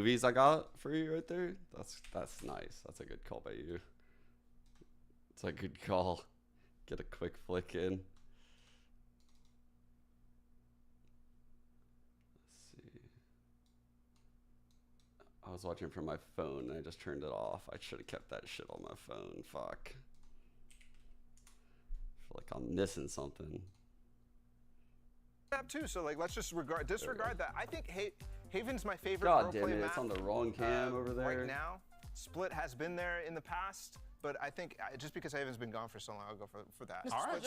movies I got for you right there. That's nice. That's a good call by you. It's a good call. Get a quick flick in. Let's see. I was watching from my phone and I just turned it off. I should have kept that shit on my phone. Fuck. I feel like I'm missing something. Too, so like let's just disregard that. I think Haven's my favorite. God damn it, it's on the wrong cam over there. Right now, Split has been there in the past, but I think just because Haven's been gone for so long, I'll go for that. All right,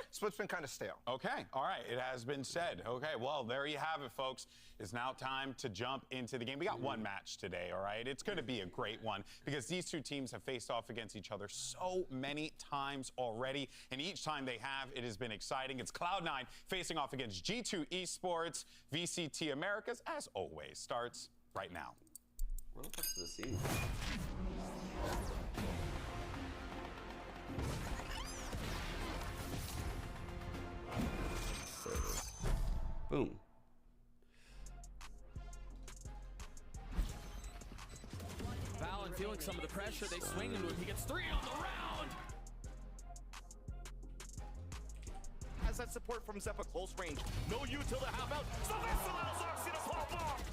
Split's been kind of stale. Okay, all right, it has been said. Okay, well, there you have it, folks. It's now time to jump into the game. We got one match today, all right? It's going to be a great one because these two teams have faced off against each other so many times already, and each time they have, it has been exciting. It's Cloud9 facing off against G2 Esports. VCT Americas, as always, starts right now. Where the fuck's the scene? There it is. Boom. Valen feeling some of the pressure. They swing into him. He gets 3 on the round. Has that support from Zeppa close range. No you till the half out. So this allows Oxy to pop off.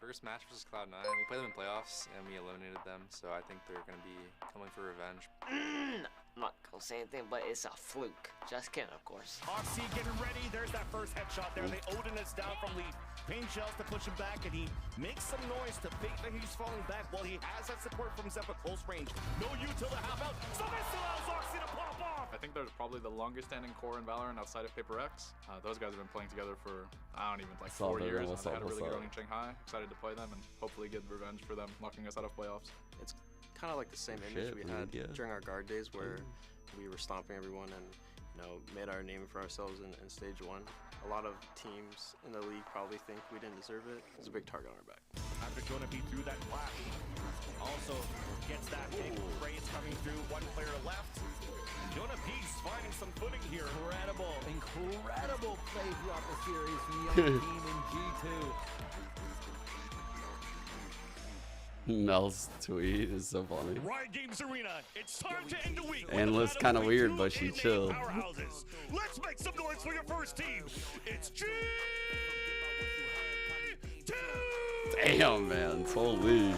First match versus Cloud9. We played them in playoffs and we eliminated them, so I think they're going to be coming for revenge. I'm not gonna say anything, but it's a fluke. Just kidding, of course. Oxy getting ready. There's that first headshot there. They Odin is down from lead. Pain shells to push him back, and he makes some noise to fake that he's falling back. Well, he has that support from Zeppa close range. No you till the half out. So this allows Oxy to pop off. I think they're probably the longest standing core in Valorant outside of Paper X. Those guys have been playing together for, I don't even, like 4 years. They had a really good run in Shanghai. Excited to play them and hopefully get revenge for them knocking us out of playoffs. It's kind of like the same image we had during our guard days where we were stomping everyone and, you know, made our name for ourselves in stage 1. A lot of teams in the league probably think we didn't deserve it. It's a big target on our back. After going to be through that flash. Also gets that big raise coming through. One player left. Jonah Peace finding some footing here. Incredible play throughout the series from the young team in G2. Mel's tweet is so funny. Riot Games Arena, it's time to end the week. Analyst's kind of weird, but she chill. Let's make some noise for your first team. It's G2. Damn, man, holy.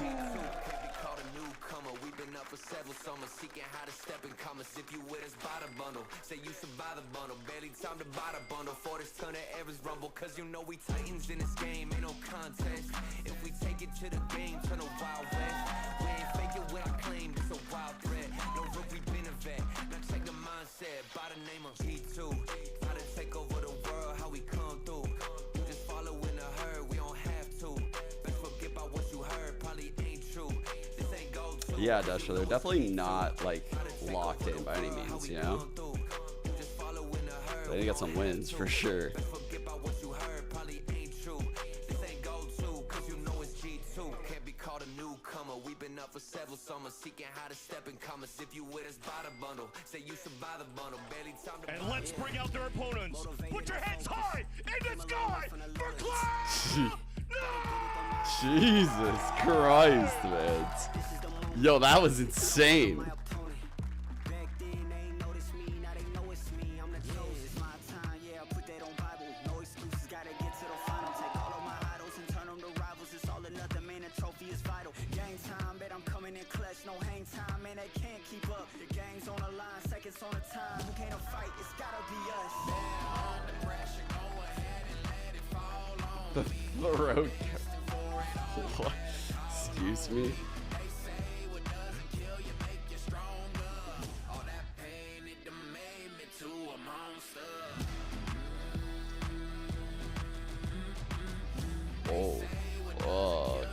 Several summers seeking how to step in commas. If you with us, buy the bundle. Say you survive the bundle. Barely time to buy the bundle. For this ton of errors rumble. Cause you know we titans in this game. Ain't no contest. If we take it to the game, turn a wild west. We ain't fake it when I claim it's a wild threat. No rook, we been a vet. Now check the mindset. By the name of G2. How to take over the world, how we come through. You just follow in the herd, we don't have to. Best forget about what you heard, probably ain't true. Yeah, Dasher, they're definitely not like locked in by any means, you know? They got some wins for sure. We've been up for several summers seeking how to step in commas. If you with us, buy the bundle. Say you survive the bundle. Barely time to. And let's bring out their opponents. Put your heads high in the sky for Cloud. Jesus Christ, man. Yo, that was insane. The throat. What? Excuse me. Oh, fuck.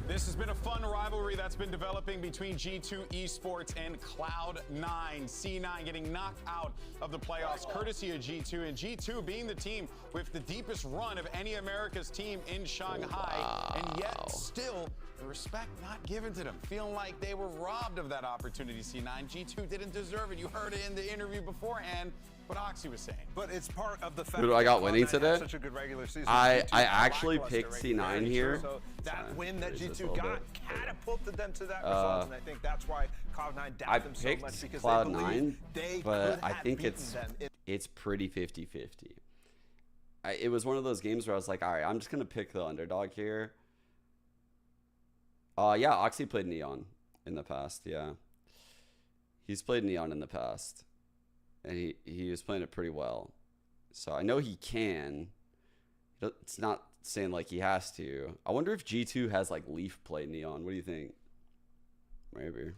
This has been a fun rivalry that's been developing between G2 Esports and Cloud9. C9 getting knocked out of the playoffs courtesy of G2, and G2 being the team with the deepest run of any America's team in Shanghai, and yet still the respect not given to them. Feeling like they were robbed of that opportunity, C9. G2 didn't deserve it. You heard it in the interview beforehand. what Oxy was saying. But it's part of the fact Who do I got that winning Cloud9 today? had such a good regular season. I G2 actually lackluster picked right C9 now. here. So that win that Reduce this a G2 little got bit. catapulted them to that result, and I think that's why Cloud9 doubted I them so picked much because Cloud9, they believe they but could I have think beaten it's them. it's pretty 50-50. It was one of those games where I was like, all right, I'm just gonna pick the underdog here. Yeah, Oxy played Neon in the past. Yeah, he's played Neon in the past, and he was playing it pretty well. So I know he can. It's not saying like he has to. I wonder if G2 has like Leaf play Neon. What do you think? Maybe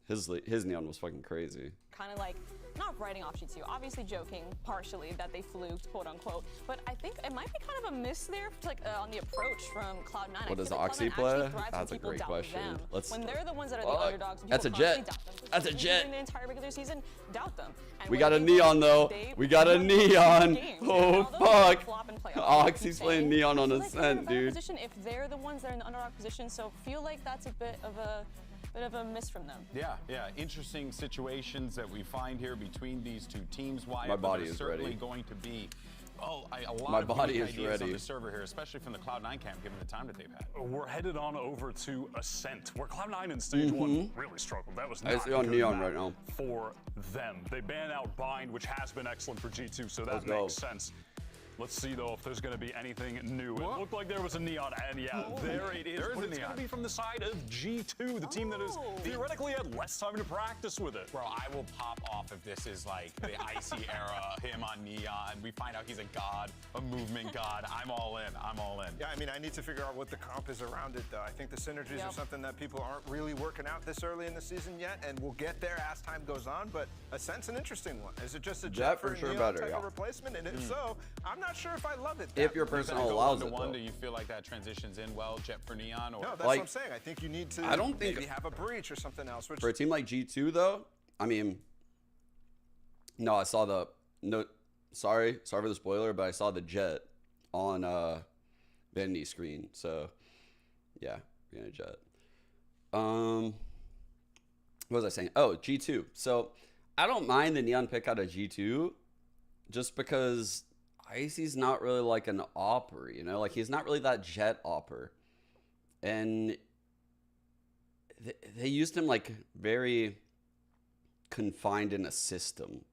his Neon was fucking crazy. Kind of like not writing off G2, obviously joking partially that they fluked, quote unquote, but I think it might be kind of a miss there, like on the approach from Cloud9. What does Oxy play? That's a great question. When they're the ones that are the underdogs, that's a jet. That's a jet. During the entire regular season, doubt them. And we got a Neon though. We got a Neon. Oh fuck. Oxy's playing Neon on Ascent, dude. If they're the ones that are in the underdog position, so feel like that's a bit of a miss from them. Yeah. Interesting situations that we find here between these two teams. Why? My body is certainly ready. Going to be a lot My of body is ideas ready on the server here, especially from the Cloud9 camp, given the time that they've had. We're headed on over to Ascent, where Cloud9 in stage 1 really struggled. That was not I see on good Neon right now for them. They ban out Bind, which has been excellent for G2, so that makes sense. Let's see, though, if there's going to be anything new. It looked like there was a Neon, and yeah, there it is. But it's going to be from the side of G2, the team that has theoretically had less time to practice with it. Bro, I will pop off if this is like the Icy era, him on Neon. We find out he's a god, a movement god. I'm all in. I'm all in. Yeah, I mean, I need to figure out what the comp is around it, though. I think the synergies are something that people aren't really working out this early in the season yet, and we'll get there as time goes on, but Ascent's an interesting one. Is it just a jet for sure Neon type of replacement? And if so, I'm not sure if I love it. If your personnel allows it, though. Do you feel like that transitions in well, jet for Neon? Or no, that's what I'm saying. I think you need to maybe have a breach or something else. Which for a team like G2, though, I mean, no, I saw the sorry for the spoiler, but I saw the jet on Vanity's screen. So yeah, we're gonna jet. What was I saying? Oh, G2. So I don't mind the Neon pick out of G2, just because Icy's not really like an opper, you know? Like, he's not really that jet opper. And they used him, like, very confined in a system.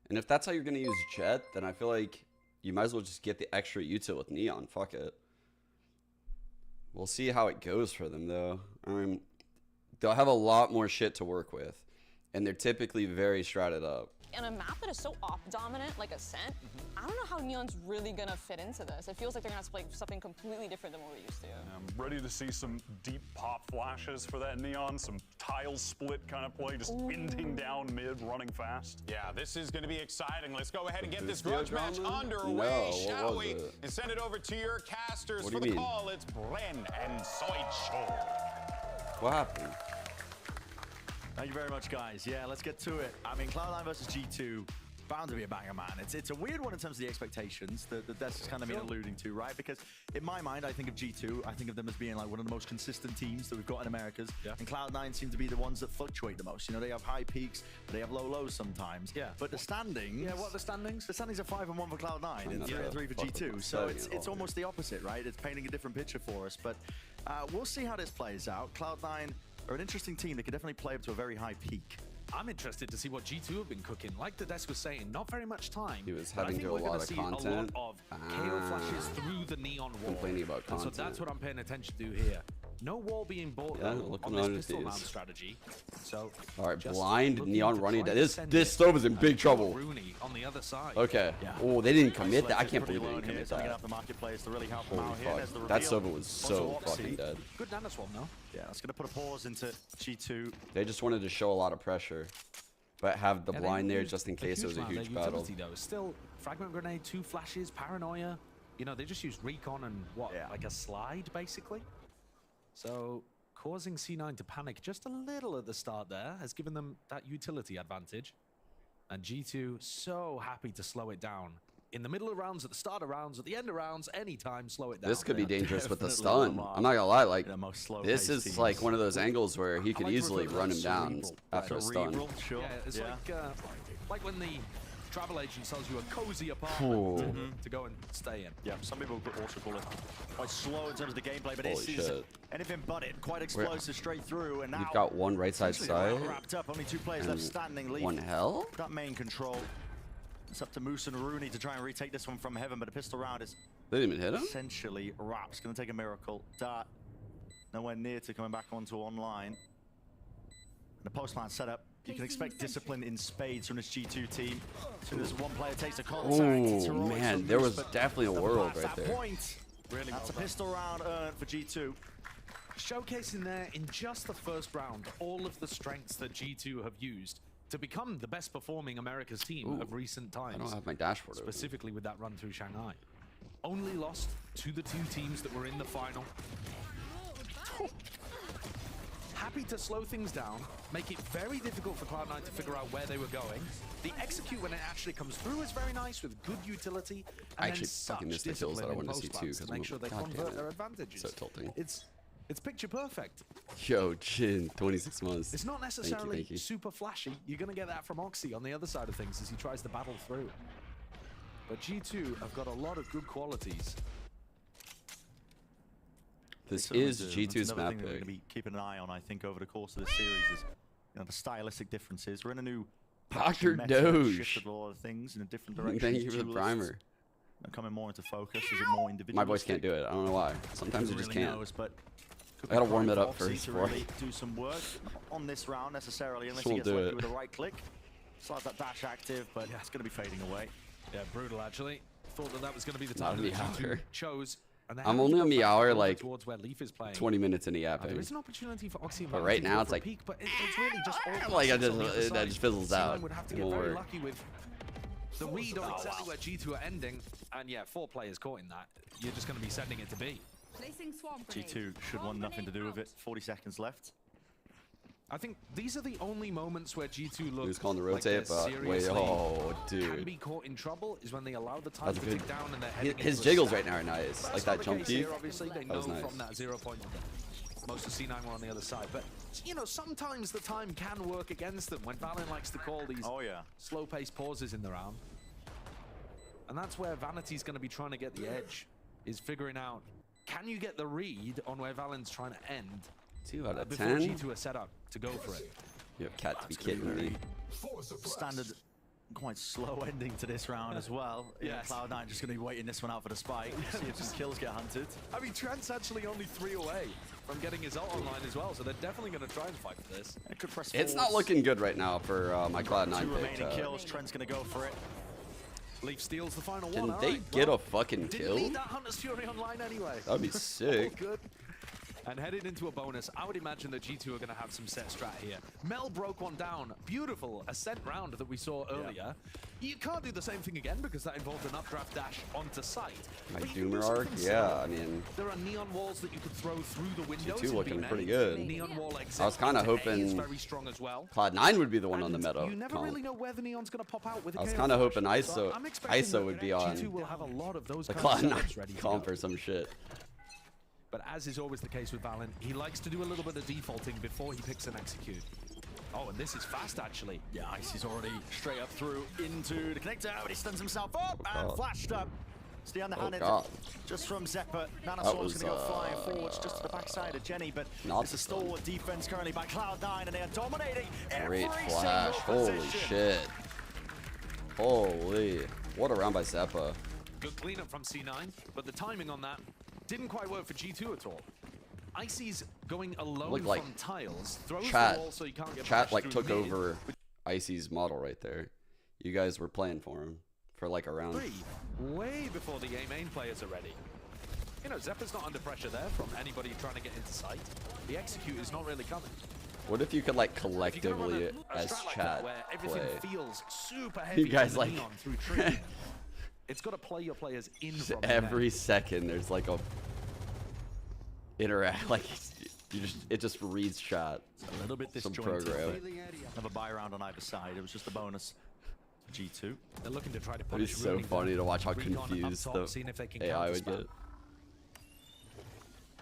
And if that's how you're going to use jet, then I feel like you might as well just get the extra util with Neon. Fuck it. We'll see how it goes for them, though. I mean, they'll have a lot more shit to work with. And they're typically very stratted up. On a map that is so op-dominant, like Ascent, I don't know how Neon's really gonna fit into this. It feels like they're gonna have to play something completely different than what we're used to. I'm ready to see some deep pop flashes for that Neon, some tile split kind of play, just ending down mid, running fast. Yeah, this is going to be exciting. Let's go ahead and get this grudge match underway, shall we? And send it over to your casters for the call. It's Bren and Soicho. What happened? Thank you very much, guys. Yeah, let's get to it. I mean, Cloud9 versus G2, bound to be a banger, man. It's a weird one in terms of the expectations that that's kind of been alluding to, right? Because in my mind, I think of G2, I think of them as being like one of the most consistent teams that we've got in Americas. Yeah. And Cloud9 seem to be the ones that fluctuate the most. You know, they have high peaks, but they have low lows sometimes. Yeah. But the standings... Yeah, what are the standings? The standings are 5-1 for Cloud9 and 3-3 for G2. So it's almost the opposite, right? It's painting a different picture for us. But we'll see how this plays out. Cloud9 are an interesting team that could definitely play up to a very high peak. I'm interested to see what G2 have been cooking. Like the desk was saying, not very much time. He was having to do a lot of content. A lot of KO flashes through the Neon wall. Complaining about content. So that's what I'm paying attention to here. No wall being bought on this pistol mount strategy. So all right, blind Neon running. This stove is in big trouble. Rooney on the other side. Okay. Yeah. Oh, they didn't commit that. I can't believe they didn't commit that. Holy fuck. That stove was so fucking dead. Good nano swap, no? Yeah, that's going to put a pause into G2. They just wanted to show a lot of pressure, but have the blind there just in case it was a huge battle. Though. Still, fragment grenade, 2 flashes, paranoia. You know, they just used recon and what, like a slide, basically? So, causing C9 to panic just a little at the start there has given them that utility advantage. And G2 so happy to slow it down. In the middle of rounds, at the start of rounds, at the end of rounds, anytime, slow it down. This could be dangerous with the stun. I'm not gonna lie, like, this is like one of those angles where he could easily run him down after a stun. Yeah, it's like when the travel agent tells you a cozy apartment to go and stay in. Yeah, some people could also call it quite slow in terms of the gameplay, but it is anything but it. Quite explosive straight through, and now we've got one right side wrapped up. Only 2 players left standing. Leaf, one hell. That main control. It's up to Moose and Rooney to try and retake this one from heaven, but the pistol round is they didn't even hit him. Essentially, Rap's going to take a miracle. Dart nowhere near to coming back onto online. The post-line setup. You can expect discipline in spades from this G2 team. As soon as one player takes a contact, oh man, there was definitely a world right there. Really that's a pistol round earned for G2. Showcasing there in just the first round all of the strengths that G2 have used to become the best performing America's team of recent times. I don't have my dashboard specifically with that run through Shanghai. Only lost to the 2 teams that were in the final. Happy to slow things down, make it very difficult for Cloud9 to figure out where they were going. The execute when it actually comes through is very nice with good utility. And I actually fucking missed the kills that I wanted to see too because make sure they convert their advantages. So tilting. It's picture perfect. Yo, Jin, 26 months. It's not necessarily super flashy. You're going to get that from Oxy on the other side of things as he tries to battle through. But G2 have got a lot of good qualities. This is G2's map pick. We're going to be keeping an eye on, I think, over the course of the series is the stylistic differences. We're in a new Dr. Doge. Shifted a lot of things in a different direction. Thank you for the primer. Coming more into focus. Is it more individual? My voice can't do it. I don't know why. Sometimes it just can't. Knows, but I gotta warm it up first before really do some work on this round necessarily, unless he gets lucky with a right click. Still has that dash active, but it's going to be fading away. Yeah, brutal actually. Thought that was going to be the time that G2 chose. I'm only on the hour like towards where Leaf is playing. 20 minutes into yapping. There is an opportunity for Oxy, but right now it's like peak, but it's really just all like that just fizzles out. Would have to get very lucky with the read on exactly where G2 are ending, and yeah, 4 players caught in that. You're just going to be sending it to B. G2 should want nothing to do with it. 40 seconds left. I think these are the only moments where G2 look who's calling the rotate, like but wait, oh, dude. Can be caught in trouble is when they allow the time to tick down and they're heading his jiggles right now are nice. Like that jump deep. Obviously, they know from that 0 point that most of C9 were on the other side. But, you know, sometimes the time can work against them when Valen likes to call these slow-paced pauses in the round. And that's where Vanity's going to be trying to get the edge, is figuring out, can you get the read on where Valen's trying to end 2 out of 10 10. G2 are set up to go for it. You have Cat to be kidding me. Standard, quite slow ending to this round as well. Yes. Cloud9 just going to be waiting this one out for the spike. See if some kills get hunted. I mean, Trent's actually only 3 away from getting his ult online as well, so they're definitely going to try and fight for this. It's not looking good right now for my Cloud9 2 remaining kills. Trent's going to go for it. Leaf steals the final one. Can they get a fucking kill? Didn't need that Hunter's Fury online anyway. That'd be sick. Good. And headed into a bonus, I would imagine that G2 are going to have some set strat here. Mel broke one down. Beautiful ascent round that we saw earlier. You can't do the same thing again because that involved an updraft dash onto site. My Doomer arc? Yeah, I mean... There are neon walls that you could throw through the windows. G2 looking pretty good. Neon wall exit I was kind of hoping very strong as well. Cloud9 would be the one on the meta. You never really know where the neon's going to pop out with I was kind of hoping ISO would be on G2 will have a lot of those the Cloud9 comp or some shit. But as is always the case with Valen, he likes to do a little bit of defaulting before he picks an execute. Oh, and this is fast, actually. Yeah, Icy's already straight up through into the connector, but he stuns himself up and flashed up. It's the underhanded just from Zeppa. Nanosaur's going to go flying forwards just to the backside of Jenny, but it's a stalwart defense currently by Cloud9, and they are dominating every flash. Holy shit. Holy. What a round by Zeppa. Good cleanup from C9, but the timing on that didn't quite work for G2 at all. Icy's going alone like from tiles, throws Chat, the wall so you can't get Chat like took over Icy's model right there. You guys were playing for him for like a round. Way before the A main players are ready. You know, Zeppa's not under pressure there from anybody trying to get into sight. The execute is not really coming. What if you could like collectively as Chat where everything feels super heavy? You guys like through tree. It's got to play your players in from every second. There's like a interact, like it just reads Chat. A little bit disjointed. Have a buy round on either side. It was just a bonus. G2. They're looking to try to punish. It's so funny to watch how confused the AI would get.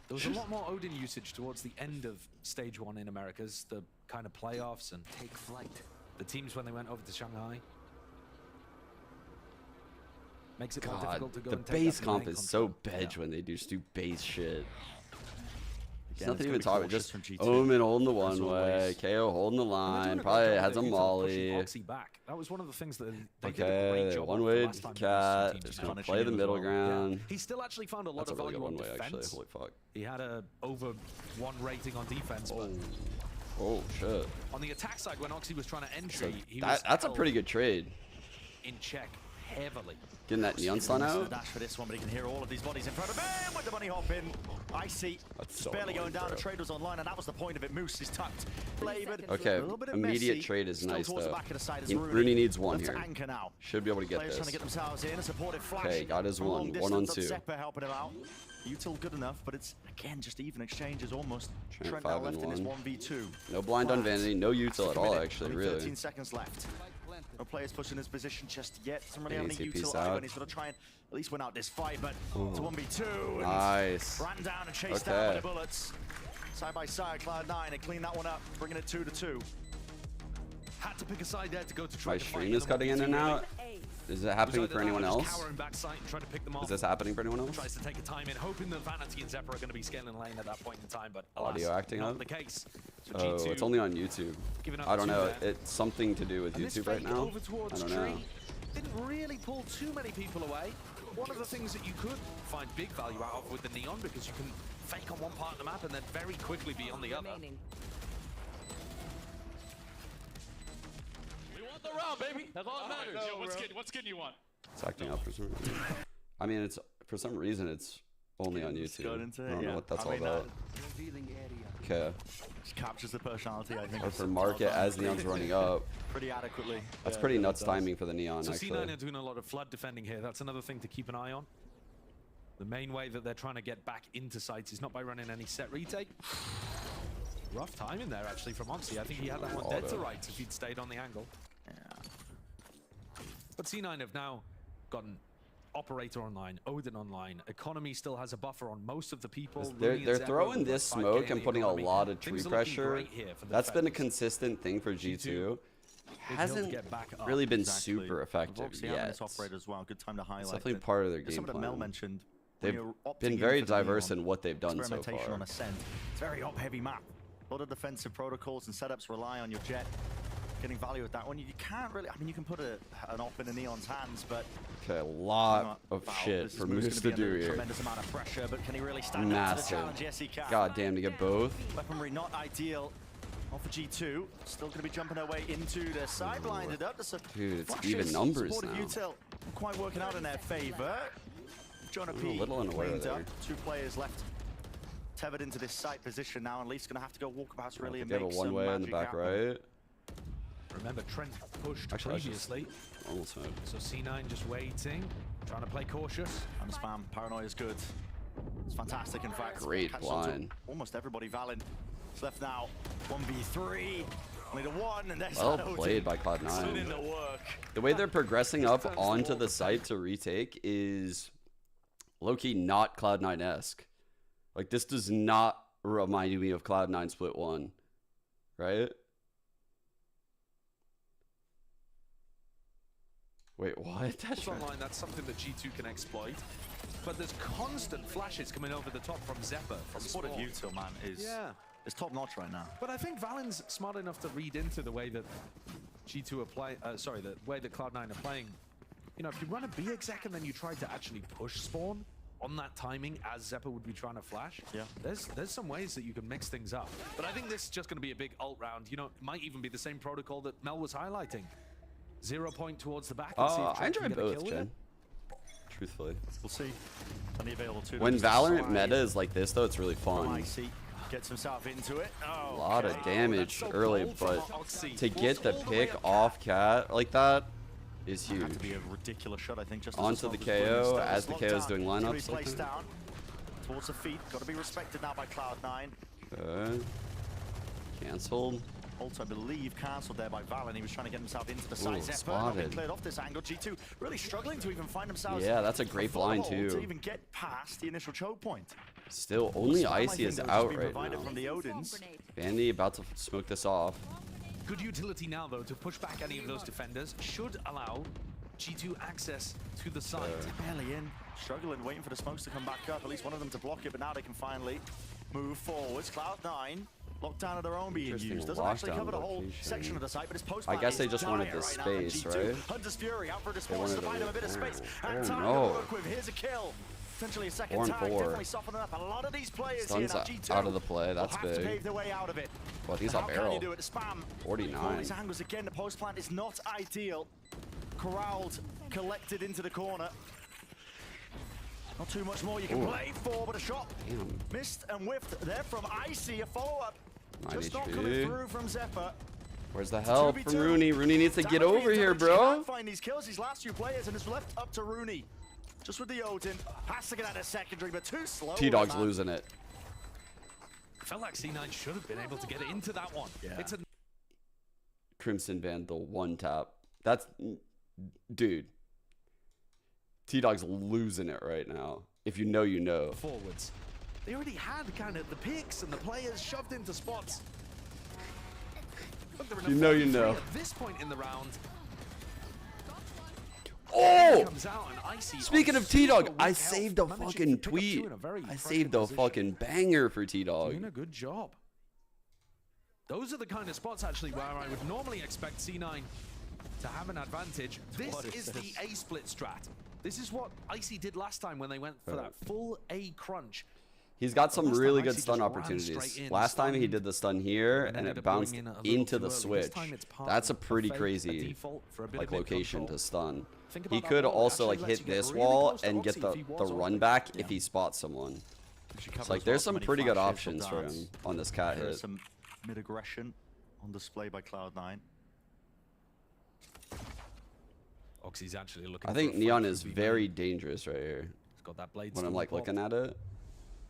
There was a lot more Odin usage towards the end of stage 1 in Americas, the kind of playoffs and take flight. The teams when they went over to Shanghai. Makes it more difficult to go the and take base that comp main is so control. bench when they just do base shit. Again, Nothing even talking. Just G2. Omen holding the one way, KO holding the line. Probably has a molly. Back. That was one of the things that they did a Okay, great job one of way the last time cat. these Just teams gonna met. play the middle ground. Yeah. He still actually found a lot That's of a really value good on one way, defense. actually. Holy fuck. He had a over 1 rating on defense. But Oh shit. on the attack side, when Oxy was trying to entry, So he was that's a held pretty good trade. in check heavily. Getting that neon stun out. Dash for this one, but he can hear all of these bodies in front of him with the bunny hop in. Icy. That's Just barely going down. The trade was online, and that was the point of it. Moose is tucked. Flavored. Okay, A little bit of immediate messy. trade is Still nice towards the though. back of the side is Rooney needs one Left to here. anchor now. Should be able to get Players this. trying to get themselves in. A supportive flash. Okay, got his From one. long 1 on distance. 2. Seppa helping him out. Util good enough, but it's again just even exchanges almost. Trent now 5 left and in this 1. 1v2. No blind on Vanity. No util at all, actually. Only Really. 13 seconds left. No players pushing his position just yet. Doesn't really have any ACP util out. either. He's going to try and at least win out this fight, but it's a 1v2. And Nice. ran down and chased down by the bullets. Side by side, Cloud9, and clean that one up, bringing it 2-2. Had to pick a side there to go to try My to stream fight is cutting in and out. Is it happening for anyone else? Is this happening for anyone else? Tries to take a time in, hoping that Vanity and Zephyr are going to be scaling lane at that point in time, but Audio acting not up? the case. So Oh, G2 it's only on YouTube. giving up I don't two know. there. It's something to do with And this YouTube right fake now. over towards I don't know. Tree didn't really pull too many people away. One of the things that you could find big value out of with the Neon, because you can fake on one part of the map and then very quickly be on the other. We want the round, baby. That's all that matters. Yo, what skin you want? It's acting up for some reason. I mean, it's for some reason it's only on YouTube. I don't know what that's all about. Okay. Just captures the personality, I think. Or for market as Neon's running up. Pretty adequately. That's pretty nuts timing for the Neon, So actually. C9 are doing a lot of flood defending here. That's another thing to keep an eye on. The main way that they're trying to get back into sites is not by running any set retake. Rough timing there, actually, from Oxy. I think he had that one dead to rights if he'd stayed on the angle. Yeah. But C9 have now gotten Operator online, Odin online. Economy still has a buffer on most of the people. They're throwing this smoke and putting a lot of tree pressure. That's been a consistent thing for G2. Hasn't really been super effective yet. This operator as well. Good time to highlight. It's definitely part of their game Some of the Mel plan. mentioned. They've been very diverse in what they've done so Experimentation far. on Ascent. It's a very op-heavy map. A lot of defensive protocols and setups rely on your jet. Getting value with that one. You can't really. I mean, you can put an op in the Neon's hands, but Okay, a lot of shit for Moose to do here. Tremendous amount of pressure, but can he really stand up to the challenge? Yes, he can. God damn, to get both. Weaponry not ideal. Off for G2. Still going to be jumping their way into the side, blinded up. Dude, it's even numbers now. Util quite working out in their favor. Jonah P. A little unaware cleaned there. up. 2 players left. Tethered into this side position now, and Leaf's going to have to go walkabouts really and They have make a some one-way in the magic back happen. right. Remember, Trent pushed Actually, previously. Almost mode. So C9 just waiting, trying to play cautious. And spam. Paranoia is good. It's fantastic, in fact. Great Catches on to blind. Almost everybody. Valen is left now. 1v3. Only the one, and there's Well that OT. played by Put in Cloud9. the work. The way they're progressing up onto the site to retake is low-key not Cloud9-esque. Like, this does not remind me of Cloud9 Split 1, right? Wait, what? That's online, that's something that G2 can exploit. But there's constant flashes coming over the top from Zephyr. From Support of Spawn. Util, man, is top-notch right now. But I think Valen's smart enough to read into the way that G2 are playing, the way that Cloud9 are playing. You know, if you run a B exec and then you try to actually push Spawn on that timing as Zephyr would be trying to flash, there's some ways that you can mix things up. But I think this is just going to be a big ult round. You know, it might even be the same protocol that Mel was highlighting. 0 point towards the back. And see if I Trent can enjoy get a both, kill with Jen. it. Truthfully. We'll see. Plenty available too. When Valorant meta is like this, though, it's really fun. Icy gets himself into it. A lot of damage so early, bold from but Oxy. to get the All the pick way up off Cat like that is huge. Had to be a ridiculous shot, I think. Just Onto the KO as the KO is doing lineups. I think. Down towards the feet. Got to be respected now by Cloud9. Okay. Cancelled. Also, I believe cancelled there by Valen. He was trying to get himself into the side. Zephyr not being spotted. cleared off this angle. G2 really struggling to even find themselves. Yeah, that's a great blind foothold too. to even get past the initial choke point. Still, only Spam, I Icy think, is though, just out being right provided now. from the Odins. Vandy about to smoke this off. Good utility now, though, to push back any of those defenders. Should allow G2 access to the site. Barely in, struggling, waiting for the smokes to come back up. At least one of them to block it, but now they can finally move forwards. Cloud9 locked down of their own being used. Doesn't actually cover the whole section of the site, but his post. I guess they just wanted the space, right? Hunter's Fury out for a response to find him a bit of space. And Oh time to work with. Here's a kill. Potentially a second tag. Definitely softening up a lot of these players here. Now G2 out of the play. That's will have big. to pave their way out of it. Well, he's up barrel. How can you do it? Spam. 49. All these angles again. The post plant is not ideal. Corralled, collected into the corner. Not too much more you can play for, but a shot missed and whiffed there from Icy. A follow-up. Just not coming through from Zephyr. Where's the help from Rooney? Rooney needs to get over here, bro. Can't find these kills, these last few players, and it's left up to Rooney. Just with the Odin. Has to get out of secondary, but too slow. T-Dog's losing it. Felt like C9 should have been able to get into that one. Yeah. It's a Crimson Vandal one tap. That's... Dude. T-Dog's losing it right now. If you know, you know. Forwards. They already had kind of the picks and the players shoved into spots. Look, You know, you know. At this point in the round. Oh! Comes out and Icy Speaking of T-Dog, I saved a fucking tweet. I saved a fucking banger for T-Dog. Doing a good job. Those are the kind of spots, actually, where I would normally expect C9 to have an advantage. This is the A split strat. This is what Icy did last time when they went for that full A crunch. He's got some really good stun opportunities. Last time he did the stun here, and it bounced into the switch. That's a pretty crazy like location to stun. He could also like hit this wall and get the run back if he spots someone. It's like there's some pretty good options for him on this cat hit. There's some mid-aggression on display by Cloud9. Oxy's actually looking. I think Neon is very dangerous right here. He's got that blade when I'm like looking at it.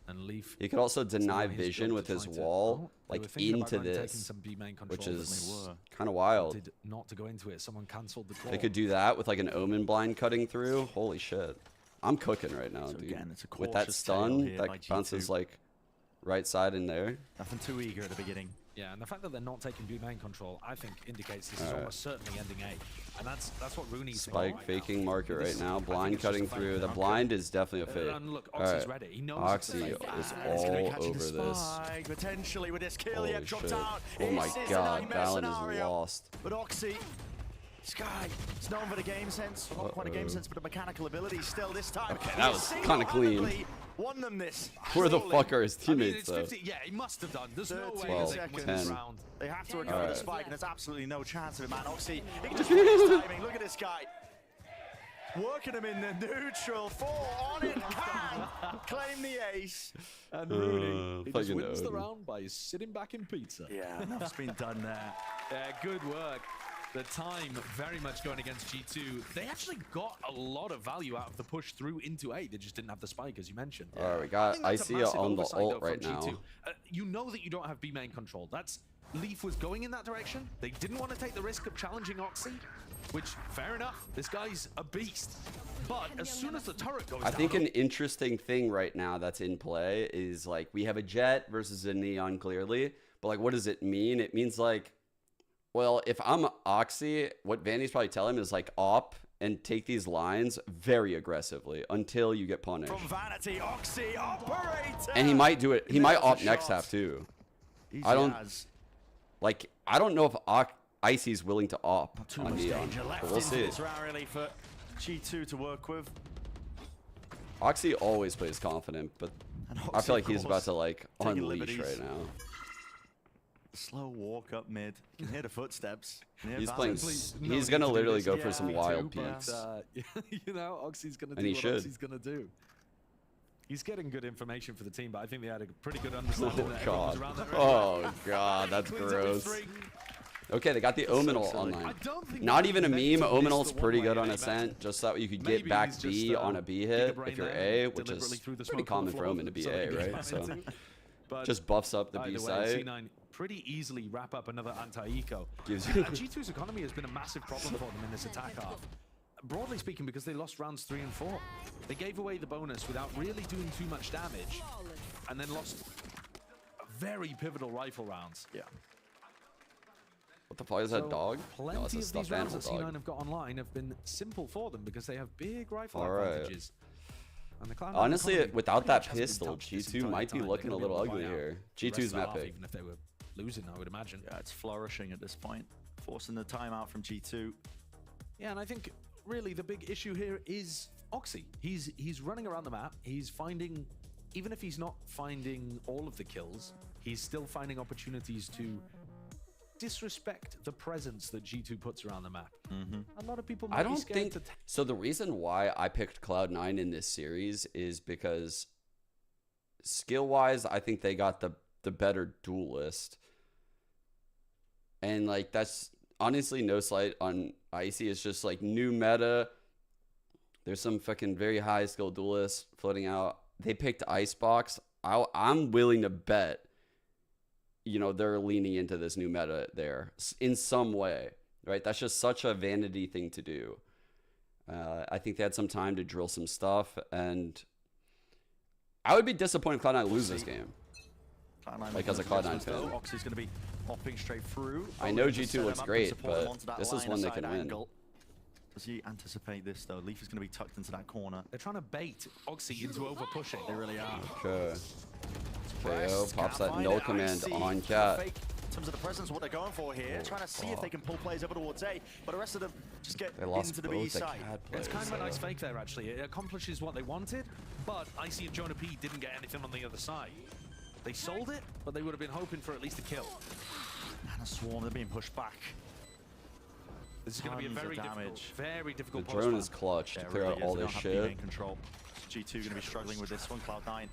And Leaf. He could also deny vision with his wall, like into this, which is kind of wild. Not to go into it. Someone cancelled the call. They could do that with like an omen blind cutting through. Holy shit! I'm cooking right now, dude. Again, it's a with that stun that bounces like right side in there. Nothing too eager at the beginning. Yeah, and the fact that they're not taking B main control, I think, indicates this is almost certainly ending A, and that's what Rooney's Spike right faking now. market right now. Blind cutting through. The blind is definitely a fake. And look, Oxy's ready. He knows Oxy is all over this. Potentially with this kill, Holy yet dropped shit. out. Oh my god, Valen is lost. But Oxy, Sky, is known for the game sense. Well, not quite a game sense, but a mechanical ability still this time. Okay, that was kind of clean. Won them this. Where the fuck are his teammates, though? Yeah, he must have done. There's no way 12, they can win 10. this round. They have to recover the spike, and there's absolutely no chance of it, man. Oxy, he can just his timing. Look at this guy. Working him in the neutral. 4 on it. Can claim the ace. And Rooney, he just wins the round by sitting back in pizza. Yeah, enough's been done there. Yeah, good work. The time very much going against G2. They actually got a lot of value out of the push through into A. They just didn't have the spike, as you mentioned. All right, we got Icy on the ult right now. You know that you don't have B main control. That's Leaf was going in that direction. They didn't want to take the risk of challenging Oxy, which, fair enough. This guy's a beast. But as soon as the turret goes down... I think an interesting thing right now that's in play is, like, we have a Jet versus a Neon, clearly. But, like, what does it mean? It means, like... Well, if I'm Oxy, what Vandy's probably telling him is like op and take these lines very aggressively until you get punished. From Vanity, Oxy, operator. And he might do it. He might op next half too. I don't know if Icy's willing to op on Neon. But we'll see. It's really for G2 to work with. Oxy always plays confident, but I feel like he's about to like unleash right now. Slow walk up mid. You can hear the footsteps. He's playing. He's gonna literally go for some wild peaks. You know, Oxy's gonna do what Oxy's gonna do. He's getting good information for the team, but I think they had a pretty good understanding that everyone was around that area. Oh god, that's gross. Okay, they got the Omenal online. Not even a meme. Omenal's pretty good on Ascent, just so you could get back B on a B hit if you're A, which is pretty common for Omen to be A, right? So just buffs up the B side. C9 pretty easily wrap up another anti-eco. G2's economy has been a massive problem for them in this attack half. Broadly speaking, because they lost rounds 3 and 4. They gave away the bonus without really doing too much damage, and then lost very pivotal rifle rounds. Yeah. What the fuck is that dog? Plenty No, it's a of these stuffed rounds animal that C9 dog. have got online have been simple for them because they have big rifle Alright. advantages. And the Cloud9 Honestly, economy without pretty that much hasn't been pistol, touched this G2 entire might be time. looking a They're gonna little be able to ugly buy out here. the rest G2's of the map half, pick. even if they were losing, I would imagine. Yeah, it's flourishing at this point, forcing the timeout from G2. Yeah, and I think really the big issue here is Oxy. He's running around the map. He's finding, even if he's not finding all of the kills, he's still finding opportunities to disrespect the presence that G2 puts around the map. A lot of people might I be don't scared think to so. The reason why I picked Cloud9 in this series is because skill-wise, I think they got the better duelist, and like that's honestly no slight on Icy. It's just like new meta. There's some fucking very high skill duelists floating out. They picked Icebox. I'm willing to bet, you know, they're leaning into this new meta there in some way, right? That's just such a vanity thing to do. I think they had some time to drill some stuff, and I would be disappointed if Cloud9 lose this game. Like as a Cloud9 fan. Oxy's going to be hopping straight through. I know G2 looks great, but this is one they can win. Does he anticipate this though? Leaf is going to be tucked into that corner. They're trying to bait Oxy into over pushing. They really are. Okay. KO pops that null command on Cat. In terms of the presence, what they're going for here, trying to see if they can pull players over towards A, but the rest of them just get into the B side. It's kind of a nice fake there, actually. It accomplishes what they wanted, but Icy and Jonah P didn't get anything on the other side. They sold it, but they would have been hoping for at least a kill. And a swarm, they're being pushed back. This is going to be a very difficult The drone is clutch to clear out all this shit. Control. G2 going to be struggling with this one. Cloud9.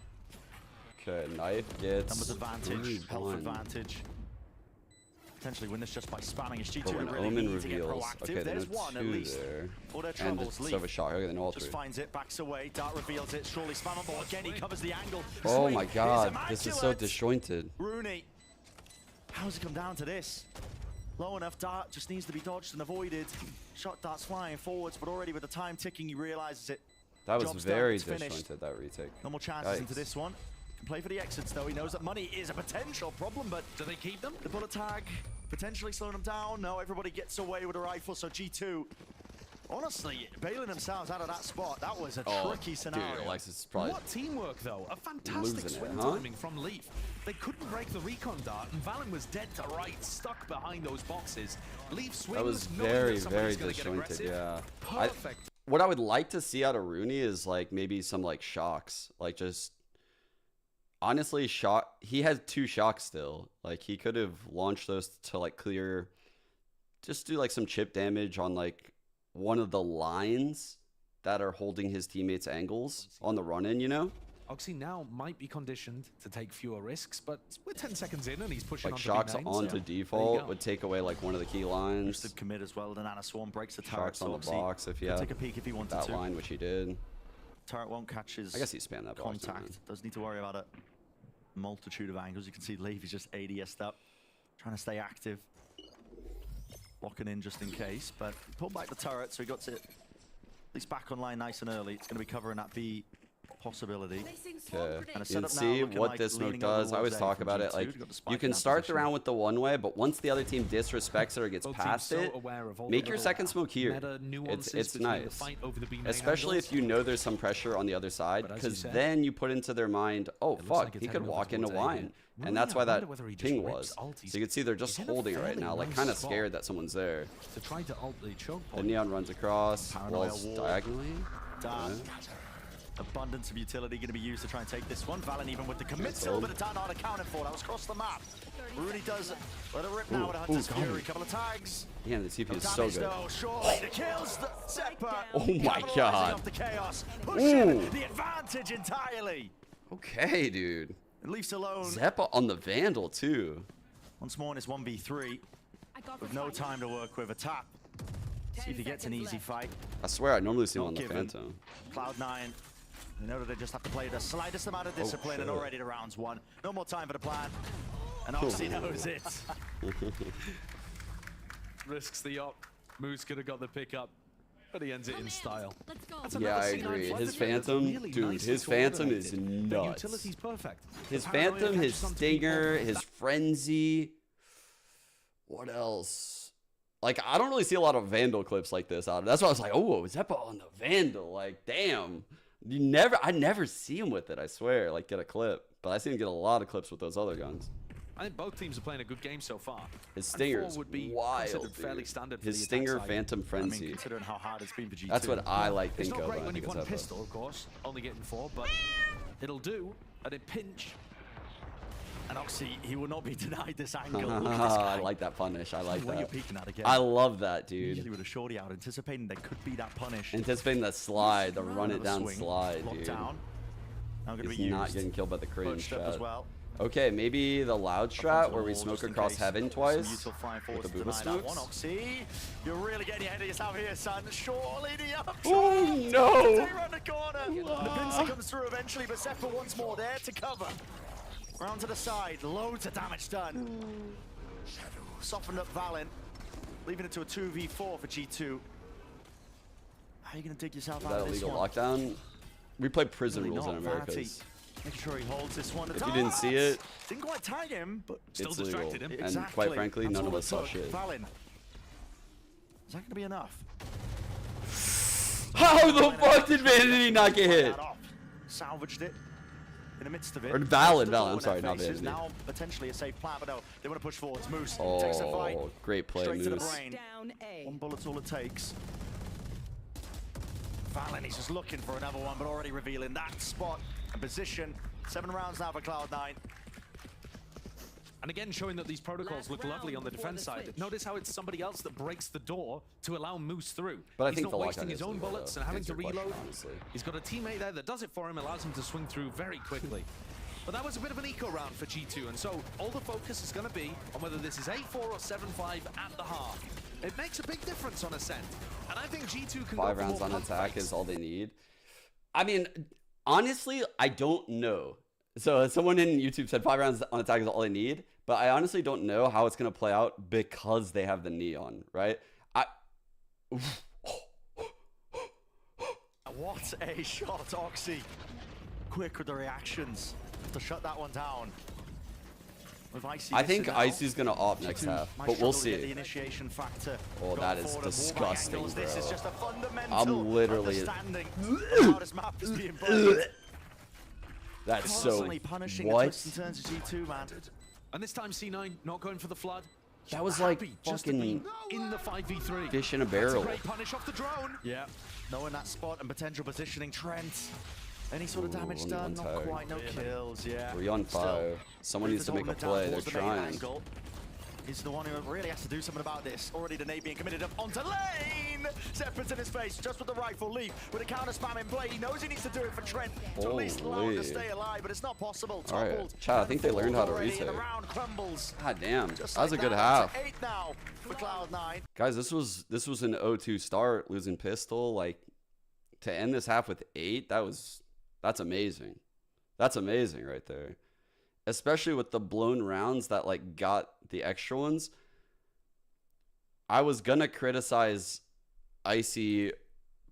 Okay, Knife gets numbers advantage, health advantage. Potentially win this just by spamming his G2. But when really Omen need to get reveals, proactive. okay, There's there's one at two least. there. For their And troubles, it's of a shot. Okay, then all just three. finds it, backs away. Dart reveals it. Surely spammable again. He covers the angle. Oh my god, this is so disjointed. Rooney, how's it come down to this? Low enough, Dart just needs to be dodged and avoided. Shot Dart's flying forwards, but already with the time ticking, he realizes it. That was Job's very done, disjointed, that retake. No more chances into this one. Can play for the exits though. He knows that money is a potential problem, but do they keep them? The bullet tag potentially slowing them down. No, everybody gets away with a rifle, so G2 honestly bailing themselves out of that spot. That was a tricky scenario. Dude, Alexis is probably what teamwork though? A fantastic swing timing from Leaf. They couldn't break the recon dart, and Valen was dead to right, stuck behind those boxes. Leaf swings. That was very disjointed, yeah. Perfect. What I would like to see out of Rooney is like maybe some like shocks. Like just honestly, he had 2 shocks still. Like he could have launched those to like clear, just do like some chip damage on like one of the lines that are holding his teammates' angles on the run-in, you know? Oxy now might be conditioned to take fewer risks, but we're 10 seconds in and he's pushing like onto shocks B main, onto default would take away like one of the key lines. Boosted commit as well, then Anna Swarm breaks the turret. Shocks on the box if he had take a peek if he wanted that to. line, which he did. Turret won't catch his I guess he spammed that box. contact. Doesn't need to worry about it. Multitude of angles. You can see Leaf is just ADS'd up, trying to stay active. Locking in just in case, but pulled back the turret, so he got it at least back online nice and early. It's going to be covering that B possibility. Okay, and see what this smoke does. I always talk about it. Like, you can start the round with the one way, but once the other team disrespects it or gets past it, make your second smoke here. It's nice. Especially if you know there's some pressure on the other side, because then you put into their mind, oh fuck, he could walk into wine. And that's why that ping was. So you can see they're just holding right now, like kind of scared that someone's there. The Neon runs across, walls diagonally. Abundance of utility going to be used to try and take this one. Valen even with the commit still, but it's not accounted for. That was across the map. Rooney does let it rip now with a Hunter's Fury. Couple of tags. Yeah, the TP is so good. Surely the kills. Zeppa. Oh my god. Off the chaos. Pushing the advantage entirely. Okay, dude. It leaves alone. Zeppa on the Vandal too. Once more in his 1v3. With no time to work with a tap. See if he gets an easy fight. I swear I normally see him on the Phantom. Cloud9. You know that they just have to play the slightest amount of discipline and already to rounds 1. No more time for the plan. And Oxy knows it. Risks the op. Moose could have got the pickup, but he ends it in style. Yeah, I agree. His Phantom, dude, his Phantom is nuts. Utility's perfect. His Phantom, his Stinger, his Frenzy. What else? Like, I don't really see a lot of Vandal clips like this out. That's why I was like, oh, Zeppo on the Vandal. Like, damn. I never see him with it, I swear. Like, get a clip. But I see him get a lot of clips with those other guns. I think both teams are playing a good game so far. His Stinger is wild, fairly standard for His the Stinger attack side. Phantom Frenzy. I mean, considering how hard it's been for G2. That's what I like It's think not of. great when I you've think one it's pistol, of course, only getting 4, but it'll do at a pinch. And Oxy, he will not be denied this angle. I like that punish. I like when that. You're peeking that again. I love that, dude. Usually with a shorty out, anticipating there could be that punish. Anticipating the slide, the run it down swing, slide, dude. Down. Now gonna He's be not getting killed by the cringe as well. Okay, maybe the loud strat where we smoke across heaven twice with the Booba smokes. Oxy, you're really getting ahead of yourself here, son. Surely the up. Oh no! Around the corner. The pincer comes through eventually, but Zephyr once more there to cover. Round to the side, loads of damage done. Softened up Valen, leaving it to a 2v4 for G2. How are you going to dig yourself out of this one? Is that illegal lockdown? We play prison rules in America. Making sure he holds this one. If you didn't see it, didn't quite tag him, but still distracted him. And quite frankly, none of us saw shit. Valen. Is that going to be enough? How the fuck did Vanity not get hit? Salvaged it in the midst of it. Or Valen, I'm sorry, not Vanity. Now potentially a safe plan, but no, they want to push forwards. Moose takes the fight. Great play, Straight Moose. to the brain. One bullet's all it takes. Valen, he's just looking for another one, but already revealing that spot and position. 7 rounds now for Cloud9. And again, showing that these protocols look lovely on the defense side. Notice how it's somebody else that breaks the door to allow Moose through. But I He's think not wasting his own bullets and having to reload. Honestly. He's got a teammate there that does it for him, allows him to swing through very quickly. But that was a bit of an eco round for G2, and so all the focus is going to be on whether this is 8-4 or 7-5 at the half. It makes a big difference on Ascent, and I think G2 can 5 rounds on attack is all they need. I mean, honestly, I don't know. So someone in YouTube said 5 rounds on attack is all they need, but I honestly don't know how it's going to play out because they have the neon, right? What a shot, Oxy. Quick with the reactions to shut that one down. With Icy, I think Icy's going to opt next half, but we'll see. The initiation factor. Oh, that is disgusting, bro. This is just a fundamental I'm literally understanding of how this map is being played. That's so punishing what? Twists and turns of G2, man. And this time C9 not going for the flood. That was like fucking in the 5v3. Fish in a barrel. That's a great punish off the drone. Yeah, knowing that spot and potential positioning. Trent, any sort of damage done? Not quite. No kills. Yeah. 3 on 5. Someone needs to make a play. They're trying. He's the one who really has to do something about this. Already the nade being committed up onto lane. Zephyr's in his face, just with the rifle leap. With a counter spam in play, he knows he needs to do it for Trent to at least allow him to stay alive, but it's not possible. All right, Chad, I think they learned how to reset. God damn, that was a good half. 8 now for Cloud9. Guys, this was an 0-2 start, losing pistol. Like, to end this half with 8, that's amazing. That's amazing right there. Especially with the blown rounds that like got the extra ones. I was gonna criticize Icy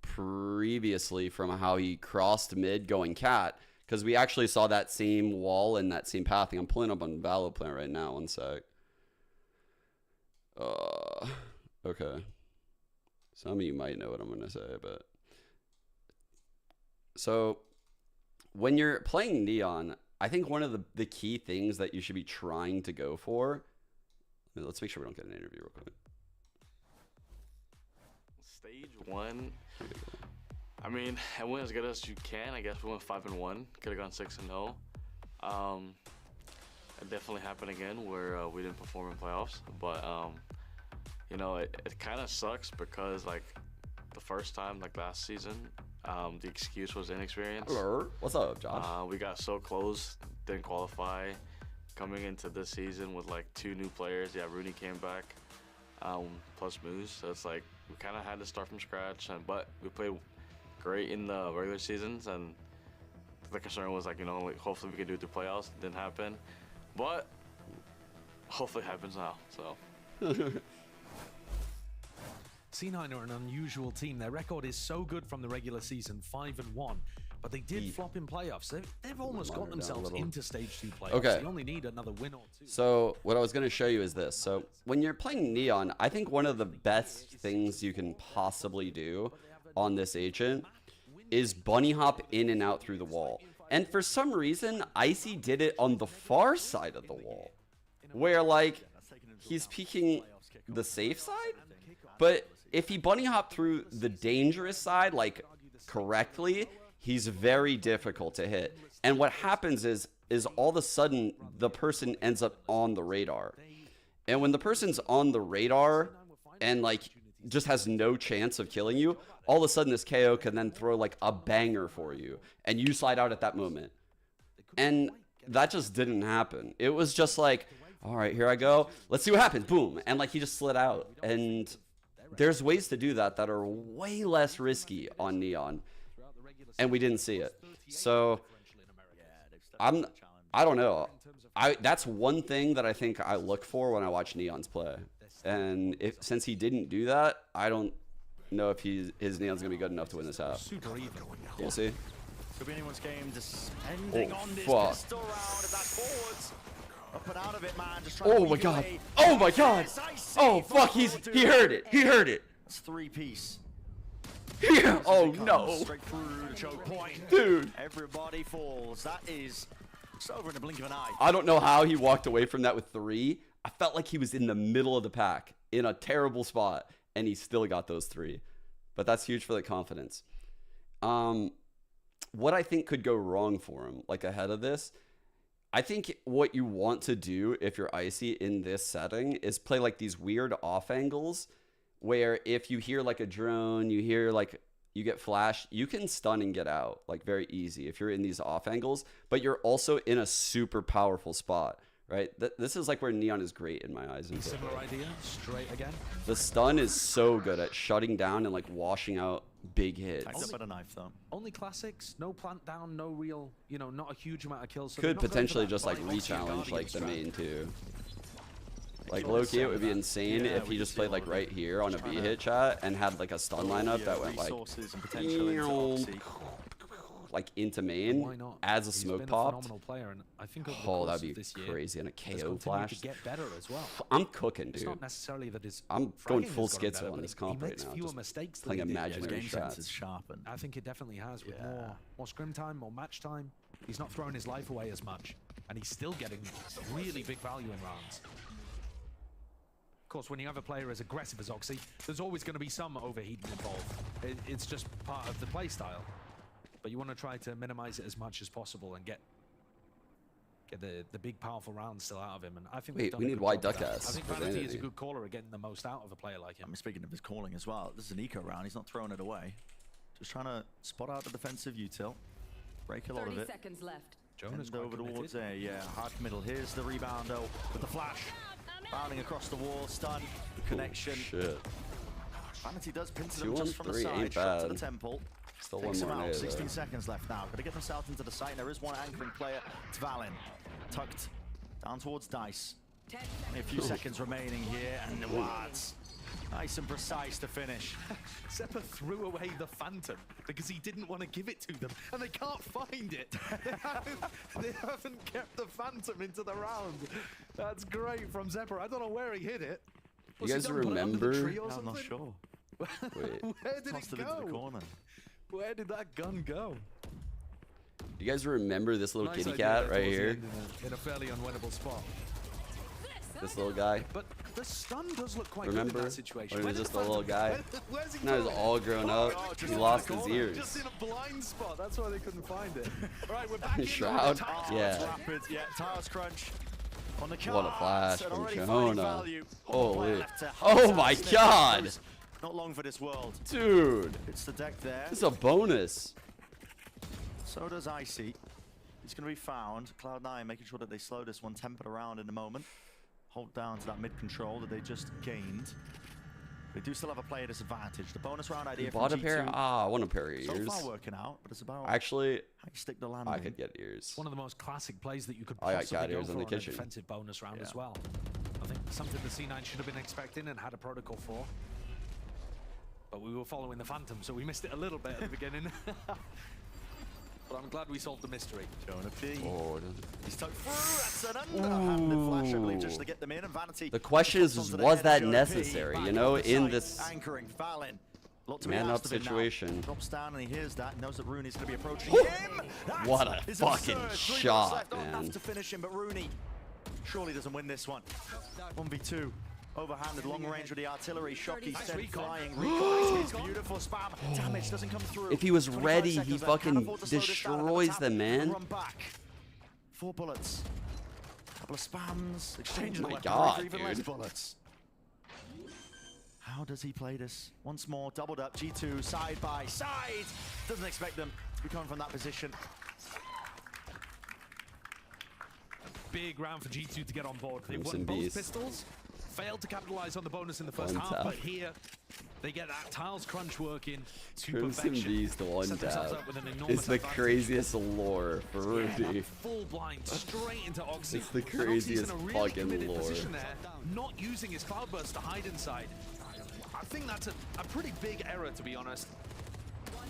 previously from how he crossed mid going cat, because we actually saw that same wall and that same pathing. I'm pulling up on Valo Plant right now. 1 sec. Okay. Some of you might know what I'm gonna say, but so when you're playing Neon, I think one of the key things that you should be trying to go for. Let's make sure we don't get an interview real quick. Stage 1. I mean, I went as good as you can. I guess we went 5-1. Could have gone 6-0. It definitely happened again where we didn't perform in playoffs. But you know, it kind of sucks because like the first time, like last season, the excuse was inexperience. Hello. What's up, Josh? We got so close, didn't qualify. Coming into this season with like 2 new players. Yeah, Rooney came back, plus Moose. So it's like we kind of had to start from scratch. But we played great in the regular seasons, and the concern was like, you know, like hopefully we can do it through playoffs. It didn't happen, but hopefully it happens now. So. C9 are an unusual team. Their record is so good from the regular season, 5-1. But they did flop in playoffs. They've almost got themselves into Stage 2 playoffs. Okay. They only need another win or two. So what I was going to show you is this. So when you're playing Neon, I think one of the best things you can possibly do on this agent is bunny hop in and out through the wall. And for some reason, Icy did it on the far side of the wall, where like he's peeking the safe side. But if he bunny hop through the dangerous side, like correctly, he's very difficult to hit. And what happens is all of a sudden the person ends up on the radar. And when the person's on the radar and like just has no chance of killing you, all of a sudden this KO can then throw like a banger for you and you slide out at that moment. And that just didn't happen. It was just like, all right, here I go. Let's see what happens. Boom. And like he just slid out. And there's ways to do that are way less risky on Neon. And we didn't see it. So I don't know. That's one thing that I think I look for when I watch Neon's play. And since he didn't do that, I don't know if his Neon's gonna be good enough to win this half. We'll see. Could be anyone's game, depending on this pistol round of that forwards. Up and out of it, man. Just oh my god. Oh my god. Oh fuck, he heard it. He heard it. It's 3-piece. Yeah. Oh no. Straight through the choke point. Dude. Everybody falls. That is just over in the blink of an eye. I don't know how he walked away from that with 3. I felt like he was in the middle of the pack in a terrible spot and he still got those 3. But that's huge for the confidence. What I think could go wrong for him, like ahead of this, I think what you want to do if you're Icy in this setting is play like these weird off angles where if you hear like a drone, you hear like you get flashed, you can stun and get out like very easy if you're in these off angles, but you're also in a super powerful spot, right? This is like where Neon is great in my eyes. Similar idea, straight again. The stun is so good at shutting down and like washing out big hits. Up at a knife though. Only classics, no plant down, no real, you know, not a huge amount of kills. So could potentially just like re-challenge like the main too. Like low-key, it would be insane if he just played like right here on a B-hit chat and had like a stun lineup that went like into main as a smoke popped. Oh, that'd be crazy. And a KO flash. I'm cooking, dude. I'm going full schizo on this comp right now. Just playing imaginary shots. I think it definitely has with more scrim time, more match time. He's not throwing his life away as much. And he's still getting really big value in rounds. Of course, when you have a player as aggressive as Oxy, there's always going to be some overheating involved. It's just part of the play style. But you want to try to minimize it as much as possible and get the big, powerful rounds still out of him. And I think we need wide duck ass. I think Vanity is a good caller at getting the most out of a player like him. I mean, speaking of his calling as well, this is an eco round. He's not throwing it away. Just trying to spot out the defensive util, break a lot of it. 30 seconds left. Jonas over towards there, hard middle. Here's the rebound though with the flash. Bounding across the wall, stun, connection. Shit. Vanity does pinch them just from the side, shot to the temple. Still Takes one him more out, nade, 16 seconds left now. Gotta get them south into the site, and there is one anchoring player. It's Valen. Tucked down towards Dice. Only a few seconds remaining here, and the Wards. Nice and precise to finish. Seppa threw away the Phantom because he didn't want to give it to them, and they can't find it. They haven't kept the Phantom into the round. That's great from Zephyr. I don't know where he hit it. You guys remember? I'm not sure. Wait. Where did it go? Into the corner. Where did that gun go? You guys remember this little Nice kitty idea cat there right towards the here? end in a fairly unwinnable spot. This little guy. But the stun does look quite Remember? good in that situation. Or Where was did just the a little guy. Where's he Now he's going? all grown up. He lost his ears. Just in a blind spot. That's why they couldn't find it. All right, we're back in. Shroud. Yeah. Rapid, Tiles crunch. On the What a flash and from already Jonah. finding value. Holy. Oh my god. Not long for this world. Dude. It's the deck there. This is a bonus. So does Icy. He's going to be found. Cloud9 making sure that they slow this one, tempered around in a moment. Hold down to that mid control that they just gained. They do still have a player disadvantage. The bonus round idea from Bought a G2. pair? I want a pair of ears. So far working out, but it's about actually, how you stick the landing. I could get ears. It's one of the most classic plays that you could I got possibly cat go ears for in the on kitchen. a defensive bonus round as well. I think something the C9 should have been expecting and had a protocol for. but we were following the Phantom, so we missed it a little bit at the beginning. But I'm glad we solved the mystery. Showing a P. Oh, he's tucked through. That's an underhanded flash, I believe, just to get them in. And Vanity. The question is, was that necessary? You know, in this man-up situation. Drops down and he hears that, knows that Rooney's going to be approaching him. What a fucking shot, man! Have to finish him, but Rooney surely doesn't win this one. 1v2. Overhanded, long range with the artillery. Shocky sent flying. Recon. Beautiful spam. Damage doesn't come through. If he was ready, he fucking destroys them, man. Run back. 4 bullets. Couple of spams. Exchanges. Oh my god, even less bullets. How does he play this? Once more, doubled up. G2 side by side. Doesn't expect them to be coming from that position. Big round for G2 to get on board. They won both pistols. Failed to capitalize on the bonus in the first half, but here they get that tiles crunch working to perfection. Beast to one tap. It's the craziest lore for Ruby. Full blind straight into Oxy. It's the craziest fucking lore. Not using his cloud burst to hide inside. I think that's a pretty big error, to be honest.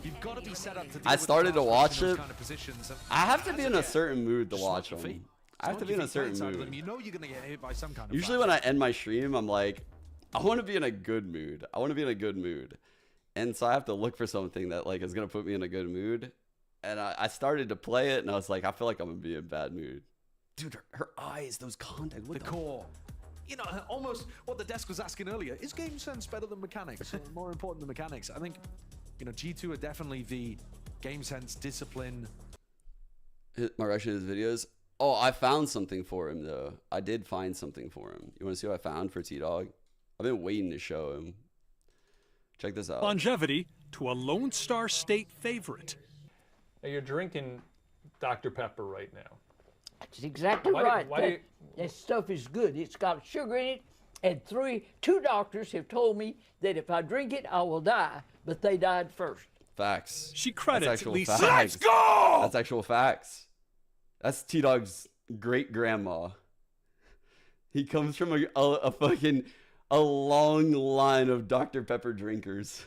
You've got to be set up to deal I started to watch it. Kind of positions. I have to be in a certain mood to watch them. I have to be in a certain mood. You know you're gonna get hit by some kind of Usually when I end my stream, I'm like, I want to be in a good mood. I want to be in a good mood. And so I have to look for something that like is going to put me in a good mood. And I started to play it and I was like, I feel like I'm going to be in a bad mood. Dude, her eyes, those contacts. The core. You know, almost what the desk was asking earlier. Is game sense better than mechanics? Or more important than mechanics? I think, you know, G2 are definitely the game sense, discipline. My reaction to his videos. Oh, I found something for him, though. I did find something for him. You want to see what I found for T-Dog? I've been waiting to show him. Check this out. Longevity to a Lone Star State favorite. Now you're drinking Dr. Pepper right now. That's exactly right. That stuff is good. It's got sugar in it, and 2 doctors have told me that if I drink it, I will die, but they died first. Facts. She credits at least. Facts. Let's go! That's actual facts. That's T-Dog's great-grandma. He comes from a long line of Dr. Pepper drinkers.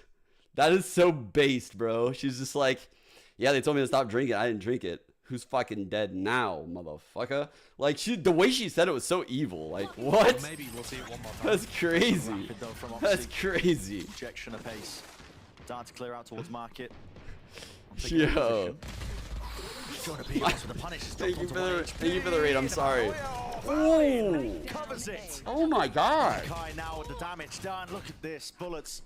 That is so based, bro. She's just like, yeah, they told me to stop drinking. I didn't drink it. Who's fucking dead now, motherfucker? Like, the way she said it was so evil. Like, what? Maybe we'll see it one more time. That's crazy. That's crazy. Injection of pace. Dart to clear out towards market. Yo. Thank you for the raid. I'm sorry. Ooh. Covers it. Oh my god. Kai now with the damage done. Look at this. Bullets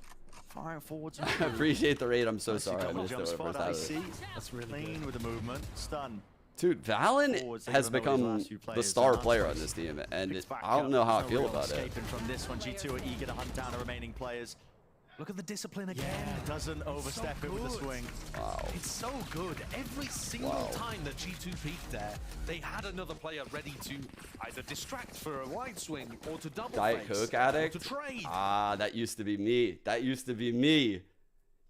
firing forwards. I appreciate the raid. I'm so sorry. I missed it when I first had it. That's really clean with the movement. Stun. Dude, Valen has become the star player on this team, and I don't know how I feel about it. Escaping from this one, G2 are eager to hunt down the remaining players. Look at the discipline again. Yeah, doesn't overstep it with the swing. Wow. It's so good. Every single time that G2 peaked there, they had another player ready to either distract for a wide swing or to double Diet face, Coke addict? or to trade. Ah, that used to be me. That used to be me.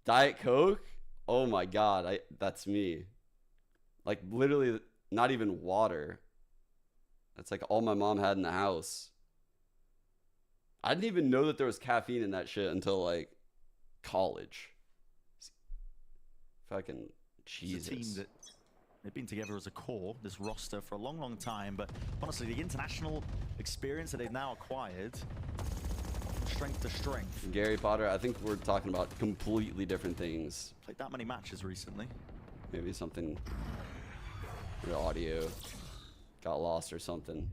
Diet Coke? Oh my god, that's me. Like literally not even water. That's like all my mom had in the house. I didn't even know that there was caffeine in that shit until like college. Fucking Jesus. It's a team that they've been together as a core, this roster, for a long, long time, but honestly, the international experience that they've now acquired, strength to strength. Gary Potter, I think we're talking about completely different things. Played that many matches recently. Maybe something, your audio got lost or something.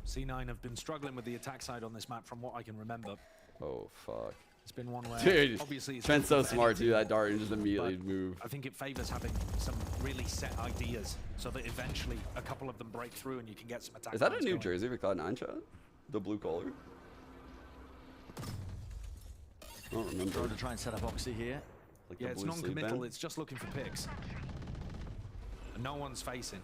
C9 have been struggling with the attack side on this map from what I can remember. Oh, fuck. It's been one where dude, obviously it's Trent's so smart to do that dart and just immediately move. I think it favors having some really set ideas so that eventually a couple of them break through and you can get some attack. Is that a new jersey for CLOUD9 shot? The blue collar? I don't remember. Trying to try and set up Oxy here. Like yeah, it's non-committal. It's just looking for picks. And no one's facing.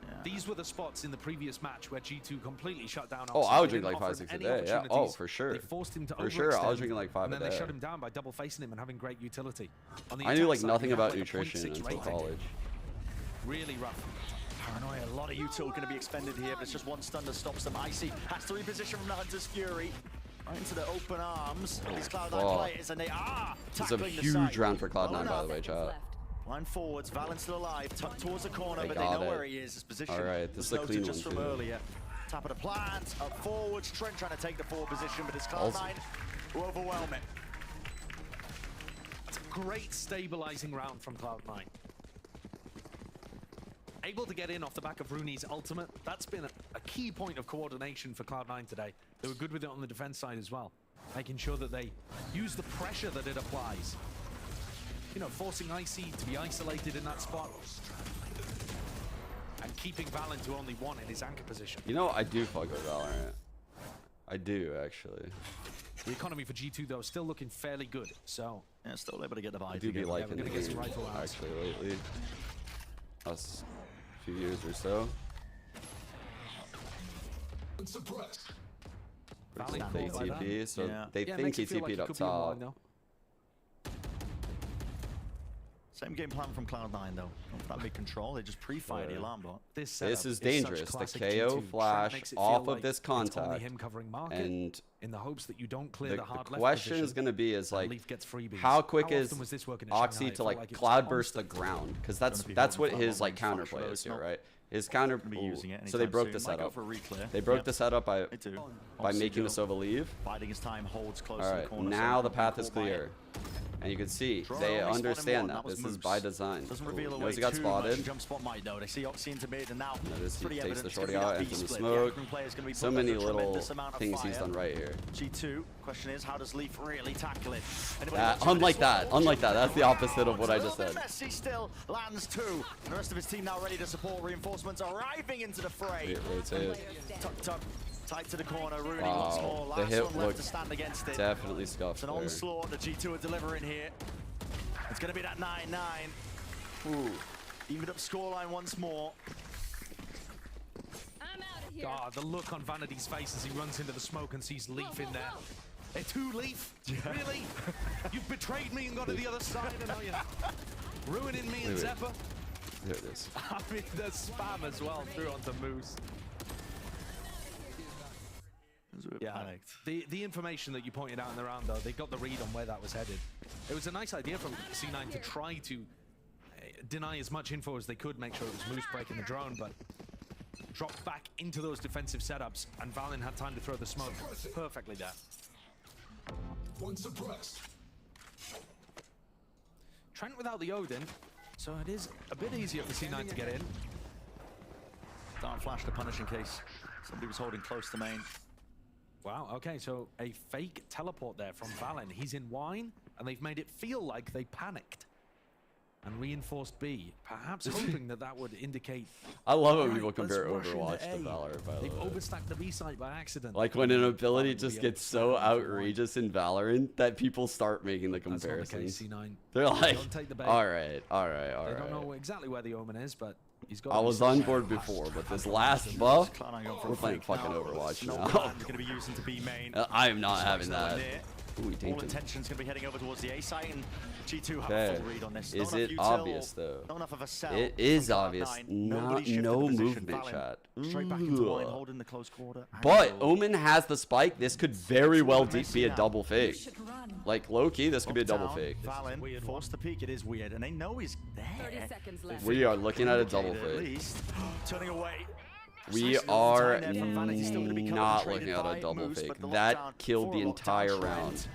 Yeah. These were the spots in the previous match where G2 completely shut down. Oh, I was drinking like 5, 6 a day. Yeah. Oh, for sure. They forced him to for sure, I was drinking like 5 a day. And then they shut him down by double facing him and having great utility. I knew like nothing about nutrition until college. Really rough. Paranoia, a lot of util going to be expended here, but it's just one stun that stops them. Icy has to reposition from the Hunter's Fury. Right into the open arms of these Cloud9 players, and they are tackling the side. It's a huge round for Cloud9, by the way, chat. Line forwards, Valent's still alive, tucked towards the corner, but they know where he is. His position this is a clean just one, from too. earlier. Top of the plant, up forwards, Trent trying to take the forward position, but it's Cloud9 who overwhelm it. It's a great stabilizing round from Cloud9. Able to get in off the back of Rooney's ultimate. That's been a key point of coordination for Cloud9 today. They were good with it on the defense side as well, making sure that they use the pressure that it applies. You know, forcing Icy to be isolated in that spot. And keeping Valen to only one in his anchor position. You know, I do fuck with Valorant. I do, actually. The economy for G2, though, is still looking fairly good, so... Yeah, still able to get the vibe. I do be liking the game, game, actually, lately. Last few years or so. They TP, so they think he TP'd up top. Same game plan from Cloud9 though. Not big control. They just pre-fire the alarm bot. This is dangerous. The KO flash off of this contact, and in the hopes that you don't clear the hard left question position, is going to be how quick is Oxy to like cloud burst the ground? Because that's what his like counterplay is here, right? His counter. So they broke the setup. They broke the setup by making the Sova leave. Biding his time, holds close. All right, now the path is clear. And you can see, they understand that. This is by design. Doesn't reveal Knows he got spotted. Jump spot might though. They see Oxy into mid, and now notice he takes the shorty out into the smoke. So many little things he's done right here. G2, question is, how does Leaf really tackle it? Unlike that, that's the opposite of what I just said. Messi still lands two. The rest of his team now ready to support. Reinforcements arriving into the fray. Tuck. Tight to the corner, Rooney once more. Last the hit one left to stand against it. Definitely scuffed. It's an onslaught the G2 are delivering here. It's going to be that 9-9. Ooh. Evened up scoreline once more. I'm out of here. God, the look on Vanity's face as he runs into the smoke and sees Leaf in there. A two Leaf? Really? You've betrayed me and gone to the other side, and now you're ruining me and Zephyr? There it is. I mean, the spam as well through onto Moose. Yeah, the information that you pointed out in the round, though, they got the read on where that was headed. It was a nice idea from C9 to try to deny as much info as they could, make sure it was Moose breaking the drone, but dropped back into those defensive setups, and Valen had time to throw the smoke perfectly there. One suppressed. Trent without the Odin, so it is a bit easier for C9 to get in. Dark flash to punish in case somebody was holding close to main. Wow, okay, so a fake teleport there from Valen. He's in wine, and they've made it feel like they panicked. And reinforced B, perhaps hoping that would indicate... I love when people compare Overwatch to Valor, by the way. They've overstacked the B site by accident. Like when an ability just gets so outrageous in Valorant that people start making the comparisons. That's not the case, C9. They're like, don't take the bait. all right. They don't know exactly where the Omen is, but he's got... I was on board before, but this last buff, we're playing fucking Overwatch now. Going to be using to be main. I am not having that. Ooh, all intentions going to be heading over towards the A site, and G2 have a full read on this. Is it obvious though? Not enough of a sell. It is obvious. No movement, chat. Straight back into wine, holding the close quarter. But Omen has the spike. This could very well be a double fake. Like low key, this could be a double fake. Valen forced to peek. It is weird, and they know he's there. 30 seconds left. We are looking at a double At fake. least turning away. We are not looking at a double fake. That killed the entire round.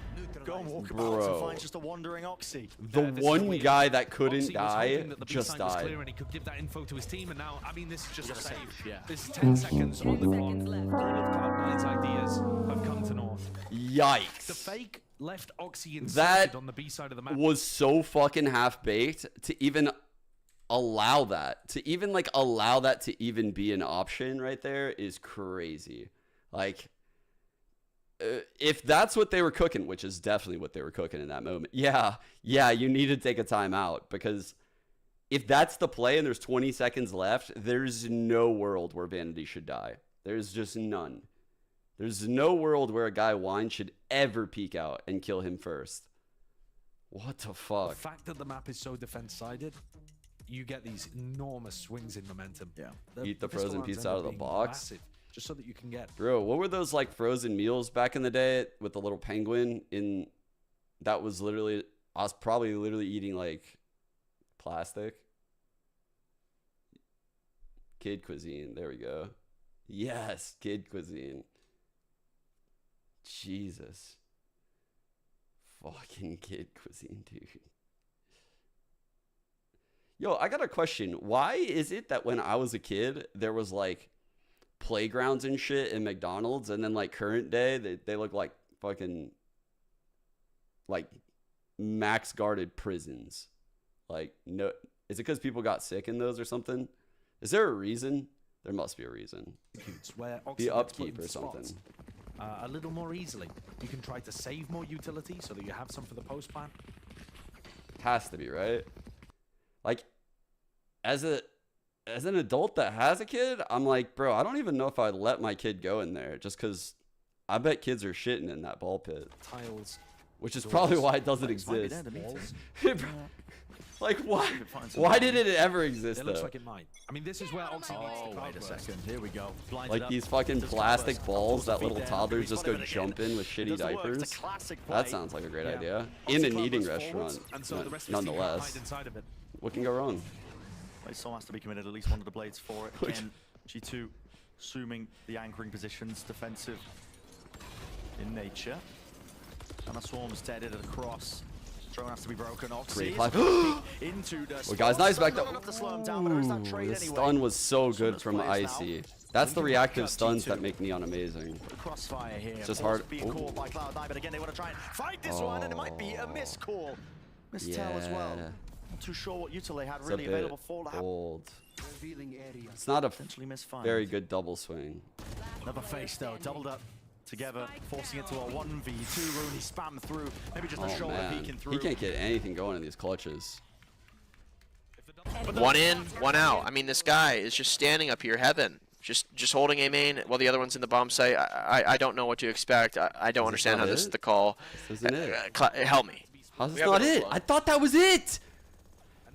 Bro, just a wandering Oxy. The one guy that couldn't die just died. And he could give that info to his team, and now, I mean, this is just a save. Yeah. This is 10 seconds on the clock. All of Cloud9's ideas have come to naught. Yikes. The fake left Oxy inserted on the B side of the map. Was so fucking half-baked to even allow that. To even, like, allow that to even be an option right there is crazy. Like... if that's what they were cooking, which is definitely what they were cooking in that moment, yeah, you need to take a timeout, because if that's the play and there's 20 seconds left, there's no world where Vanity should die. There's just none. There's no world where a guy Wine should ever peek out and kill him first. What the fuck? The fact that the map is so defense-sided, you get these enormous swings in momentum. Yeah. Eat the frozen pizza out of the box. Massive. just so that you can get. Bro, what were those like frozen meals back in the day with the little penguin in? That was literally, I was probably literally eating like plastic. Kid cuisine. There we go. Yes, kid cuisine. Jesus. Fucking kid cuisine, dude. Yo, I got a question. Why is it that when I was a kid, there was like playgrounds and shit in McDonald's, and then like current day, they look like fucking like max guarded prisons? Like, no, is it because people got sick in those or something? Is there a reason? There must be a reason. Where the upkeep or something. A little more easily. You can try to save more utility so that you have some for the post plan. Has to be, right? Like, as an adult that has a kid, I'm like, bro, I don't even know if I'd let my kid go in there, just because I bet kids are shitting in that ball pit. Tiles. Which is probably why it doesn't exist. Like, why? Why did it ever exist, It though? looks like it might. I mean, this is where Oxy needs to wait a second. Here we go. Like these fucking plastic balls that little toddlers just go jump in with shitty diapers. That sounds like a great idea. In an eating restaurant, nonetheless. What can go wrong? Soul has to be committed at least one of the blades for it. Again, G2 assuming the anchoring positions, defensive in nature. And a swarm's deaded across. Drone has to be broken. Oxy into the well, guys, nice back there. The stun was so good from Icy. That's the reactive stuns that make Neon amazing. Crossfire here. It's just hard. Being caught by Cloud9, but again, they want to try and fight this one, and it might be a missed call. Missed tell as well. Not too sure what util they had It's really a bit available for that. old. It's not a very good double swing. Another face though, doubled up together, forcing it to a 1v2. Rooney spam through, maybe just a shoulder peeking through. He can't get anything going in these clutches. One in, one out. I mean, this guy is just standing up here, heaven. Just holding a main while the other one's in the bomb site. I don't know what to expect. I don't understand how this is the call. This isn't it. Help me. How's this not it? I thought that was it!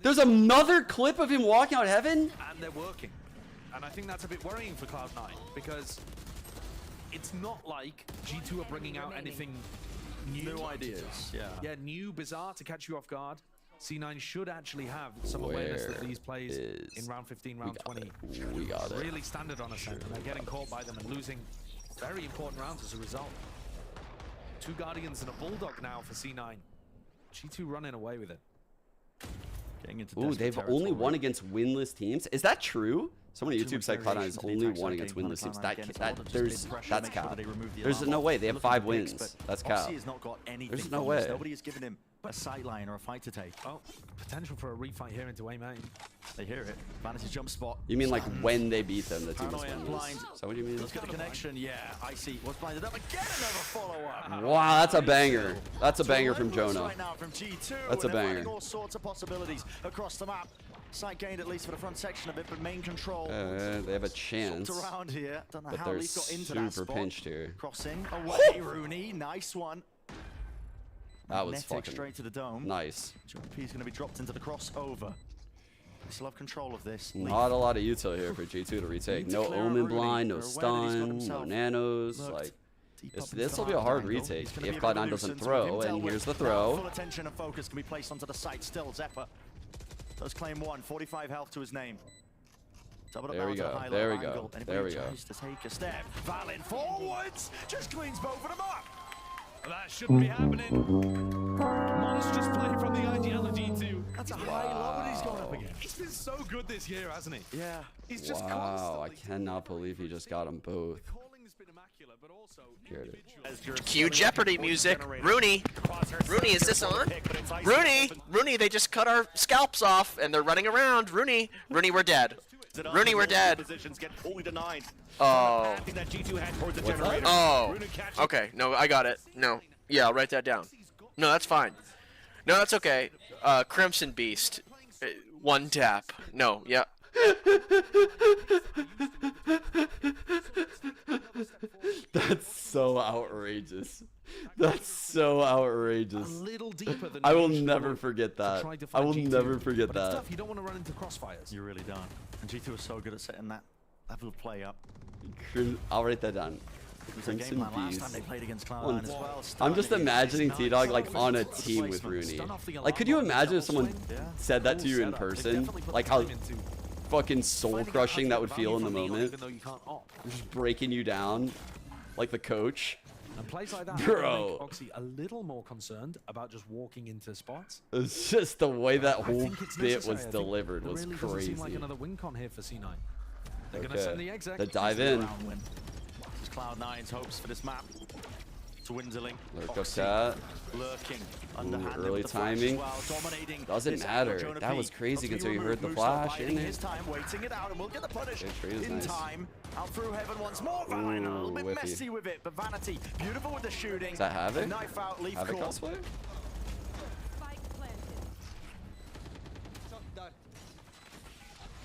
There's another clip of him walking out heaven? And they're working. And I think that's a bit worrying for Cloud9, because it's not like G2 are bringing out anything new. New ideas, yeah. Yeah, new, bizarre to catch you off guard. C9 should actually have some awareness that these plays in round 15, round 20 we got it. really standard on ascent, and they're getting caught by them and losing very important rounds as a result. 2 Guardians and a Bulldog now for C9. G2 running away with it. Ooh, they've only won against winless teams. Is that true? Someone on YouTube said Cloud9 has only won against winless teams. That's cap. There's no way. They have 5 wins. That's cap. There's no way. Nobody has given him a sight line or a fight to take. Oh, potential for a refight here into A main. They hear it. Vanity jump spot. You mean like when they beat them, the team was winless? Is that what you mean? Let's get the connection. Yeah, I see. Was blinded up. Again, another follow-up. Wow, that's a banger. That's a banger from Jonah. Right now from G2, that's a banger. All sorts of possibilities across the map. Sight gained at least for the front section of it, but main control. They have a chance. Around here. Don't know but how they're Leaf got into that super spot. pinched here. Crossing away, Rooney. Nice one. That was fucking straight to the dome. Nice. He's going to be dropped into the crossover. They still have control of this. Not a lot of util here for G2 to retake. No Omen Blind, no stun, no nanos. Like, this will be a hard retake if Cloud9 doesn't throw. And here's the throw. Full attention and focus can be placed onto the site. Still, Zephyr does claim 1. 45 health to his name. There we go. There we go. There we go. To take a step. Valen forwards. Just cleans both of them up. That shouldn't be happening. Monstrous play from the IGL of G2. That's a high low that he's going up again. He's been so good this year, hasn't he? Yeah. He's just wow, I cannot believe he just got them both. Cue Jeopardy music. Rooney. Rooney, is this on? Rooney. Rooney, they just cut our scalps off and they're running around. Rooney. Rooney, we're dead. Rooney, we're dead. Oh. Oh. Okay. No, I got it. No. Yeah, I'll write that down. No, that's fine. No, that's okay. Crimson Beast. 1 tap. No. Yeah. That's so outrageous. That's so outrageous. A little deeper than I will never forget that. I will never forget that. You don't want to run into crossfires. You really don't. And G2 is so good at setting that level of play up. I'll write that down. Crimson last time they played against Cloud9 as well. I'm just imagining T-Dog like on a team with Rooney. Like, could you imagine if someone said that to you in person? Like how fucking soul-crushing that would feel in the moment. Just breaking you down like the coach. And plays like that Bro. make Oxy a little more concerned about just walking into spots. It's just the way that whole bit was delivered was really crazy. Seem like another win con here for C9. They're going to send the exec. They dive in. This is Cloud9's hopes for this map. Dwindling. Lurk of that. Lurking. Underhanded Early with the flash timing. as well, dominating Doesn't matter. That was crazy until you heard the flash in his it. time, waiting it out, and we'll get the punish in nice. time. Out through heaven once more. Valin a little bit whiffy. messy with it, but Vanity beautiful with the shooting. Is that Havoc? Knife out, leaf Havoc caught. elsewhere?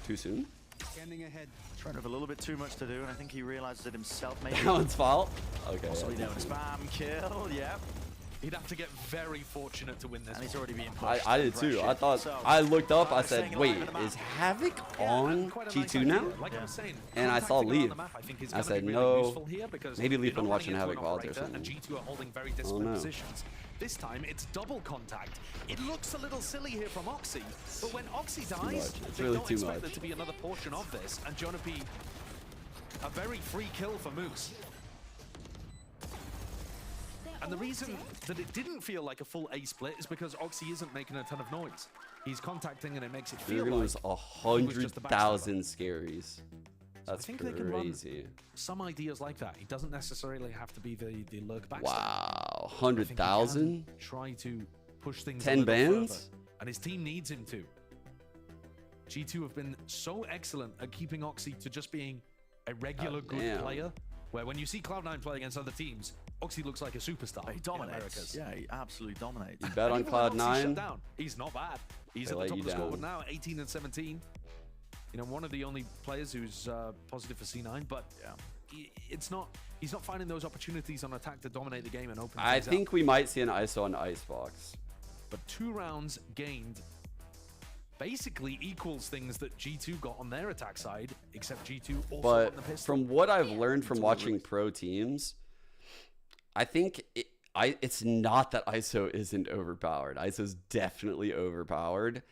Too soon? Scanning ahead. Trying to have a little bit too much to do, and I think he realizes it himself. Maybe. That one's fault. Okay. Possibly down a spam kill. Yeah. He'd have to get very fortunate to win this. And he's already being pushed. I did too. I thought, I looked up, I said, wait, is Havoc on G2 now? And I saw Leaf. I said, no. Maybe Leaf been watching Havoc VODs or something. G2 are holding very Oh disparate no. positions. This time, it's double contact. It looks a little silly here from Oxy, but when Oxy dies, It's they really don't too expect much. there to be another portion of this, and Jonapi, a very free kill for Moose. And the reason that it didn't feel like a full A split is because Oxy isn't making a ton of noise. He's contacting and it makes it feel You're like gonna lose 100,000 scaries. That's I think they can run crazy. some ideas like that. He doesn't necessarily have to be the lurk backstab. Wow, I think he can 100,000? Try to push things 10 a little bans? further, and his team needs him to. G2 have been so excellent at keeping Oxy to just being a regular good damn. player, where when you see Cloud9 play against other teams, Oxy looks like a superstar. He dominates. Yeah, he absolutely dominates. You bet on Even when Oxy's shut Cloud9? down, he's not bad. He's They at the let top you of the scoreboard down. now, 18 and 17. You know, one of the only players who's positive for C9, but it's not. He's not finding those opportunities on attack to dominate the game and open. I things think up. we might see an ISO on Icebox. But 2 rounds gained basically equals things that G2 got on their attack side, except G2 also on the But pistol. from what I've learned from watching pro teams, I think it's not that ISO isn't overpowered. ISO's definitely overpowered,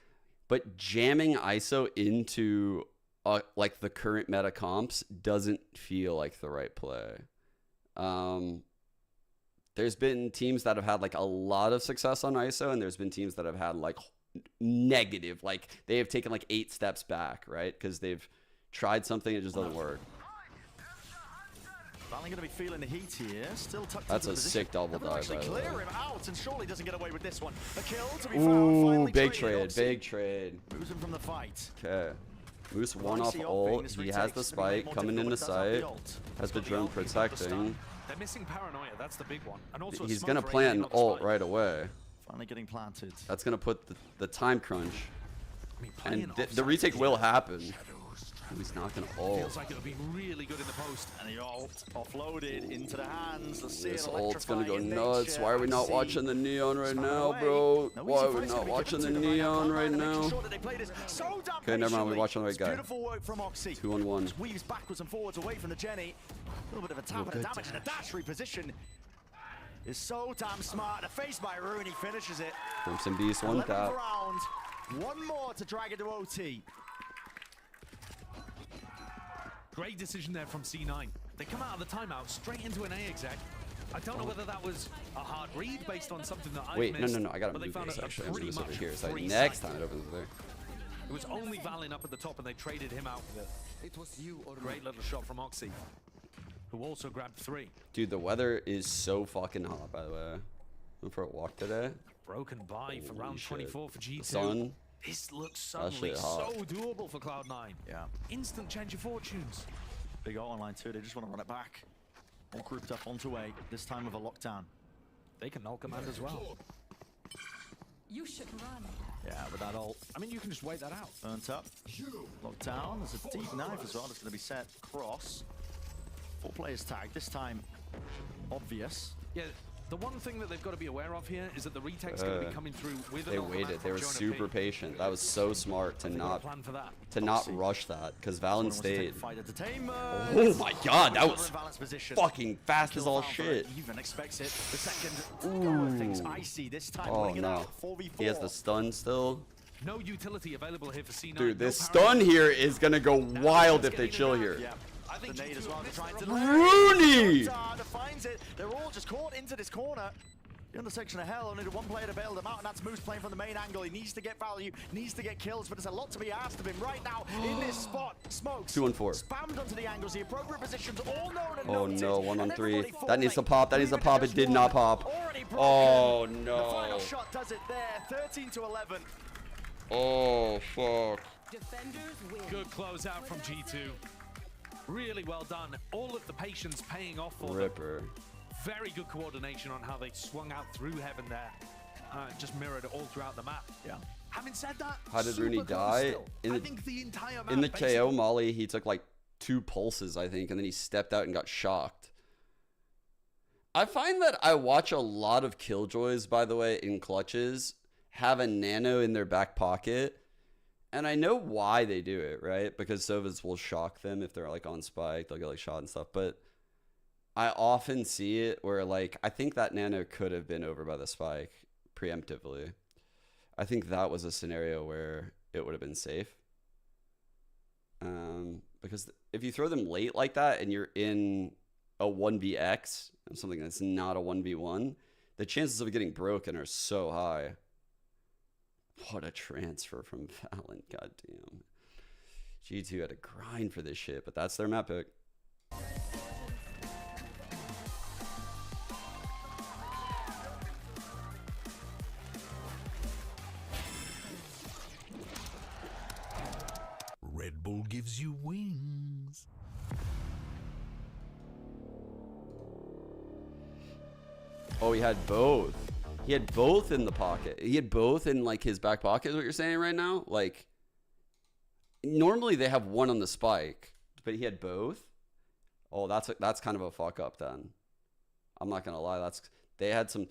but jamming ISO into like the current meta comps doesn't feel like the right play. There's been teams that have had like a lot of success on ISO, and there's been teams that have had like negative, like they have taken like 8 steps back, right? Because they've tried something, it just doesn't work. Finally going to be feeling the heat here. Still tucked That's into a the sick position. double They'll dive, by actually the way. clear him out, and surely doesn't get away with this one. A kill to be found. Ooh, Finally big traded. trade, Oxy big trade. moves him from the fight. Okay. Moose one off Oxy ult. this He retake has the is gonna be spike more coming difficult, into but it does have the sight. ult. Has the drone protecting. They're missing paranoia. That's the big one. And also a He's smoke gonna for plant 18 an on the ult spike. right away. Finally getting planted. That's gonna put the time crunch. playing And the offside retake will here. happen. He's not gonna ult. Feels like it would be really good in the post. And the ult offloaded into the hands. Let's see This it ult's gonna go electrifying nuts. nature. Why are we not Oxy watching the neon right spun now, away. bro? No Why easy are we fight, it's not gonna be watching the given to them neon right Making now? sure that they play this so damn Okay, never mind. We're patiently. watching the right It's guy. Beautiful work from Oxy. 2-on-1. Just weaves backwards and forwards away from the Jenny. A little bit of a tap and a damage, and a dash reposition is so damn smart. The face by Rooney finishes it. Crimson Beast, one 11th tap. round. One more to drag it to OT. Great decision there from C9. They come out of the timeout straight into an A exec. I don't know whether that was a hard read based on something that I Wait, missed. no. I gotta but they move found this a actually. I'm pretty gonna over much here. So free next site. time it opens there. It was only Valin up at the top, and they traded him out with it. It was you. Great little shot from Oxy, who also grabbed 3. Dude, the weather is so fucking hot, by the way. Went for a walk today. Broken by for round shit. 24 for G2. The sun. This looks That suddenly shit hot. so doable for Cloud9. Yeah. Instant change of fortunes. Big ult online too. They just want to run it back. All grouped up onto A. This time with a lockdown. They can null command as well. You should run. Yeah, with that ult. I mean, you can just wait that out. Burnt up. Locked down. There's a deep knife as well that's going to be set across. 4 players tagged. This time, obvious. Yeah, The one thing that they've got to be aware of here is that the retake's going to be coming through with They waited. They were super patient. That was so smart to not rush that, because Valen stayed. Oh my god, that was fucking fast as all shit. Ooh. Oh no. He has the stun still. No utility available here for C9. Dude, this stun here is gonna go wild if they chill here. Rooney! They're all just caught into this corner. The intersection of hell, only one player to bail them out, and that's Moose playing from the main angle. He needs to get value, needs to get kills, but there's a lot to be asked of him right now in this spot. Smokes 2 and 4. Spammed onto the angles, the appropriate positions, all known and Oh noted, no, 1 on 3. falling. That needs to pop. That needs to pop. It did not pop. Oh no. The final shot does it there, 13-11. Oh fuck. Good closeout from G2. Really well done. All of the patience paying off for Ripper. them. Very good coordination on how they swung out through heaven there. Just mirrored it all throughout the map. Yeah. Having said that, how did Rooney die? In the KO molly, he took like 2 pulses, I think, and then he stepped out and got shocked. I find that I watch a lot of Killjoys, by the way, in clutches, have a nano in their back pocket. And I know why they do it, right? Because Sovas will shock them if they're like on spike, they'll get like shot and stuff. But I often see it where like, I think that nano could have been over by the spike preemptively. I think that was a scenario where it would have been safe. Because if you throw them late like that and you're in a 1vx, something that's not a 1v1, the chances of it getting broken are so high. What a transfer from Valen, goddamn. G2 had to grind for this shit, but that's their map pick. Red Bull gives you wings. Oh, he had both. He had both in the pocket. He had both in like his back pocket is what you're saying right now? Like, normally they have one on the spike, but he had both. Oh, that's kind of a fuck up then. I'm not going to lie. They had some.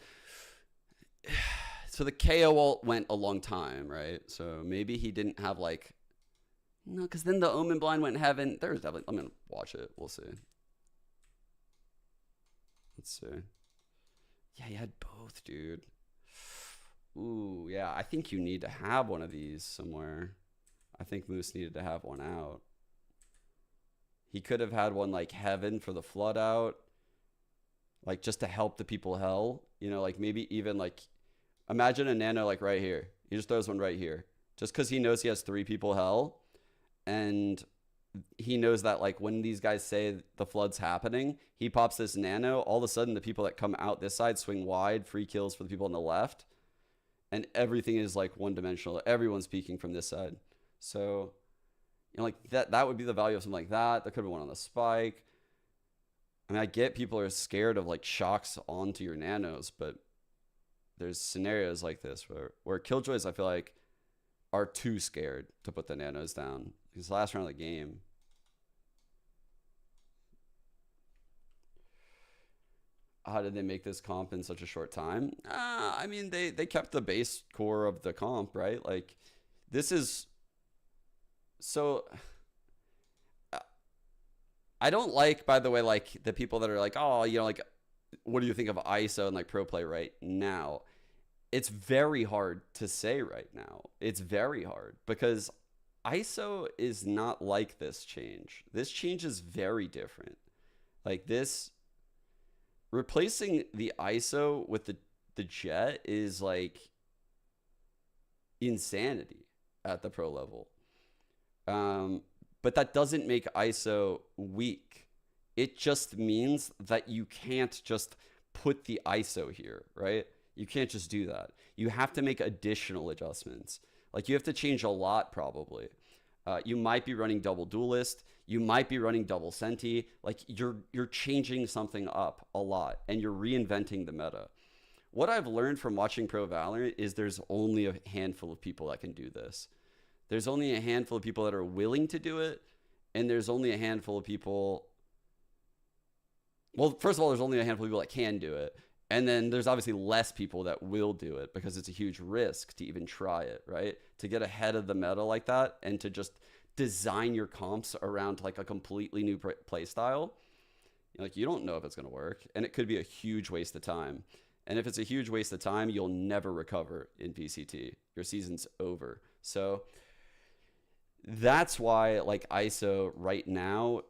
So the KO ult went a long time, right? So maybe he didn't have like, no, because then the Omen blind went heaven. There's definitely, I'm going to watch it. We'll see. Let's see. Yeah, you had both, dude. Ooh, yeah. I think you need to have one of these somewhere. I think Moose needed to have one out. He could have had one like heaven for the flood out. Like just to help the people hell. You know, like maybe even like, imagine a nano like right here. He just throws one right here. Just because he knows he has 3 people hell. And he knows that like when these guys say the flood's happening, he pops this nano. All of a sudden, the people that come out this side swing wide, free kills for the people on the left, and everything is like one-dimensional. Everyone's peeking from this side. So, you know, like that would be the value of something like that. There could be one on the spike. I mean, I get people are scared of like shocks onto your nanos, but there's scenarios like this where Killjoys, I feel like, are too scared to put the nanos down. Because last round of the game, how did they make this comp in such a short time? I mean, they kept the base core of the comp, right? Like, this is so. I don't like, by the way, like the people that are like, oh, you know, like, what do you think of ISO and like pro play right now? It's very hard to say right now. It's very hard because ISO is not like this change. This change is very different. Like this, replacing the ISO with the jet is like insanity at the pro level. But that doesn't make ISO weak. It just means that you can't just put the ISO here, right? You can't just do that. You have to make additional adjustments. Like you have to change a lot probably. You might be running double duelist. You might be running double senti. Like you're changing something up a lot and you're reinventing the meta. What I've learned from watching Pro Valorant is there's only a handful of people that can do this. There's only a handful of people that are willing to do it. And there's only a handful of people. Well, first of all, there's only a handful of people that can do it. And then there's obviously less people that will do it because it's a huge risk to even try it, right? To get ahead of the meta like that and to just design your comps around like a completely new play style, like you don't know if it's going to work, and it could be a huge waste of time. And if it's a huge waste of time, you'll never recover in PCT. Your season's over. So that's why like ISO right now,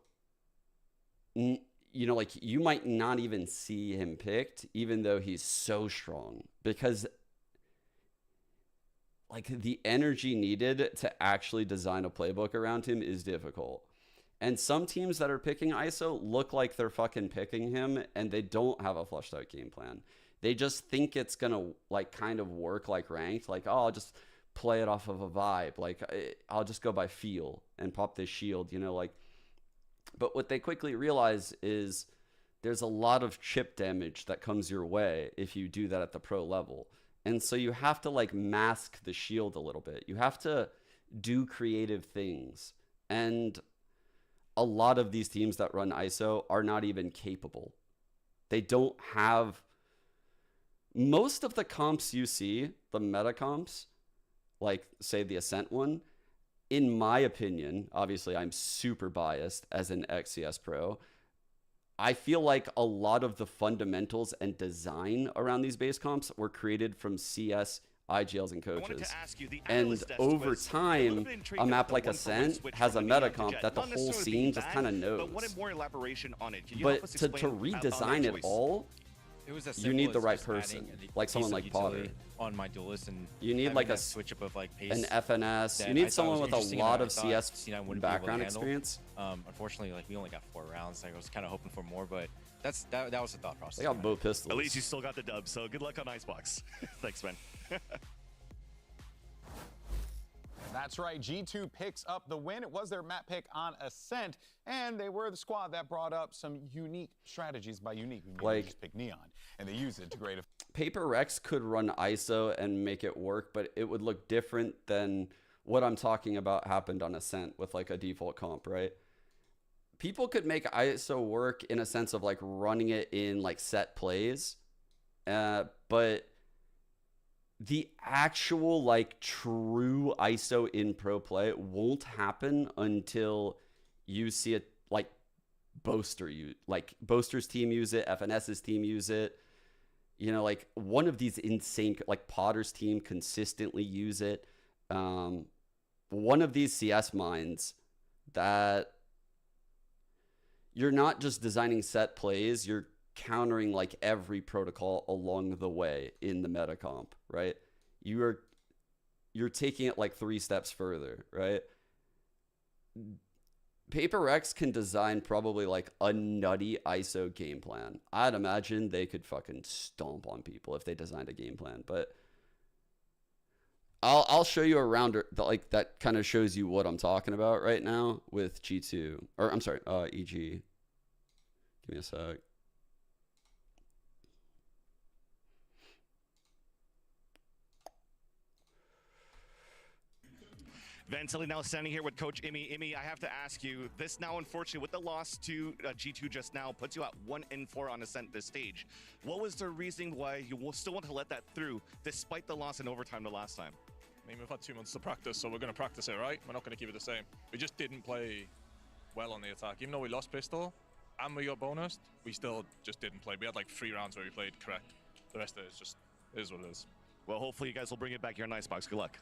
you know, like you might not even see him picked, even though he's so strong, because like the energy needed to actually design a playbook around him is difficult. And some teams that are picking ISO look like they're fucking picking him and they don't have a flushed out game plan. They just think it's going to like kind of work like ranked. Like, oh, I'll just play it off of a vibe. Like I'll just go by feel and pop this shield, you know, like, but what they quickly realize is there's a lot of chip damage that comes your way if you do that at the pro level. And so you have to like mask the shield a little bit. You have to do creative things. And a lot of these teams that run ISO are not even capable. They don't have most of the comps you see, the meta comps, like say the Ascent one, in my opinion, obviously I'm super biased as an ex-CS pro, I feel like a lot of the fundamentals and design around these base comps were created from CS, IGLs, and coaches. And over time, a map like Ascent has a meta comp that the whole scene just kind of knows. But to redesign it all, you need the right person, like someone like Potter. On my duelist, and you need like a switch up of like pace, an FNS. You need someone with a lot of CS background experience. Unfortunately, like we only got 4 rounds. Like, I was kind of hoping for more, but that was the thought process. They got both pistols. At least you still got the dub, so good luck on Icebox. Thanks, man. That's right, G2 picks up the win. It was their map pick on Ascent, and they were the squad that brought up some unique strategies. By unique, we mean like, they just pick Neon, and they use it to great effect. Paper Rex could run ISO and make it work, but it would look different than what I'm talking about happened on Ascent with like a default comp, right? People could make ISO work in a sense of like running it in like set plays, but the actual like true ISO in pro play won't happen until you see it like Boaster's team use it, FNS's team use it. You know, like one of these insane, like Potter's team consistently use it. One of these CS minds that you're not just designing set plays, you're countering like every protocol along the way in the meta comp, right? You're taking it like 3 steps further, right? Paper Rex can design probably like a nutty ISO game plan. I'd imagine they could fucking stomp on people if they designed a game plan, but I'll show you a rounder that like that kind of shows you what I'm talking about right now with G2, or I'm sorry, EG. Give me a sec. Ventily now standing here with Coach Imi. Imi, I have to ask you, this now unfortunately with the loss to G2 just now puts you at 1-4 on Ascent this stage. What was the reason why you will still want to let that through despite the loss in overtime the last time? I mean, we've had 2 months to practice, so we're going to practice it, right? We're not going to keep it the same. We just didn't play well on the attack. Even though we lost pistol and we got bonused, we still just didn't play. We had like 3 rounds where we played correct. The rest of it is just is what it is. Well, hopefully you guys will bring it back here in Icebox. Good luck.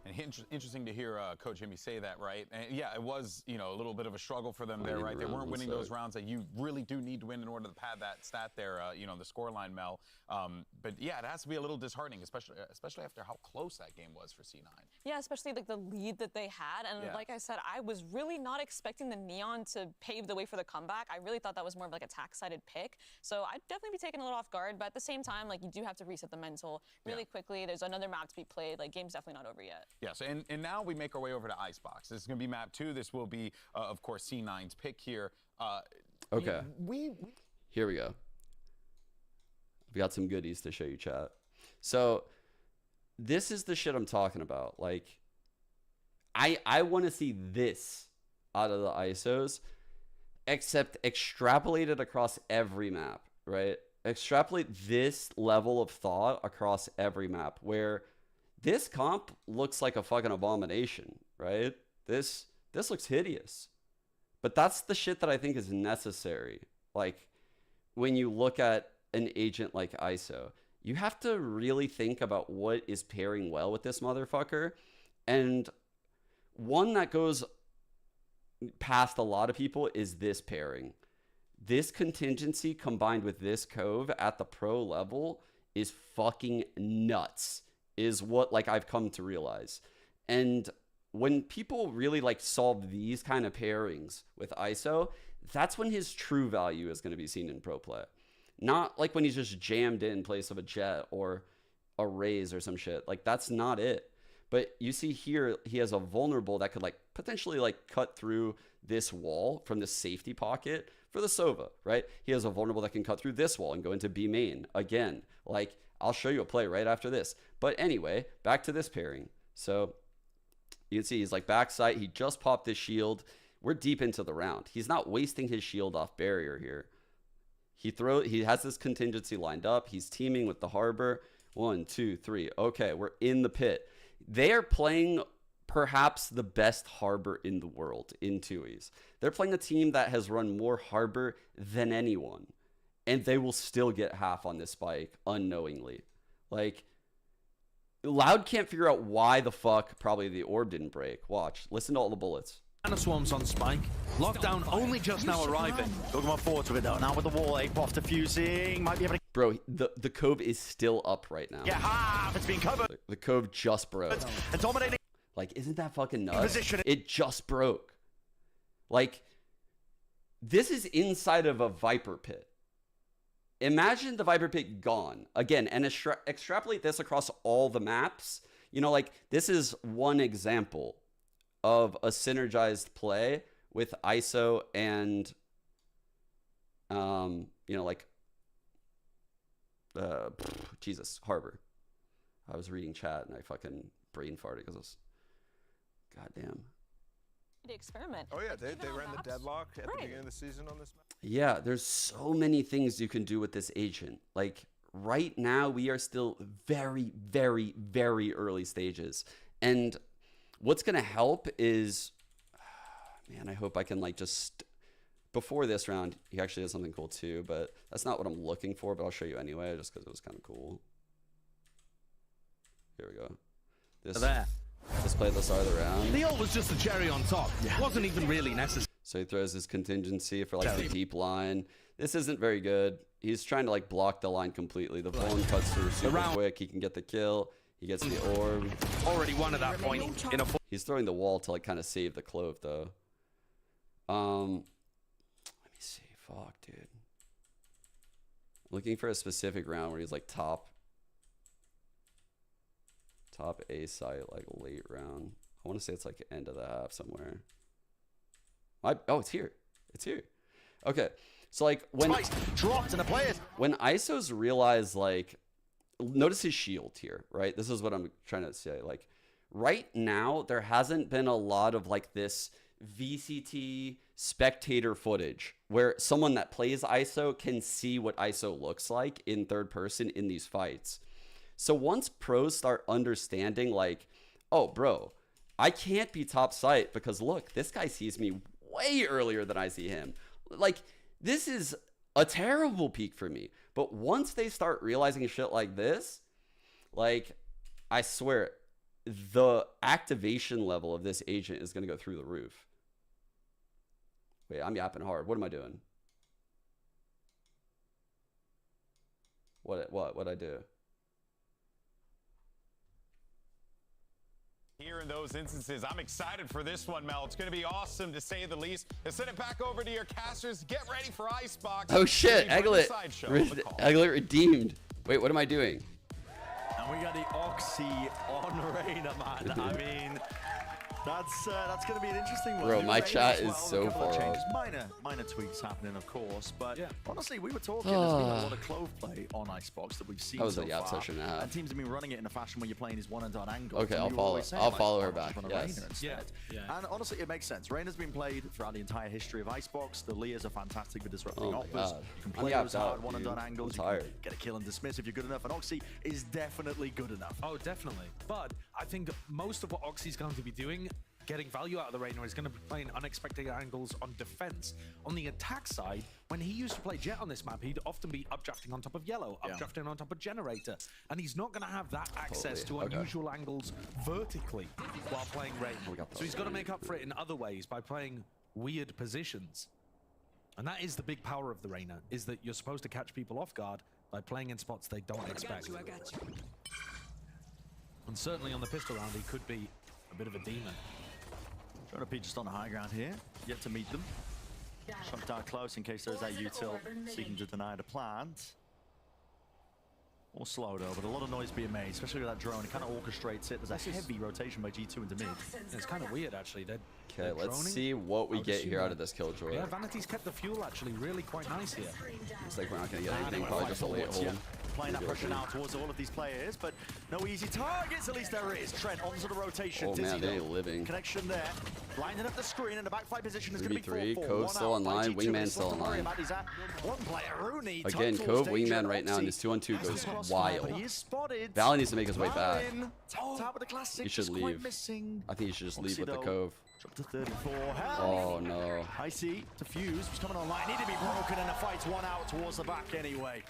And interesting to hear Coach Jimmy say that, right? And yeah, it was, you know, a little bit of a struggle for them there, right? They weren't winning those rounds that you really do need to win in order to pad that stat there, you know, the scoreline, Mel. But yeah, it has to be a little disheartening, especially after how close that game was for C9. Yeah, especially like the lead that they had. And like I said, I was really not expecting the Neon to pave the way for the comeback. I really thought that was more of like a attack-sided pick. So I'd definitely be taken a little off guard. But at the same time, like you do have to reset the mental really quickly. There's another map to be played. Like game's definitely not over yet. Yes, and now we make our way over to Icebox. This is going to be map 2. This will be, of course, C9's pick here. Okay. Here we go. We got some goodies to show you, chat. So this is the shit I'm talking about. Like, I want to see this out of the ISOs. except extrapolate it across every map, right? Extrapolate this level of thought across every map, where this comp looks like a fucking abomination, right? This looks hideous. But that's the shit that I think is necessary. Like, when you look at an agent like ISO, you have to really think about what is pairing well with this motherfucker. And one that goes past a lot of people is this pairing. This contingency combined with this Cove at the pro level is fucking nuts, is what like I've come to realize. And when people really like solve these kind of pairings with ISO, that's when his true value is going to be seen in pro play. Not like when he's just jammed in place of a Jet or a Raze or some shit. Like, that's not it. But you see here, he has a vulnerable that could like potentially like cut through this wall from the safety pocket for the Sova, right? He has a vulnerable that can cut through this wall and go into B main again. Like, I'll show you a play right after this. But anyway, back to this pairing. So you can see he's like backside. He just popped this shield. We're deep into the round. He's not wasting his shield off barrier here. He has this contingency lined up. He's teaming with the Harbor. 1, 2, 3. Okay, we're in the pit. They are playing perhaps the best Harbor in the world in 2Es. They're playing a team that has run more Harbor than anyone. And they will still get half on this spike unknowingly. Like, Loud can't figure out why the fuck probably the orb didn't break. Watch. Listen to all the bullets. Mana swarms on spike. Lockdown only just now arriving. Looking more forward to it though. Now with the wall, Apoth defusing. Might be able to. Bro, the Cove is still up right now. Yeah, half. It's being covered. The Cove just broke. And dominating. Like, isn't that fucking nuts? It just broke. Like, this is inside of a Viper pit. Imagine the Viper pit gone. Again, and extrapolate this across all the maps. You know, like, this is one example of a synergized play with ISO and, you know, like, Jesus, Harbor. I was reading chat and I fucking brain farted because I was, goddamn. The experiment. Oh yeah, they ran the deadlock at the beginning of the season on this map. Yeah, there's so many things you can do with this agent. Like, right now we are still very, very, very early stages. And what's going to help is, man, I hope I can like just, before this round, he actually has something cool too, but that's not what I'm looking for, but I'll show you anyway, just because it was kind of cool. Here we go. This play at the start of the round. The ult was just a cherry on top. Yeah. Wasn't even really necessary. So he throws his contingency for like the deep line. This isn't very good. He's trying to like block the line completely. The phone cuts through super quick. He can get the kill. He gets the orb. Already won at that point. He's throwing the wall to like kind of save the Clove though. Let me see. Fuck, dude. Looking for a specific round where he's like top A site, like late round. I want to say it's like end of the half somewhere. Oh, it's here. It's here. Okay. So like when dropped in a play. When ISOs realize, like, notice his shield here, right? This is what I'm trying to say. Like, right now there hasn't been a lot of like this VCT spectator footage where someone that plays ISO can see what ISO looks like in third person in these fights. So once pros start understanding, like, oh, bro, I can't be top site because look, this guy sees me way earlier than I see him. Like, this is a terrible peak for me. But once they start realizing shit like this, like, I swear, the activation level of this agent is going to go through the roof. Wait, I'm yapping hard. What am I doing? What'd I do? Here in those instances, I'm excited for this one, Mel. It's going to be awesome, to say the least. Let's send it back over to your casters. Get ready for Icebox. Oh, shit. Egglet redeemed. Wait, what am I doing? And we got the Oxy on Reyna, man. I mean, That's going to be an interesting one. Bro, my chat is so far off. Minor tweaks happening, of course, but honestly, we were talking. There's been a lot of Clove play on Icebox that we've seen that was so a yap far, session and a half. And teams have been running it in a fashion where you're playing these one-and-done angles. Okay, I'll follow. I'll follow her back. Yes. And honestly, it makes sense. Reyna's been played throughout the entire history of Icebox. The Leas are fantastic for disrupting offers. You can play those hard one-and-done angles. You can get a kill and dismiss if you're good enough. And Oxy is definitely good enough. Oh, definitely. But I think most of what Oxy's going to be doing, getting value out of the Reyna, is going to be playing unexpected angles on defense. On the attack side, when he used to play Jet on this map, he'd often be updrafting on top of Yellow, updrafting on top of Generator, and he's not going to have that access to unusual angles vertically while playing Reyna. So he's got to make up for it in other ways by playing weird positions. And that is the big power of the Reyna, is that you're supposed to catch people off guard by playing in spots they don't expect. I got you. And certainly on the pistol round, he could be a bit of a demon. Trying to be just on the high ground here. Yet to meet them. Shot down close in case there's that util seeking to deny the plant. Or slow though, but a lot of noise being made, especially with that drone. It kind of orchestrates it. There's a heavy rotation by G2 into mid. It's kind of weird actually. Okay, let's see what we get here out of this Killjoy. Yeah, Vanity's kept the fuel actually really quite nice here. Looks like we're not going to get anything, probably just a late hold. Playing that pressure now towards all of these players, but no easy targets. At least there is. Trent onto the rotation. Oh man, they living. Connection there. Blinding up the screen, and the backfly position is going to be 4-4. Cove still online, Wingman still online. One player, Rooney. Again, Cove, Wingman right now in this 2-on-2 goes wild. Valley needs to make his way back. He should leave. I think he should just leave with the Cove. Up to 34. Oh no. I see. Diffuse was coming online. Need to be broken, and the fight's one out towards the back anyway.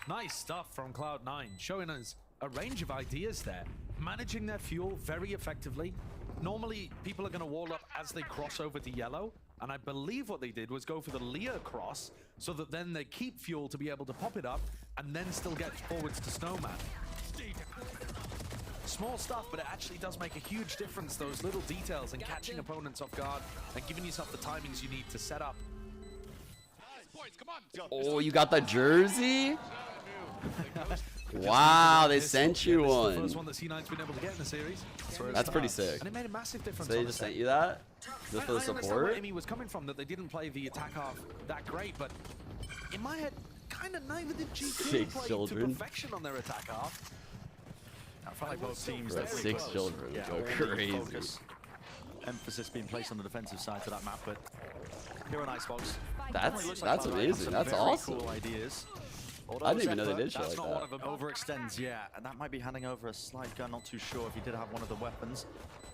Nice stuff from Cloud9, showing us a range of ideas there. Managing their fuel very effectively. Normally, people are going to wall up as they cross over to Yellow, and I believe what they did was go for the Leah cross, so that then they keep fuel to be able to pop it up, and then still get forwards to Snowman. Small stuff, but it actually does make a huge difference, those little details, and catching opponents off guard, and giving yourself the timings you need to set up. Oh, you got the jersey? Wow, they sent you one. The first one that C9's been able to get in the series. That's pretty sick. And it made a massive difference. So they just sent you that? Just for the I understand support? where Amy was coming from, that they didn't play the attack half that great, but in my head, kind of neither did G2 play to perfection on their attack half. I felt like both teams. 6 children go crazy. Emphasis being placed on the defensive side to that map, but here on Icebox, that's amazing. That's awesome. Cool ideas. I didn't even know they did shit like that. One of them overextends, yeah, and that might be handing over a slight gun. Not too sure if he did have one of the weapons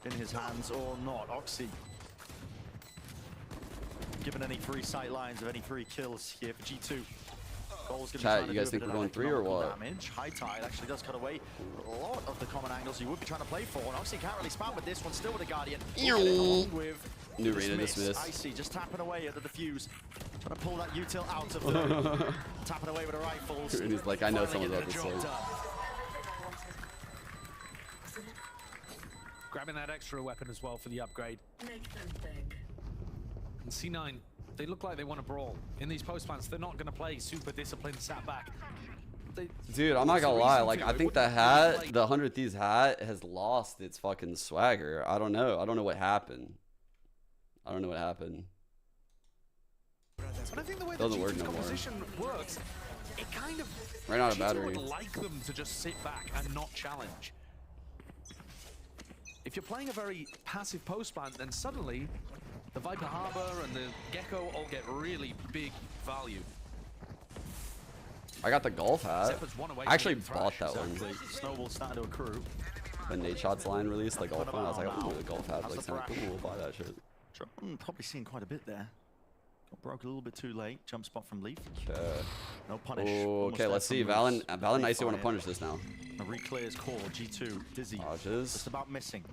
in his hands or not. Oxy given any free sight lines of any free kills here for G2. Chat, you guys think we're going 3 or what? Damage. High Tide actually does cut away a lot of the common angles you would be trying to play for, and Oxy can't really spam with this one. Still with the Guardian. With New Reyna dismiss. Icy just tapping away at the defuse. Trying to pull that util out of there. Tapping away with the rifles. And he's like, I know someone's about to say. Grabbing that extra weapon as well for the upgrade. Make them think. And C9, they look like they want to brawl. In these post plants, they're not going to play super disciplined, sat back. Dude, I'm not gonna lie. Like, I think the hat, the 100 Thieves hat, has lost its fucking swagger. I don't know. I don't know what happened. I don't know what happened. But I think the way Doesn't the work no more. composition works, it kind of ran out of G2 battery. would like them to just sit back and not challenge. If you're playing a very passive post plant, then suddenly the Viper Harbor and the Gecko all get really big value. I got the golf hat. I actually bought that one. Snowball starting to accrue. When Nate Shots line released the golf one, I was like, oh, the golf hat. Like, cool, we'll buy that shit. Probably seeing quite a bit there. Got broke a little bit too late. Jump spot from Leaf. Okay. No punish. Okay, let's see. Valen and Icy want to punish this now. A re-clears core. G2. Dizzy. Dodges. Just about missing.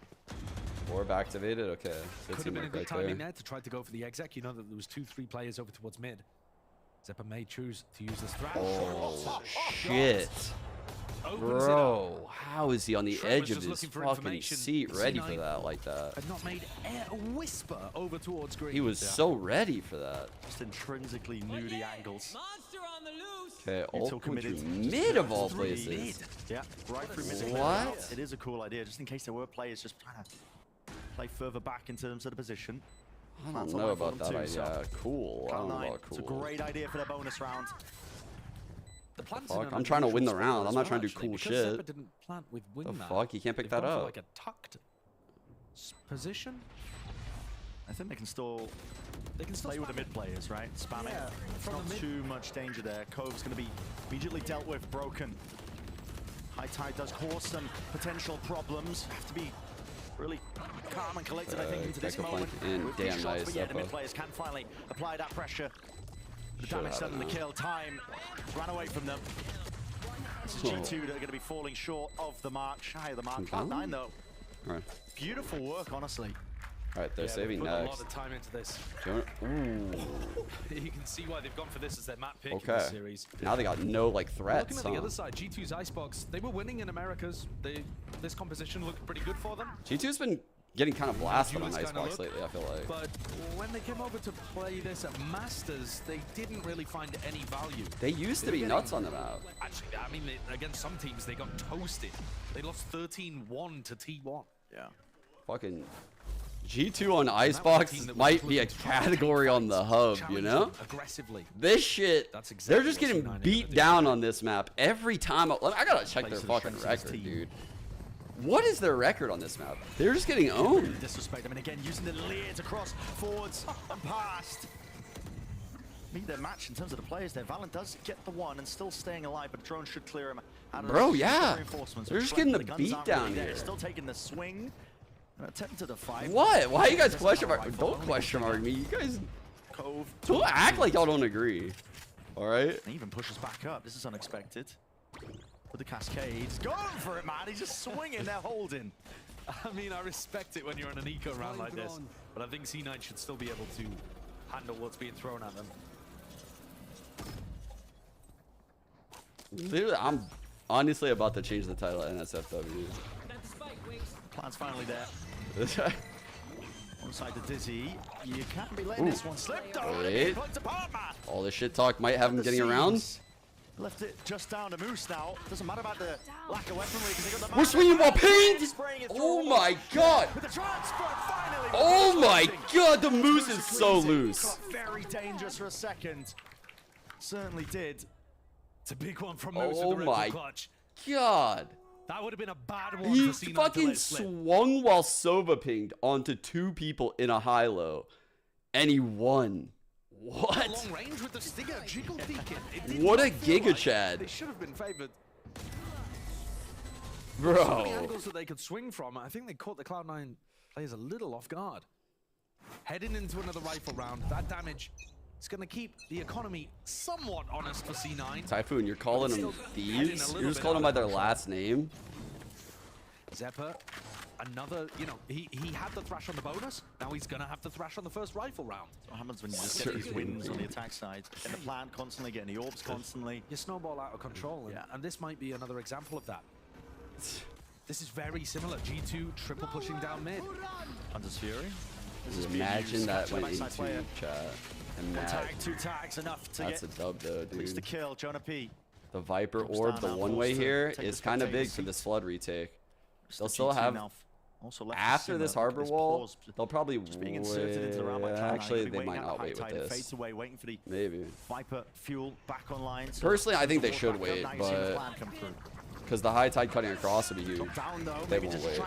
Orb activated. Okay. Could have been a good timing there to try to go for the exec. You know that there was 2-3 players over towards mid. Zeppa may choose to use this thrash. Oh, shit. Bro, how is he on the edge of his fucking seat ready for that like that? Had not made a whisper over towards green. He was so ready for that. Just intrinsically knew the angles. Okay, ult committed mid of all places. Yeah, right through mid. What? It is a cool idea, just in case there were players just trying to play further back in terms of the position. I don't know about that idea. Cool. I don't know about cool. It's a great idea for their bonus round. Fuck, I'm trying to win the round. I'm not trying to do cool shit. Didn't plant with the fuck? He can't pick that up. Like a tucked position. I think they can still play with the mid players, right? Spamming. Yeah, not too much danger there. Cove's going to be immediately dealt with, broken. High Tide does cause some potential problems. Have to be really calm and collected, I think, into this moment. Damn nice. But yeah, the mid players can finally apply that pressure. The damage done in the kill. Time ran away from them. This is G2 that are going to be falling short of the mark. Shy of the mark. CLOUD9 though. Right. Beautiful work, honestly. All right, they're saving put next. a lot of time into this. You can see why they've gone for this as their map pick in this series. Now they got no like threats. Looking at the other side, G2's Icebox, they were winning in Americas. This composition looked pretty good for them. G2's been getting kind of blasted on Icebox lately, I feel like. But when they came over to play this at Masters, they didn't really find any value. They used to be nuts on the map. Actually, I mean, against some teams, they got toasted. They lost 13-1 to T1. Yeah. Fucking G2 on Icebox might be a category on the hub, you know? Aggressively. This shit, they're just getting beat down on this map every time. I gotta check their fucking record, dude. What is their record on this map? They're just getting owned. Disrespect. I mean, again, using the lead to cross forwards and past. Meet their match in terms of the players there. Valen does get the one and still staying alive, but drone should clear him. Bro, yeah. They're just getting the beat down here. Still taking the swing. And attempt to the fight. What? Why you guys question mark? Don't question mark me. You guys don't act like y'all don't agree. All right. He even pushes back up. This is unexpected. With the cascades, going for it, man. He's just swinging. They're holding. I mean, I respect it when you're on an eco round like this, but I think C9 should still be able to handle what's being thrown at them. Literally, I'm honestly about to change the title NSFW. Plan's finally there. On side to Dizzy. You can't be letting this one slip, though. All this shit talk might have him getting around. Left it just down to Moose now. Doesn't matter about the lack of weaponry because they got the We're swinging while pinned! Oh my god! Oh my god, the Moose is so loose. Got very dangerous for a second. Certainly did. It's a big one from Moose. Oh my god. That would have been a bad one. He for C9 fucking swung while Sova pinged onto two people in a high-low, and he won. What? Long range with the stinger, jiggle deacon. What a Giga Chad. They should have been favored. Bro. So many angles that they could swing from. I think they caught the Cloud9 players a little off guard. Heading into another rifle round, that damage is going to keep the economy somewhat honest for C9. Typhoon, you're calling them thieves? You're just calling them by their last name? Zephyr, another, you know, he had the thrash on the bonus. Now he's going to have the thrash on the first rifle round. What happens when you just get these wins on the attack side? Getting the plant constantly, getting the orbs constantly. You snowball out of control, and this might be another example of that. This is very similar. G2 triple pushing down mid. Hunter's Fury. Imagine that went into chat. Two tags enough to That's a dub though, dude. At least the kill, Jonah P. The Viper Orb, the one-way here, is kind of big for this Flood retake. They'll still have, after this Harbor Wall, they'll probably wait. Actually, they might not wait with this. Maybe. Viper fuel back online. Personally, I think they should wait, but because the high tide cutting across would be huge. They won't wait.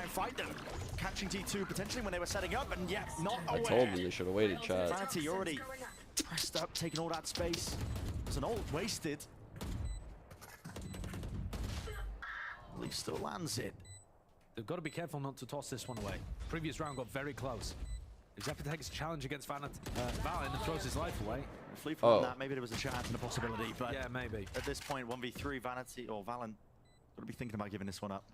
Catching T2 potentially when they were setting up, and yeah, not aware. I told them they should have waited, chat. Vanity already pressed up, taking all that space. It's an ult wasted. Leaf still lands it. They've got to be careful not to toss this one away. Previous round got very close. If Zephyr takes a challenge against Valen and throws his life away. Flee from that, maybe there was a chance and a possibility, but yeah, maybe. At this point, 1v3, Vanity or Valen got to be thinking about giving this one up.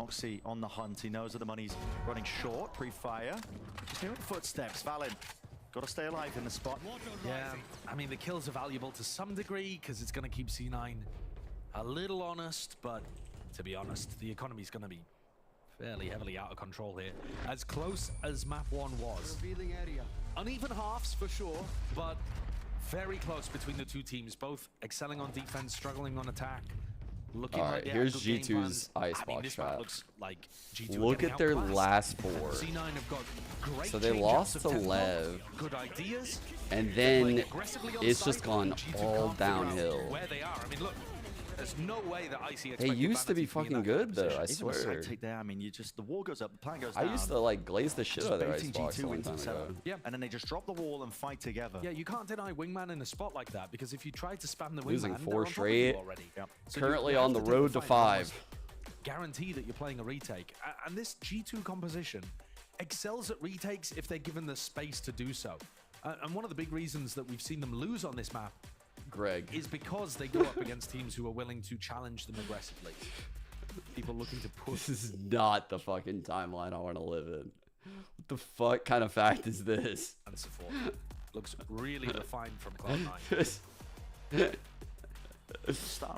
Oxy on the hunt. He knows that the money's running short. Pre-fire. Just hearing footsteps. Valen, got to stay alive in the spot. Yeah, I mean, the kills are valuable to some degree because it's going to keep C9 a little honest, but to be honest, the economy's going to be fairly heavily out of control here. As close as map 1 was. Uneven halves for sure, but very close between the two teams, both excelling on defense, struggling on attack. Looking All right, like they here's have good game G2's plans. ice I mean, box this trap. map looks like G2 are Look getting at their outclassed. last 4. C9 have got great So they change-ups lost of to tempo, Lev, good ideas. and They're playing then aggressively on it's site. just gone G2 all can't figure out downhill. Where they are. I mean, look, there's no way that Icy They expected used to be Vanity in fucking that kind of good though, I position. Even the swear. side take there, I mean, you just, the wall goes up, the plan goes I down. used to like glaze the shit Just out of their baiting icebox a G2 long into time the ago. setup. Yeah. And then they just drop the wall and fight together. Yeah, you can't deny Wingman in a spot like that because if you try to spam the Wingman, Losing they're 4 on top of you straight. already. Yep. So Currently you have on the to take road to fight 5. Guarantee that you're playing a retake. And this G2 composition excels at retakes if they're given the space to do so. And one of the big reasons that we've seen them lose on this map is because they go up against teams who are willing to challenge them aggressively. People looking to push. This is not the fucking timeline I want to live in. What the fuck kind of fact is this? And support. Looks really refined from Cloud9.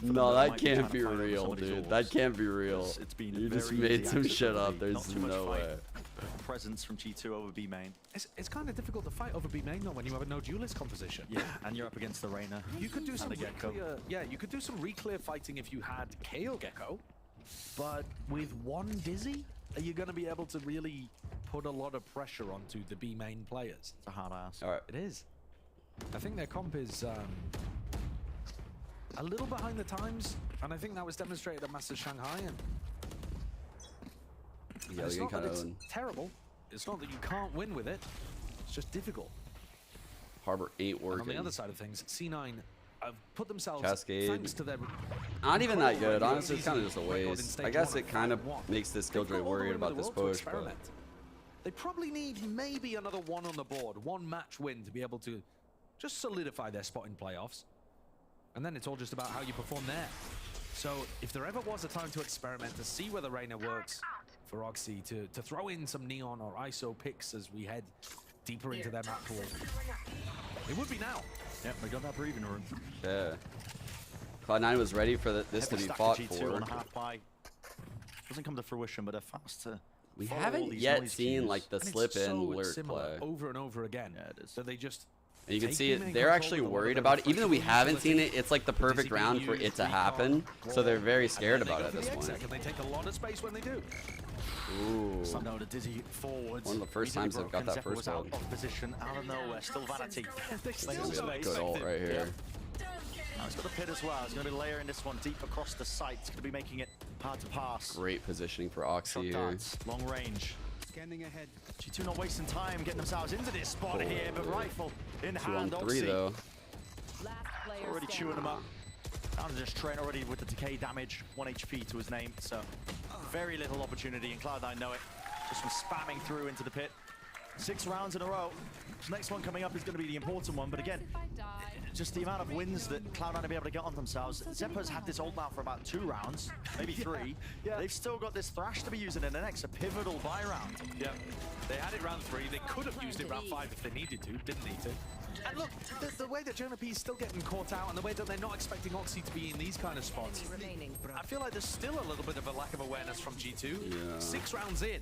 No, that can't be real, dude. That can't be real. It's been You just very made easy some access shit over up. B. There's Not too much no fight way. Presence from G2 over B main. It's kind of difficult to fight over B main though when you have a no duelist composition. Yeah, and you're up against the Reyna. You could do some Gecko. re-clear, yeah, you could do some re-clear fighting if you had KO Gecko, but with one Dizzy, are you going to be able to really put a lot of pressure onto the B main players? It's a hard ass. All right. It is. I think their comp is a little behind the times, and I think that was demonstrated at Masters Shanghai. And Yeah, it's we can not that kind it's of terrible. It's not that you can't win with it. It's just difficult. Harbor ain't And working. on the other side of things, C9 have put themselves, Cascade. thanks to their Not even that good. incredible Honestly, it's kind of just a record in waste. stage I guess 1 it kind of 5-1. makes this Killjoy They've got all the worried way about in the this world to push. But experiment. They probably need maybe another one on the board, one match win to be able to just solidify their spot in playoffs. And then it's all just about how you perform there. So if there ever was a time to experiment, to see whether Reyna works for Oxy, to throw in some Neon or ISO picks as we head deeper into their map pool, it would be now. Yep, we got that breathing room. yeah, Cloud9 was ready for this to Heavy be stack fought of G2 for. on a half buy. Doesn't come to fruition, but they're fast to We follow all haven't these yet noise seen cues. like the And it's slip in so lurk similar play. over and over again. Yeah, it is. So they just And you can take see B-main it. They're control actually with a lot of worried their about it. Even though we flexible haven't seen it, utility. it's like the perfect Dizzy round for used, it to recon, happen. So they're very scared and then about it they at go this for the point. exec, and they take a lot of space when they do. Ooh. No, the Dizzy forwards. One of the first Easily times they've got broken. that Zephyr first was out one. of position, out of nowhere, still Vanity. They Still still space. Good ult right here. Now it's got a pit as well. It's going to be layering this one deep across the site. It's going to be making it hard to pass. Great positioning for Oxy Shot here. darts, long range. Scanning ahead. G2 not wasting time getting themselves into this spot here, but rifle in 2 on hand. 3 Oxy though. already chewing them up. And just Trent already with the decay damage, 1 HP to his name, so very little opportunity, and Cloud9 know it. Just from spamming through into the pit. 6 rounds in a row. The next one coming up is going to be the important one, but again, just the amount of wins that Cloud9 will be able to get on themselves. Zeppa's had this ult now for about 2 rounds, maybe 3. Yeah. They've still got this Thrash to be using in the next, a pivotal buy round. Yeah, they had it round 3. They could have used it round 5 if they needed to, didn't need to. And look, the way that JNP is still getting caught out and the way that they're not expecting Oxy to be in these kind of spots, I feel like there's still a little bit of a lack of awareness from G2. Yeah. 6 rounds in.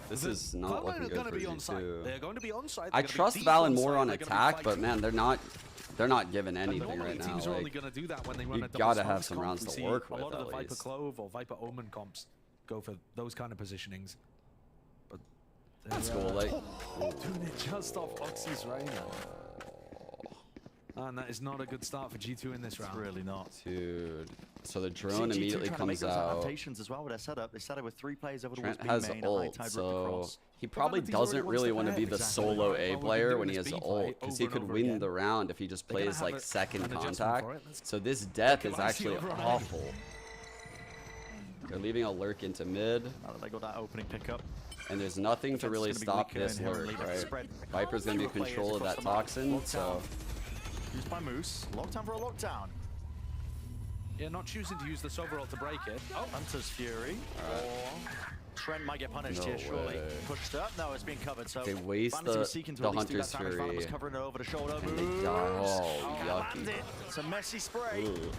This is not looking good for be on site. G2. They're going to be on site. I trust Valen more on attack, but man, they're not giving anything normally right now. teams are only Like, going to do that when they run you a double gotta smokes have some comp. rounds We to see work a lot with, of the at Viper least. Clove or Viper Omen comps go for those kind of positionings. But That's cool. Like, doing it just off Oxy's Reyna. And that is not a good start for G2 in this round. Really not. dude. So the See, drone G2 immediately trying to make comes those out. adaptations as well with their setup. They started with 3 players over Trent towards has B main, a high ult, tide ripped so across. he probably Vanty's already doesn't one really step want to ahead. be the Exactly. solo Well, A we've been player doing when he this has B play ult, because he over and could over win again. the round if he just They're gonna plays have like second an adjustment contact. for it. Let's So this death look is at Icy actually over on A. awful. They're leaving a lurk into mid, Now that they got that opening pickup. and there's nothing to Defense really is gonna be stop weaker this inherently, lurk, but right? spread Viper's gonna be in fewer players control of across that the map. toxin, so Used by Moose. Long time for a lockdown. Yeah, not choosing to use this overall to break it. Oh, Hunter's Fury. Or Trent might get punished No here, surely. way. Pushed up. No, it's being covered. So they waste Vanity was seeking to the at least do Hunter's that damage. Valen was Fury, covering it over the shoulder. and they Moves. die. Oh, yucky. Bandit. It's a messy spray. Ooh.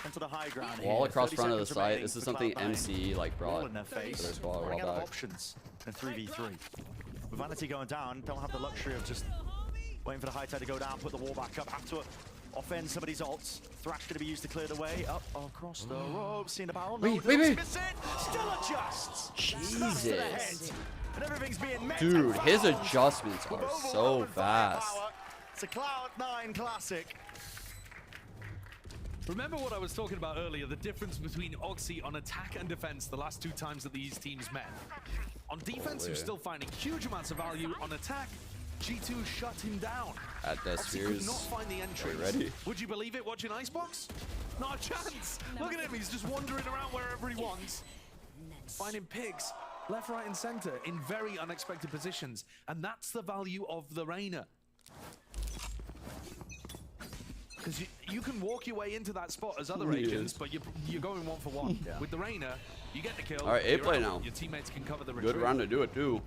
Onto the high ground Wall here. across 30 front of the seconds site. remaining This is for something Cloud9. MC like Wall brought in their to face. their squad a Running while out of back. options in a 3v3. With Vanity going down, don't have the luxury of just waiting for the high tide to go down, put the wall back up, have to offend somebody's ults. Thrash going to be used to clear the way. Up across the rope, seeing the barrel. Wait. Still adjusts. Jesus. And everything's being met. Dude, his adjustments are so fast. It's a CLOUD9 classic. Remember what I was talking about earlier, the difference between Oxy on attack and defense the last 2 times that these teams met. On defense, you're still finding huge amounts of value. On attack, G2 shut him down. At Oxy could not find the entry. Ready? Would you believe it watching Icebox? Not a chance. Look at him, he's just wandering around wherever he wants. Finding pigs left, right, and center in very unexpected positions. And that's the value of the Reyna. Because you can walk your way into that spot as other agents, but you're going 1-for-1. Yeah. With the Reyna, you get the kill. All right, A play now. Your teammates can cover the retreat. Good round to do it too.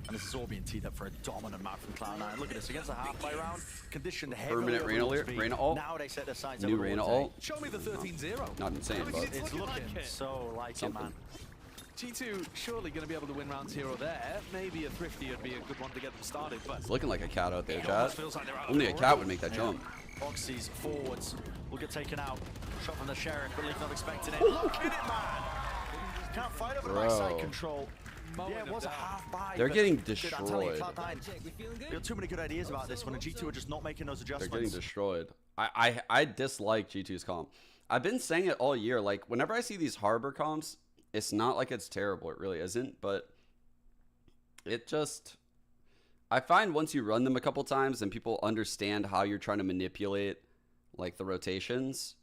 And this is all being teed up for a dominant map from Cloud9. Look at this, against a halfway round, conditioned Permanent Reyna ult. Now they set their sights New Reyna ult. Show me the 13-0. Not insane, but it's looking so like it, man. G2 surely going to be able to win rounds here or there. Maybe a Thrifty would be a good one to get them started, but it's looking like a cat out there, chat. Only a cat would make that jump. Oxy's forwards will get taken out. Shot from the Sheriff, but Leaf not expecting it. Look at it, man! Can't fight over the right side control. Yeah, it was a half buy. They're getting destroyed. We got too many good ideas about this one, and G2 are just not making those adjustments. They're getting destroyed. I dislike G2's comp. I've been saying it all year. Like, whenever I see these Harbor comps, it's not like it's terrible. It really isn't, but it just... I find once you run them a couple times and people understand how you're trying to manipulate, like, the rotations,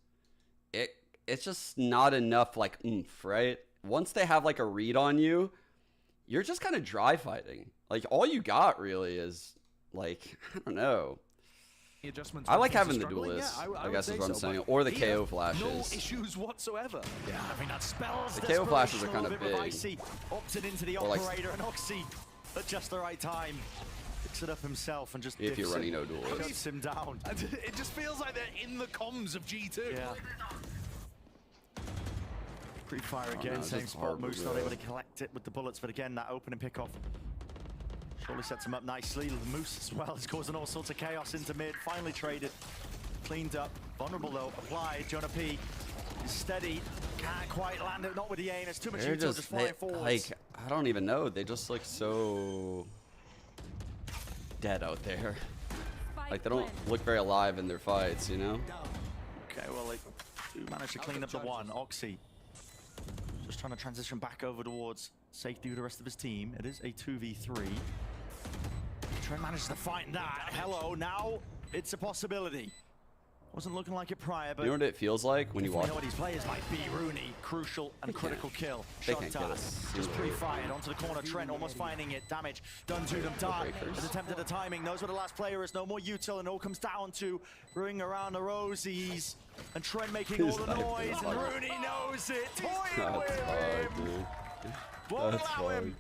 it's just not enough, like, oomph, right? Once they have, like, a read on you, you're just kind of dry fighting. Like, all you got, really, is, like, I don't know. I like having the duelist, I guess is what I'm saying, or the KO flashes. No issues whatsoever. Yeah, I mean, that spells. The KO flashes are kind of big. Opted into the operator, and Oxy at just the right time picks it up himself and just if you're running no duelist, shuts him down. It just feels like they're in the comms of G2. Yeah. Pre-fire again, same spot. Moose not able to collect it with the bullets, but again, that opening pickoff surely sets him up nicely. The Moose as well is causing all sorts of chaos into mid. Finally traded, cleaned up. Vulnerable though, applied. Jonah P is steady. Can't quite land it, not with the aim. It's too much util, just flying forwards. Like, I don't even know. They just look so dead out there. Like, they don't look very alive in their fights, you know? Okay, well, they do manage to clean up the one. Oxy just trying to transition back over towards safety with the rest of his team. It is a 2v3. Trent manages to find that. Hello, now it's a possibility. Wasn't looking like it prior, but you know what it feels like when you watch. You know what these players might be. Rooney, crucial and critical kill. They can't get us. Just pre-fired onto the corner. Trent almost finding it. Damage done to them. Dark has attempted the timing. Knows where the last player is. No more util, and it all comes down to ring around the rosies. And Trent making all the noise, and Rooney knows it. Toying with him. Won't allow him.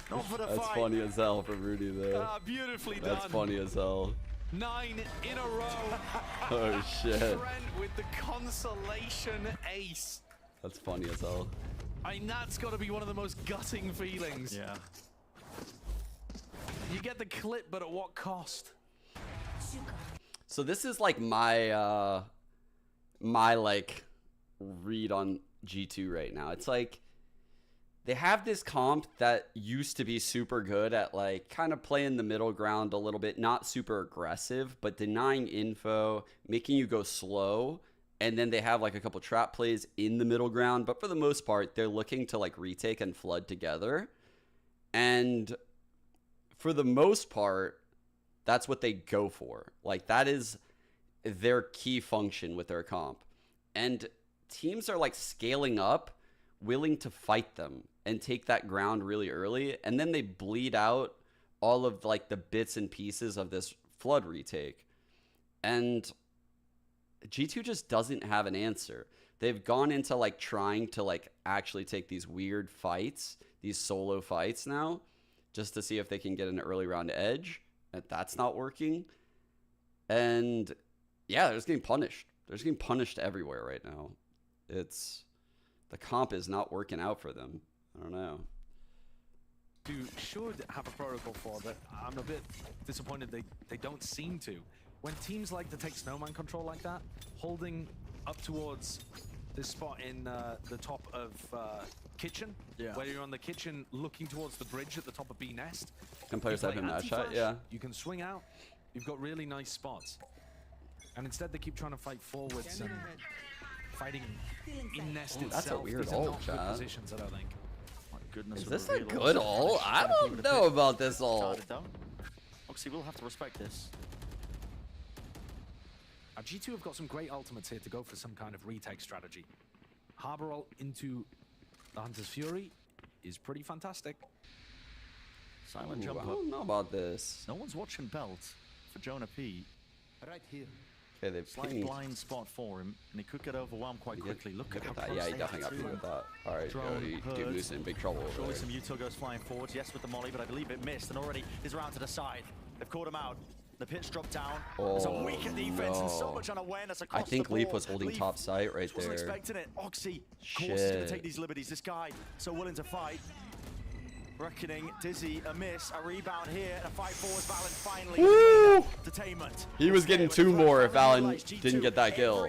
Not for the fight. That's funny as hell from Rudy though. Beautifully done. That's funny as hell. 9 in a row. Oh shit. Trent with the consolation ace. That's funny as hell. I mean, that's got to be one of the most gutting feelings. Yeah. You get the clip, but at what cost? So this is like my my like read on G2 right now. It's like they have this comp that used to be super good at like kind of playing the middle ground a little bit, not super aggressive, but denying info, making you go slow. And then they have like a couple trap plays in the middle ground, but for the most part, they're looking to like retake and flood together. And for the most part, that's what they go for. Like that is their key function with their comp. And teams are like scaling up, willing to fight them and take that ground really early, and then they bleed out all of like the bits and pieces of this flood retake. And G2 just doesn't have an answer. They've gone into like trying to like actually take these weird fights, these solo fights now, just to see if they can get an early round edge. And that's not working. And yeah, they're just getting punished. They're just getting punished everywhere right now. The comp is not working out for them. I don't know. You should have a protocol for that. I'm a bit disappointed they don't seem to. when teams like to take snowman control like that, holding up towards this spot in the top of kitchen, where you're on the kitchen looking towards the bridge at the top of B nest. Can players have him that shot? Yeah. You can swing out. You've got really nice spots. And instead they keep trying to fight forwards and fighting in nest itself. That's a weird ult, chat. Positions, I don't think. My goodness. Is this a good ult? I don't know about this ult. Obviously, we'll have to respect this. G2 have got some great ultimates here to go for some kind of retake strategy. Harbor ult into the Hunter's Fury is pretty fantastic. Silent jump up. I don't know about this. No one's watching belt for Jonah P. Right here. Okay, they've Slight pinged. blind spot for him, and he could get overwhelmed quite quickly. Look at how that. close Yeah, he they definitely got are beat to with him. that. All right, dude, Moose in big trouble over Surely there. some util goes flying forwards. Yes, with the molly, but I believe it missed, and already is around to the side. They've caught him out. The pitch dropped down. There's a weaker defense and so much unawareness across I think the Leaf board. was holding Leaf top sight right wasn't there. expecting it. Oxy, of course, is going to take these liberties. This guy, so willing to fight. Reckoning, Dizzy, a miss, a rebound here, and a fight forwards. Valen finally Woo! detainment. He was getting 2 more if Valen didn't get that kill.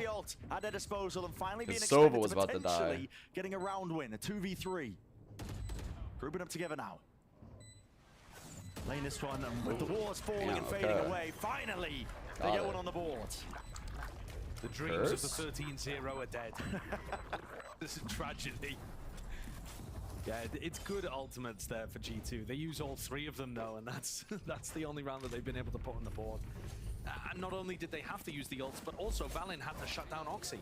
At their disposal and finally being Sova was about to die. potentially getting a round win, a 2v3. Grouping up together now. Laying this one, and with the wars falling and fading away, finally they get one on the board. The dreams of the 13-0 are dead. This is tragedy. Yeah, it's good ultimates there for G2. They use all 3 of them though, and that's the only round that they've been able to put on the board. And not only did they have to use the ults, but also Valen had to shut down Oxy.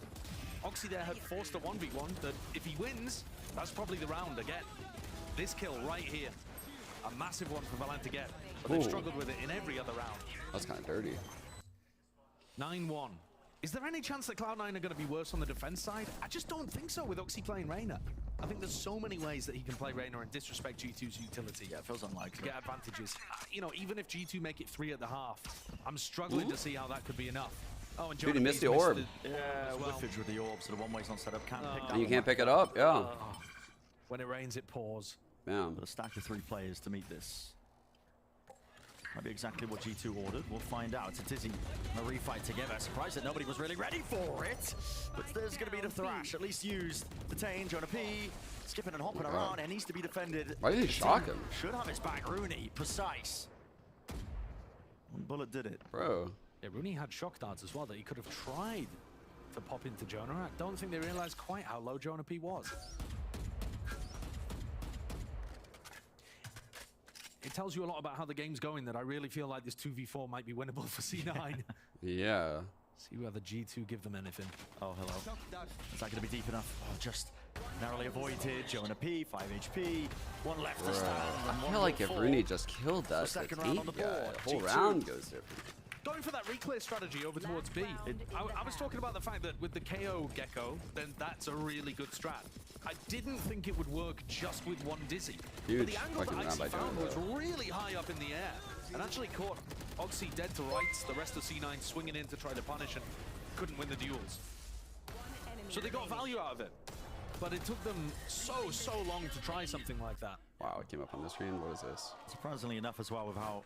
Oxy there had forced a 1v1 that if he wins, that's probably the round again. This kill right here, a massive one for Valen to get, but they've struggled with it in every other round. That's kind of dirty. 9-1. Is there any chance that Cloud9 are going to be worse on the defense side? I just don't think so with Oxy playing Reyna. I think there's so many ways that he can play Reyna and disrespect G2's utility. Yeah, it feels unlikely. To get advantages. You know, even if G2 make it 3 at the half, I'm struggling to see how that could be enough. Oh, and Dude, he missed the orb. Yeah, whiffage with the orb, so the one-way's not set up. Can't pick that You one can't up. pick it up, yeah. When it rains, it pours. Yeah. But a stack of 3 players to meet this. Might be exactly what G2 ordered. We'll find out. It's a Dizzy and a refight together. Surprised that nobody was really ready for it. But there's going to be the thrash. At least used. Detain. Jonah P. Skipping and hopping around. It needs to be defended. Why did he shock him? Should have his back. Rooney. Precise. One bullet did it. Bro. Yeah, Rooney had shock darts as well that he could have tried to pop into Jonah. I don't think they realized quite how low Jonah P was. It tells you a lot about how the game's going that I really feel like this 2v4 might be winnable for C9. Yeah. See whether G2 give them anything. Oh, hello. Is that going to be deep enough? Oh, just narrowly avoided. Jonah P, 5 HP. One left to stand. I feel like if Rooney just killed that, second round on the board. the whole round goes different. Going for that reclear strategy over towards B. I was talking about the fact that with the KO Gecko, then that's a really good strat. I didn't think it would work just with one Dizzy. Huge. But the angle that Oxy found was really high up in the air and actually caught Oxy dead to rights, the rest of C9 swinging in to try to punish and couldn't win the duels. So they got value out of it. But it took them so long to try something like that. Wow, it came up on the screen. What is this? Surprisingly enough as well with how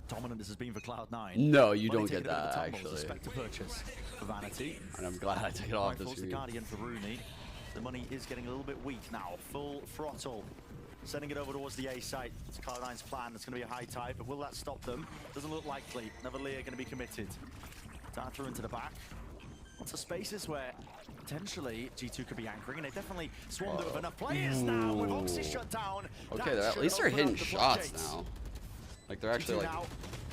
dominant this has been for Cloud9. No, you don't get that, actually. Spectre purchase for Vanity. And I'm glad I took it off the screen. The Guardian for Rooney. The money is getting a little bit weak now. Full throttle. Sending it over towards the A site. It's Cloud9's plan. It's going to be a high tide, but will that stop them? Doesn't look likely. Neverlear going to be committed. Data into the back. Lots of spaces where potentially G2 could be anchoring, and they definitely swarmed it with enough players now. With Oxy shut down. Okay, at least they're hitting shots now. Like they're actually like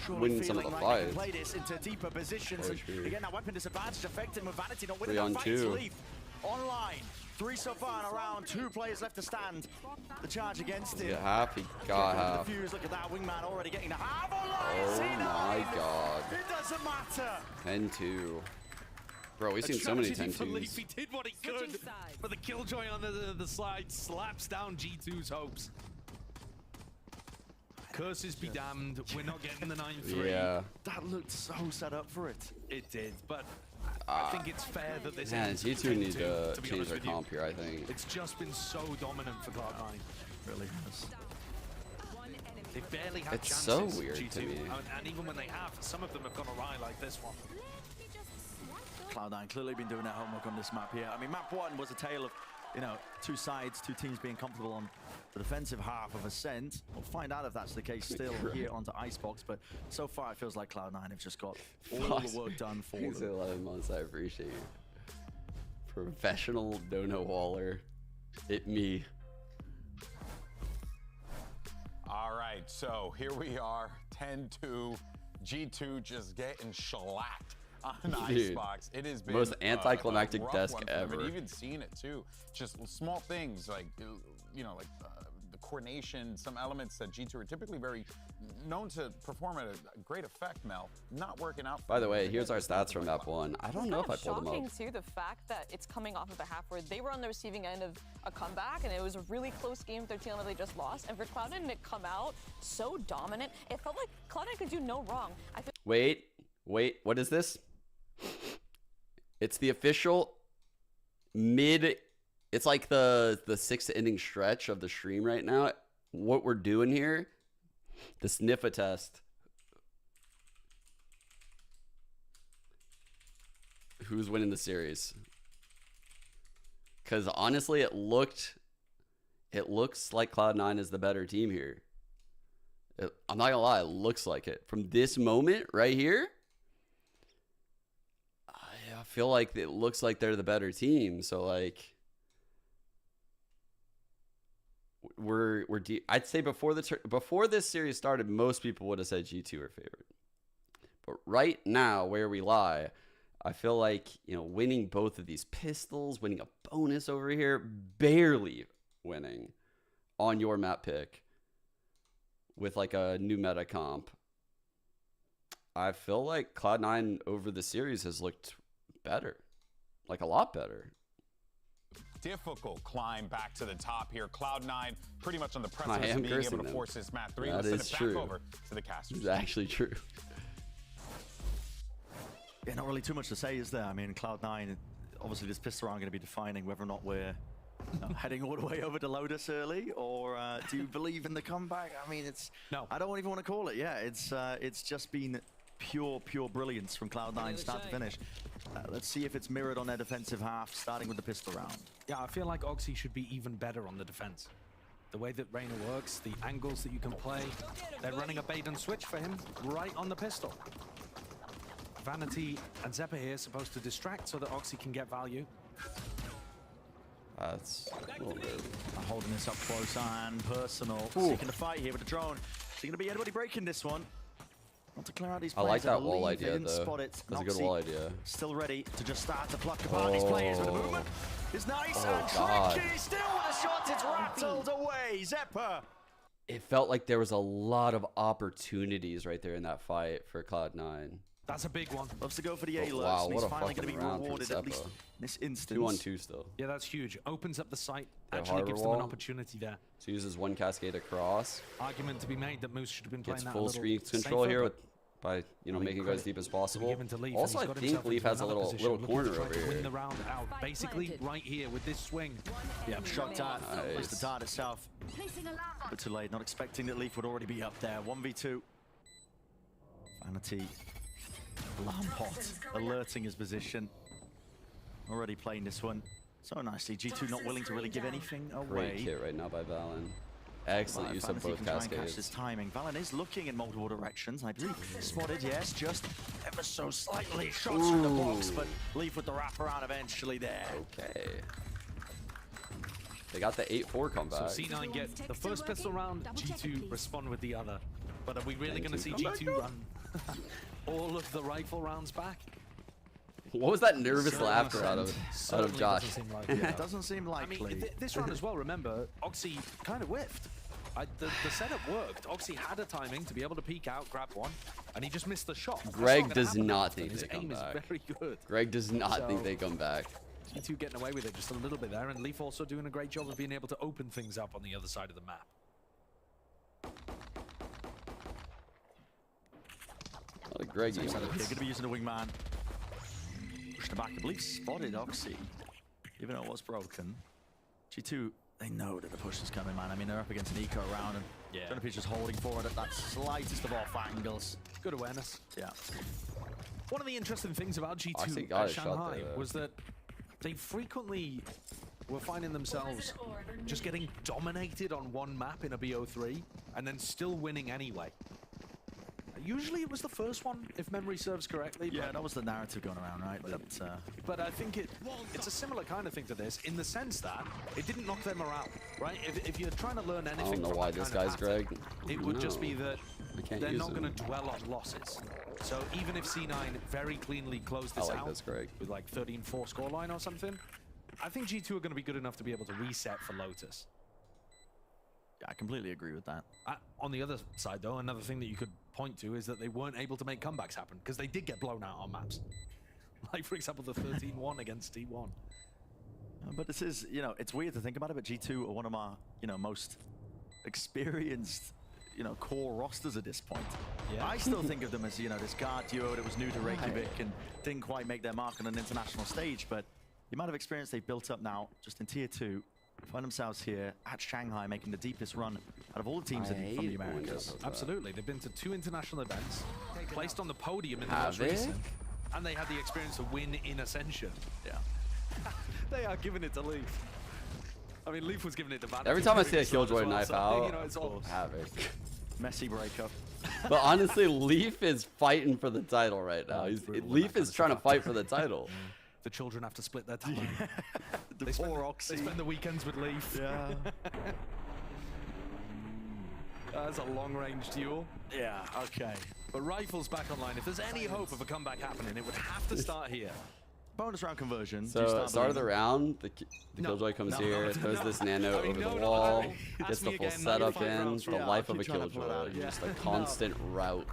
winning some of the fights. Play this into deeper positions. And again, that weapon disadvantage affecting with Vanity not winning 3 on that fight. 2. Leaf online. 3 so far in a round. 2 players left to stand. The charge against him. Yeah, half. He got half. Look at that wingman already getting the half. Oh my god. It doesn't matter. 10-2. Bro, we've seen so many 10-2s. He did what he could, but the Killjoy on the slide slaps down G2's hopes. Curses be damned, we're not getting the 9-3. Yeah. That looked so set up for it. It did, but I think it's fair that this Man, ends G2 need to be change honest their with you. comp here, I think. It's just been so dominant for Cloud9. Really has. They barely have It's chances. so weird G2. to me. And even when they have, some of them have gone awry like this one. Cloud9 clearly been doing their homework on this map here. I mean, map 1 was a tale of, you know, two sides, two teams being comfortable on the defensive half of Ascent. We'll find out if that's the case still here onto Icebox, but so far it feels like Cloud9 have just got all the work done for them. 11 months, I appreciate you. Professional dono waller. It me. All right, so here we are, 10-2. G2 just getting shellacked on Icebox. It has been most anticlimactic a rough desk one for them. ever. And even seeing it too, just small things like, you know, like the coordination, some elements that G2 are typically very known to perform at a great effect, Mel, not working out. By the way, here's our stats from map 1. I don't know if I pulled them up. It's shocking too, the fact that it's coming off of a half where they were on the receiving end of a comeback, and it was a really close game, 13 that they just lost. And for Cloud9 to come out so dominant, it felt like Cloud9 could do no wrong. I feel Wait, what is this? It's the official mid. It's like the 6th inning stretch of the stream right now. What we're doing here, the sniffa test. Who's winning the series? Because honestly, it looks like Cloud9 is the better team here. I'm not gonna lie, it looks like it. From this moment right here, I feel like it looks like they're the better team. So like, I'd say before this series started, most people would have said G2 are favorite. But right now, where we lie, I feel like, you know, winning both of these pistols, winning a bonus over here, barely winning on your map pick with like a new meta comp. I feel like Cloud9 over the series has looked better, like a lot better. Difficult climb back to the top here. Cloud9 pretty much on the precipice of being able to force this map 3. Let's send it back over to the casters. It's actually true. Yeah, not really too much to say, is there? I mean, Cloud9, obviously this pistol round going to be defining whether or not we're heading all the way over to Lotus early, or do you believe in the comeback? I mean, it's no. I don't even want to call it. Yeah, it's just been pure brilliance from Cloud9 start to finish. Let's see if it's mirrored on their defensive half, starting with the pistol round. Yeah, I feel like Oxy should be even better on the defense. The way that Reyna works, the angles that you can play, they're running a bait and switch for him right on the pistol. Vanity and Zeppa here supposed to distract so that Oxy can get value. That's a little bit. Holding this up close and personal. Ooh. Seeking to fight here with the drone. Is there going to be anybody breaking this one? Not to clear out these I players. like that wall idea, idea, though. Spot it. That's a good wall idea. Still ready to just start to pluck apart these players with the movement. It's nice and tricky. Still with a shot. It's rattled away. Zeppa. It felt like there was a lot of opportunities right there in that fight for Cloud9. That's a big one. Loves to go for the A-lurks. Wow, and what he's a finally going to fucking be round rewarded for at least in this instance. 2-on-2 still. Yeah, that's huge. Opens up the site. Yeah, Actually gives them wall. an opportunity there. So uses one cascade across. Argument to be made that Moose should have been playing Gets that full a screen little control safer, here but by making it go as deep as possible. given to Leaf, Also, and I he's got think himself Leaf into has a another little position, looking corner to try over to win here. the round out, basically right here with this swing. Yeah, shot dart. Nice. Missed the dart itself. But too late. Not expecting that Leaf would already be up there. 1v2. Vanity. Lampot alerting his position. Already playing this one so nicely. G2 not willing to really give anything away. Great kit right now by Valen. Excellent use of both Try and catch this cascades. timing. Valen is looking in multiple directions. I believe spotted, yes, just ever so slightly. Shots from the box, but Leaf with the wraparound eventually there. Okay. They got the 8-4 comeback. So C9 get the first pistol round, G2 respond with the other. But are we really going to see G2 run all of the rifle rounds back? What was that nervous laughter out of Josh? Doesn't seem like It doesn't seem likely. I mean, this round as well, remember, Oxy kind of whiffed. The setup worked. Oxy had a timing to be able to peek out, grab one, and he just missed the shot. Greg does not think his they come aim back. is very good. Greg does not think they come back. G2 getting away with it just a little bit there, and Leaf also doing a great job of being able to open things up on the other side of the map. Greg, They're going to be using the wingman. Push the back. I believe spotted Oxy, even though it was broken. G2 They know that the push is coming, man. I mean, they're up against an eco round, and Jonapi's just holding for it at that slightest of off angles. Good awareness. Yeah. One of the interesting things about G2 at Shanghai was that they frequently were finding themselves just getting dominated on one map in a BO3 and then still winning anyway. Usually it was the first one, if memory serves correctly. Yeah, that was the narrative going around, right? But I think it's a similar kind of thing to this, in the sense that it didn't knock their morale, right? If you're trying to learn anything, I don't know why this guy's Greg. It would just be that they're not going to dwell on losses. So even if C9 very cleanly closed this out with like 13-4 scoreline or something, I think G2 are going to be good enough to be able to reset for Lotus. Yeah, I completely agree with that. On the other side, though, another thing that you could point to is that they weren't able to make comebacks happen because they did get blown out on maps. Like, for example, the 13-1 against T1. But this is, you know, it's weird to think about it, but G2 are one of our, you know, most experienced, you know, core rosters at this point. Yeah. I still think of them as, you know, this guard duo that was new to Reykjavik and didn't quite make their mark on an international stage, but the amount of experience they've built up now, just in Tier 2, find themselves here at Shanghai making the deepest run out of all the teams from the Americas. Absolutely. They've been to 2 international events, placed on the podium in the most recent, and they had the experience to win in Ascension. Yeah. They are giving it to Leaf. I mean, Leaf was giving it to Vanity. Every time I see a Killjoy knife out, you know, it's all Havoc. Messy breakup. But honestly, Leaf is fighting for the title right now. Leaf is trying to fight for the title. The children have to split their time. They spend the weekends with Leaf. Yeah. That's a long-range duel. Yeah, okay. But Rifle's back online. If there's any hope of a comeback happening, it would have to start here. Bonus round conversion. So, start of the round, the Killjoy comes here, throws this nano over the wall, gets the full setup in, the life of a Killjoy. Just a constant route.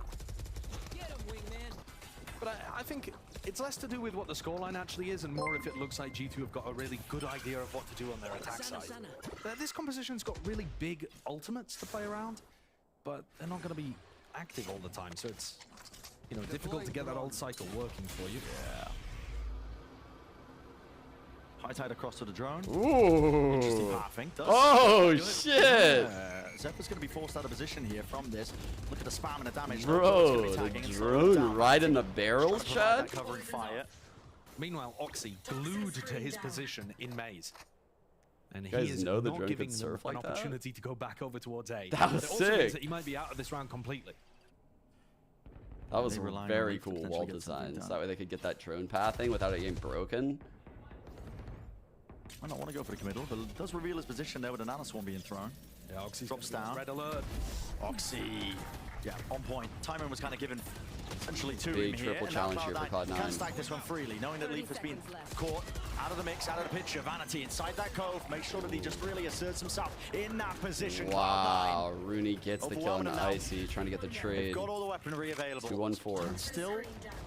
But I think it's less to do with what the scoreline actually is and more if it looks like G2 have got a really good idea of what to do on their attack side. This composition's got really big ultimates to play around, but they're not going to be active all the time, so it's, you know, difficult to get that old cycle working for you. Yeah. High tide across to the drone. Ooh. Interesting pathing. Oh, shit. Zephyr's going to be forced out of position here from this. Look at the spam and the damage. Bro, the drone right in the barrel shot. Covering fire. Meanwhile, Oxy glued to his position in Maze. And he guys is know the not drone giving could them surf an like opportunity to go back over towards A. That was it also means sick. that he might be out of this round completely. That was very cool wall designs. That way they could get that drone pathing without it getting broken. I don't want to go for the committal, but it does reveal his position there with a nanoswarm being thrown. Yeah, Oxy drops down. Red alert. Oxy. Yeah, on point. Timing was kind of given essentially to Big him here. triple challenge here for Cloud9. Can stack this one freely, knowing that Leaf has been caught out of the mix, out of the picture. Vanity inside that cove. Make sure that he just really asserts himself in that position. Wow, Rooney gets the kill on the Icy, trying to get the trade. They've got all the weaponry available. 2-1-4. Still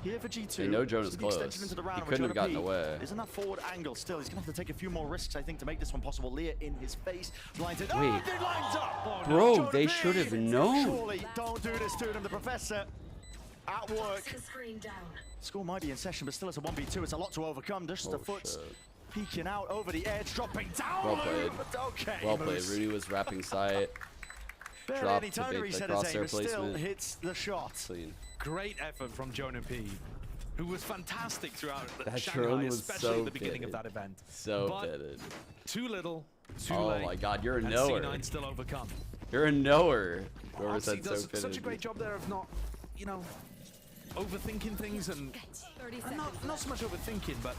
here for G2. They know Jonas close. He couldn't have gotten away. Isn't that forward angle still? He's going to have to take a few more risks, I think, to make this one possible. Leah in his face. Blinded. Wait. Oh, they lined up. Oh, bro, no, they should have known. Surely don't do this to them. The professor at work. School might be in session, but still it's a 1v2. It's a lot to overcome. Just the foot's peeking out over the edge, dropping down. Well played. Okay, well played. Rooney was wrapping sight. Dropped to bait the crosshair placement. Still hits the shot. Clean. Great effort from Jonah P, who was fantastic throughout that Shanghai, was especially so at the beginning pitted. of that event. So pitted. Too little, too oh late. Oh my god, you're a and knower. C9 still overcome. You're a knower. Whoever Oxy said does so pitted. such a great job there of not, you know, overthinking things and not so much overthinking, but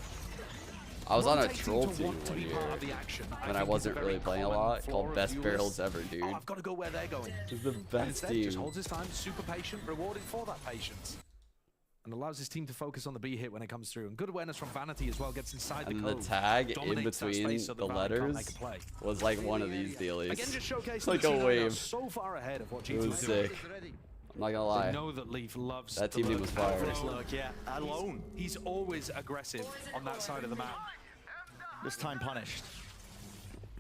I was on a rotating troll to team want to one be year part of the action. when I wasn't really playing a lot, called Best Barrels Ever, dude. Oh, I've got to go where they're going. It's the And best instead, team. just holds his time, super patient, rewarded for that patience. And allows his team to focus on the B hit when it comes through. And good awareness from Vanity as well, gets inside And the the cove. tag in Dominates that between space so the that Vanity can't letters make a play. was like one of these dealies. Again, just showcasing like that a C9 are wave. so far ahead of what It G2 was is doing. sick. I'm not gonna lie. They know that Leaf loves that the team lurk. was fire. Look, yeah, alone. He's always aggressive on that side of the map. This time punished.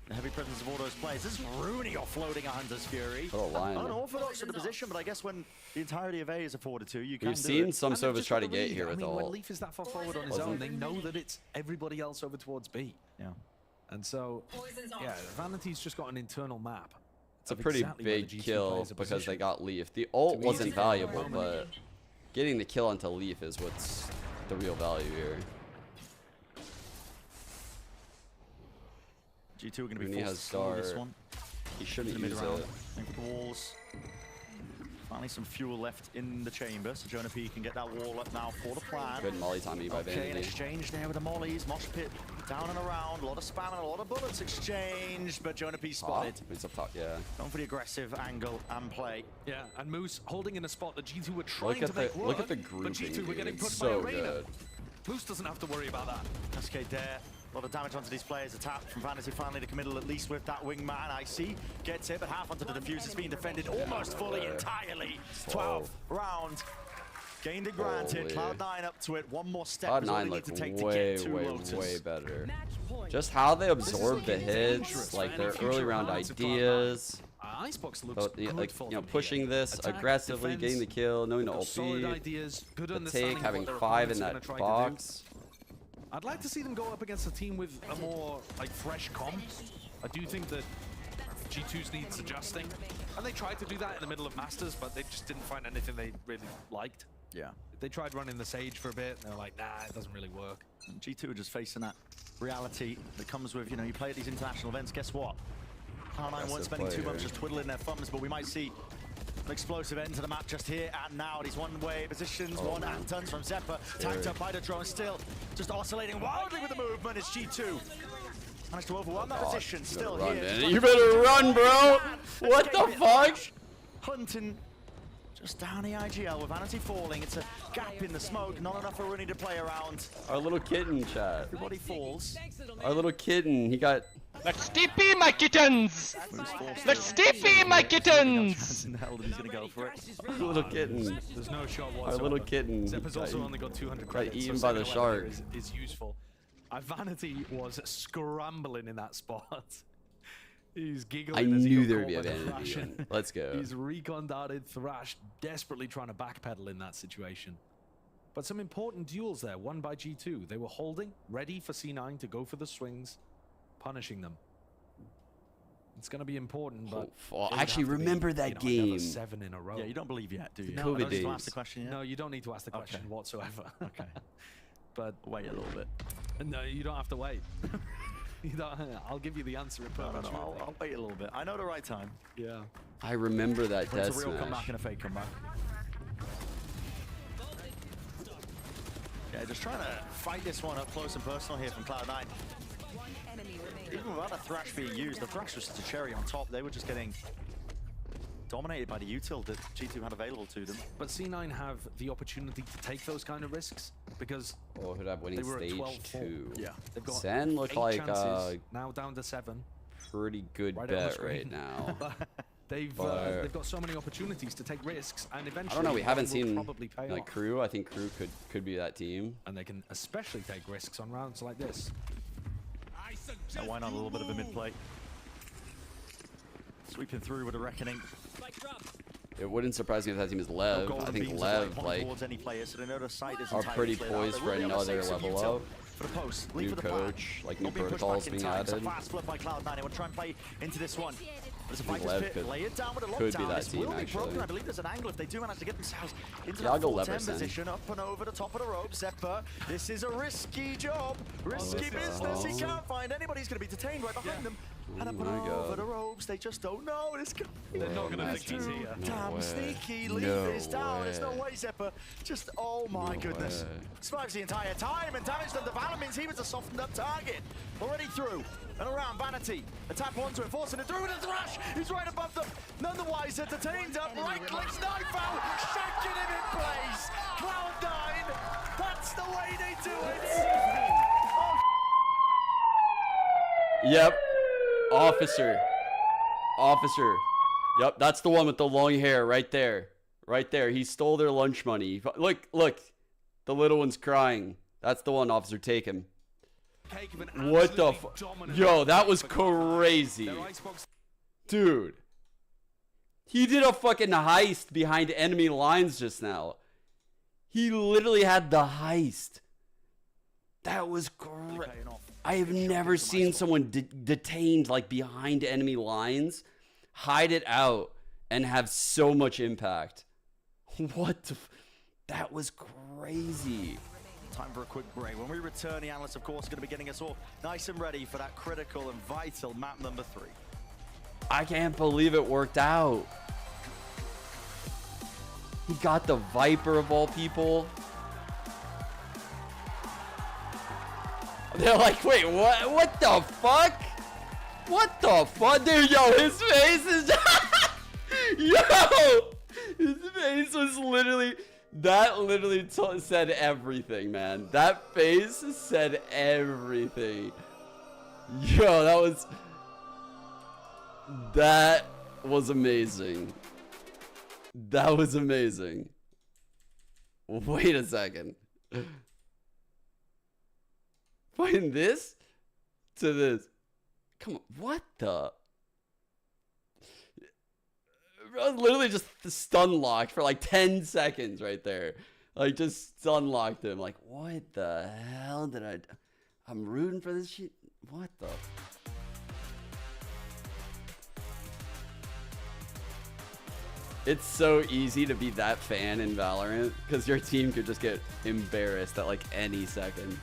The heavy presence of all those players. This is Rooney offloading a Hunter's Fury. What a line. Unorthodox in the position, but I guess when the entirety of A is afforded to you, can We've do seen it. some And they've servers just try got to the get lead. here I with mean, all. when Leaf is that far forward on his own, they know that it's everybody else over towards B. Yeah. And so, yeah, Vanity's just got an internal map. It's a pretty big kill because they got Leaf. The ult wasn't valuable, but getting the kill onto Leaf is what's the real value here. G2 are going to be forced to slow this one. He shouldn't use it. Think of the walls. Finally some fuel left in the chamber, so Jonah P can get that wall up now for the plan. Good molly timing by Vanity. Okay, an exchange there with the mollies. Mosh pit down and around. A lot of spam and a lot of bullets exchanged, but Jonah P spotted. It's up top, yeah. Going for the aggressive angle and play. Yeah, and Moose holding in a spot that G2 were trying to make work. Look at the grouping, but G2 were getting pushed so by Arena. good. Moose doesn't have to worry about that. Cascade there. A lot of damage onto these players. A tap from Vanity finally to Committal, at least with that wingman. IC gets it, but half onto the defuse. It's being defended almost fully, entirely. 12 round. Gained and granted. CLOUD9 up to it. One more step. CLOUD9 looked way better. Just how they absorb the hits, like their early round ideas. Icebox looks like, you know, pushing this aggressively, getting the kill, knowing the ult the take, having 5 in that box. I'd like to see them go up against a team with a more like fresh comp. I do think that G2's needs adjusting, and they tried to do that in the middle of Masters, but they just didn't find anything they really liked. Yeah. They tried running the Sage for a bit, and they're like, nah, it doesn't really work. And G2 are just facing that reality that comes with, you know, you play at these international events, guess what? CLOUD9 weren't spending 2 months just twiddling their thumbs, but we might see an explosive end to the map just here and now. These one-way positions, one and tons from Zephyr, tanked up by the drone, still just oscillating wildly with the movement. It's G2. Managed to overwhelm that position, still here. You better run, bro! What the fuck? Hunting just down the IGL with Vanity falling. It's a gap in the smoke, not enough for Rooney to play around. Our little kitten, chat. Everybody falls. Our little kitten, he got... Let's TP, my kittens! Let's TP, my kittens! The hell that he's gonna go for it. Our little kitten. There's no shot whatsoever. Our little kitten. Zephyr's also only got 200 credits. Got eaten by the shark. Is useful. Vanity was scrambling in that spot. He's giggling. I knew there would be a Vanity. Let's go. He's recon darted Thrash, desperately trying to backpedal in that situation. But some important duels there, won by G2. They were holding, ready for C9 to go for the swings, punishing them. It's going to be important, but I actually remember that game. 7 in a row. Yeah, you don't believe yet, do you? No, I don't need to ask the question yet. No, you don't need to ask the question whatsoever. Okay. But wait a little bit. No, you don't have to wait. You don't, I'll give you the answer in permanence. No, I'll wait a little bit. I know the right time. Yeah. I remember that death It's a real smash. comeback and a fake comeback. Yeah, just trying to fight this one up close and personal here from CLOUD9. Even without a Thrash being used, the Thrash was just a cherry on top. They were just getting dominated by the util that G2 had available to them. But C9 have the opportunity to take those kind of risks because who'd have winning they were stage at 12-4. 2. Yeah, they've got Sen look 8 like chances, now down to 7. Pretty good bet right now. They've got so many opportunities to take risks, and eventually I don't know. We haven't seen probably pay like off. Crew. I think Crew could be that team, and they can especially take risks on rounds like this. So why not a little bit of a mid play? Sweeping through with a reckoning. It wouldn't surprise me if that team is Lev. I think Lev any player, so they know the site is are pretty poised for another level up. For the post, New coach, like new protocols being added. Fast flip by CLOUD9. They will try and play into this one. There's a fighter's Lev pit. Lay it down with a could lockdown. be that This team will be actually. broken. I believe there's an angle if they do manage to get themselves into Yeah, I'll that go 4-10 Leverson. position, up and over the top of the rope. Zephyr, this is a risky job, risky business. He can't find anybody. He's going to be detained right behind them. And up and over the ropes, they just don't know. They're not going to think he's here. Damn sneaky. Leaf is down. There's no way, Zephyr. Just, oh my goodness. Survives the entire time and damage them. The Valor means he was a softened up target. Already through and around Vanity. Attack onto it, forcing it through with a Thrash. He's right above them. None the wiser. Detained up. Right clicks, knife out. Shanking him in place. CLOUD9. That's the way they do it. Yep. Officer. Yep, that's the one with the long hair right there. Right there. He stole their lunch money. Look. The little one's crying. That's the one, officer. Take him. What the fuck? Yo, that was crazy. Dude. He did a fucking heist behind enemy lines just now. He literally had the heist. That was great. I have never seen someone detained like behind enemy lines, hide it out, and have so much impact. What the that was crazy. Time for a quick break. When we return, the analyst, of course, is going to be getting us all nice and ready for that critical and vital map number 3. I can't believe it worked out. He got the Viper of all people. They're like, wait, what? What the fuck? What the fuck, dude? Yo, his face is, yo, his face was literally. That literally said everything, man. That face said everything. Yo, that was amazing. That was amazing. Wait a second. Find this to this. Come on, what the? I was literally just stun locked for like 10 seconds right there. Like just stun locked him. Like what the hell did I? I'm rooting for this shit. What the? It's so easy to be that fan in Valorant because your team could just get embarrassed at like any second.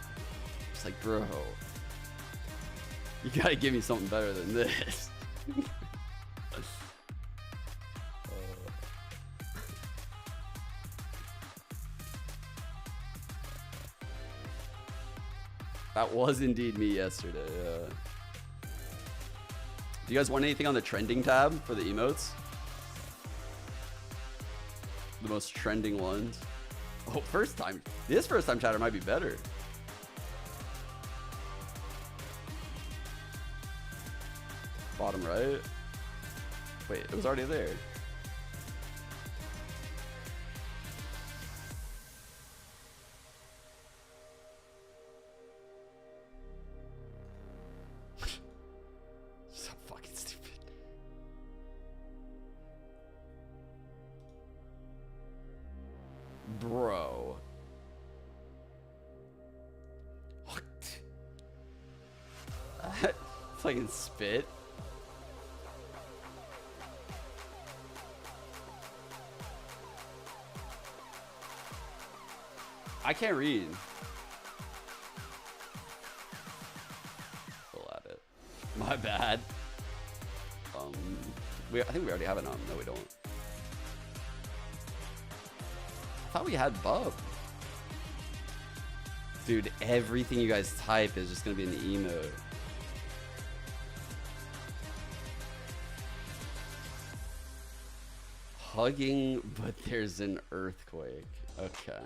Just like, bro, you gotta give me something better than this. That was indeed me yesterday. Do you guys want anything on the trending tab for the emotes? The most trending ones. Oh, first time. This first time chatter might be better. Bottom right. Wait, it was already there. Bro. What? Fucking spit. I can't read. Still at it. My bad. I think we already have it on. No, we don't. I thought we had Bub. Dude, everything you guys type is just gonna be in the emote. Hugging, but there's an earthquake. Okay.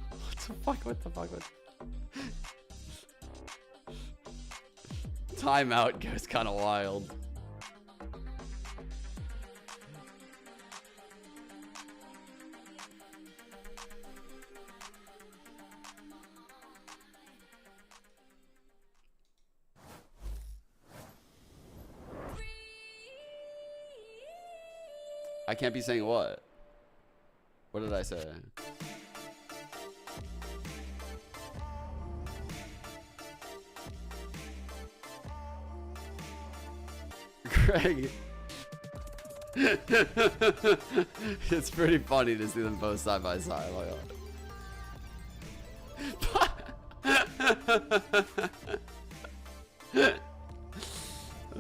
What the fuck? What the fuck? What? Timeout goes kind of wild. I can't be saying what? What did I say? Greg. It's pretty funny to see them both side by side.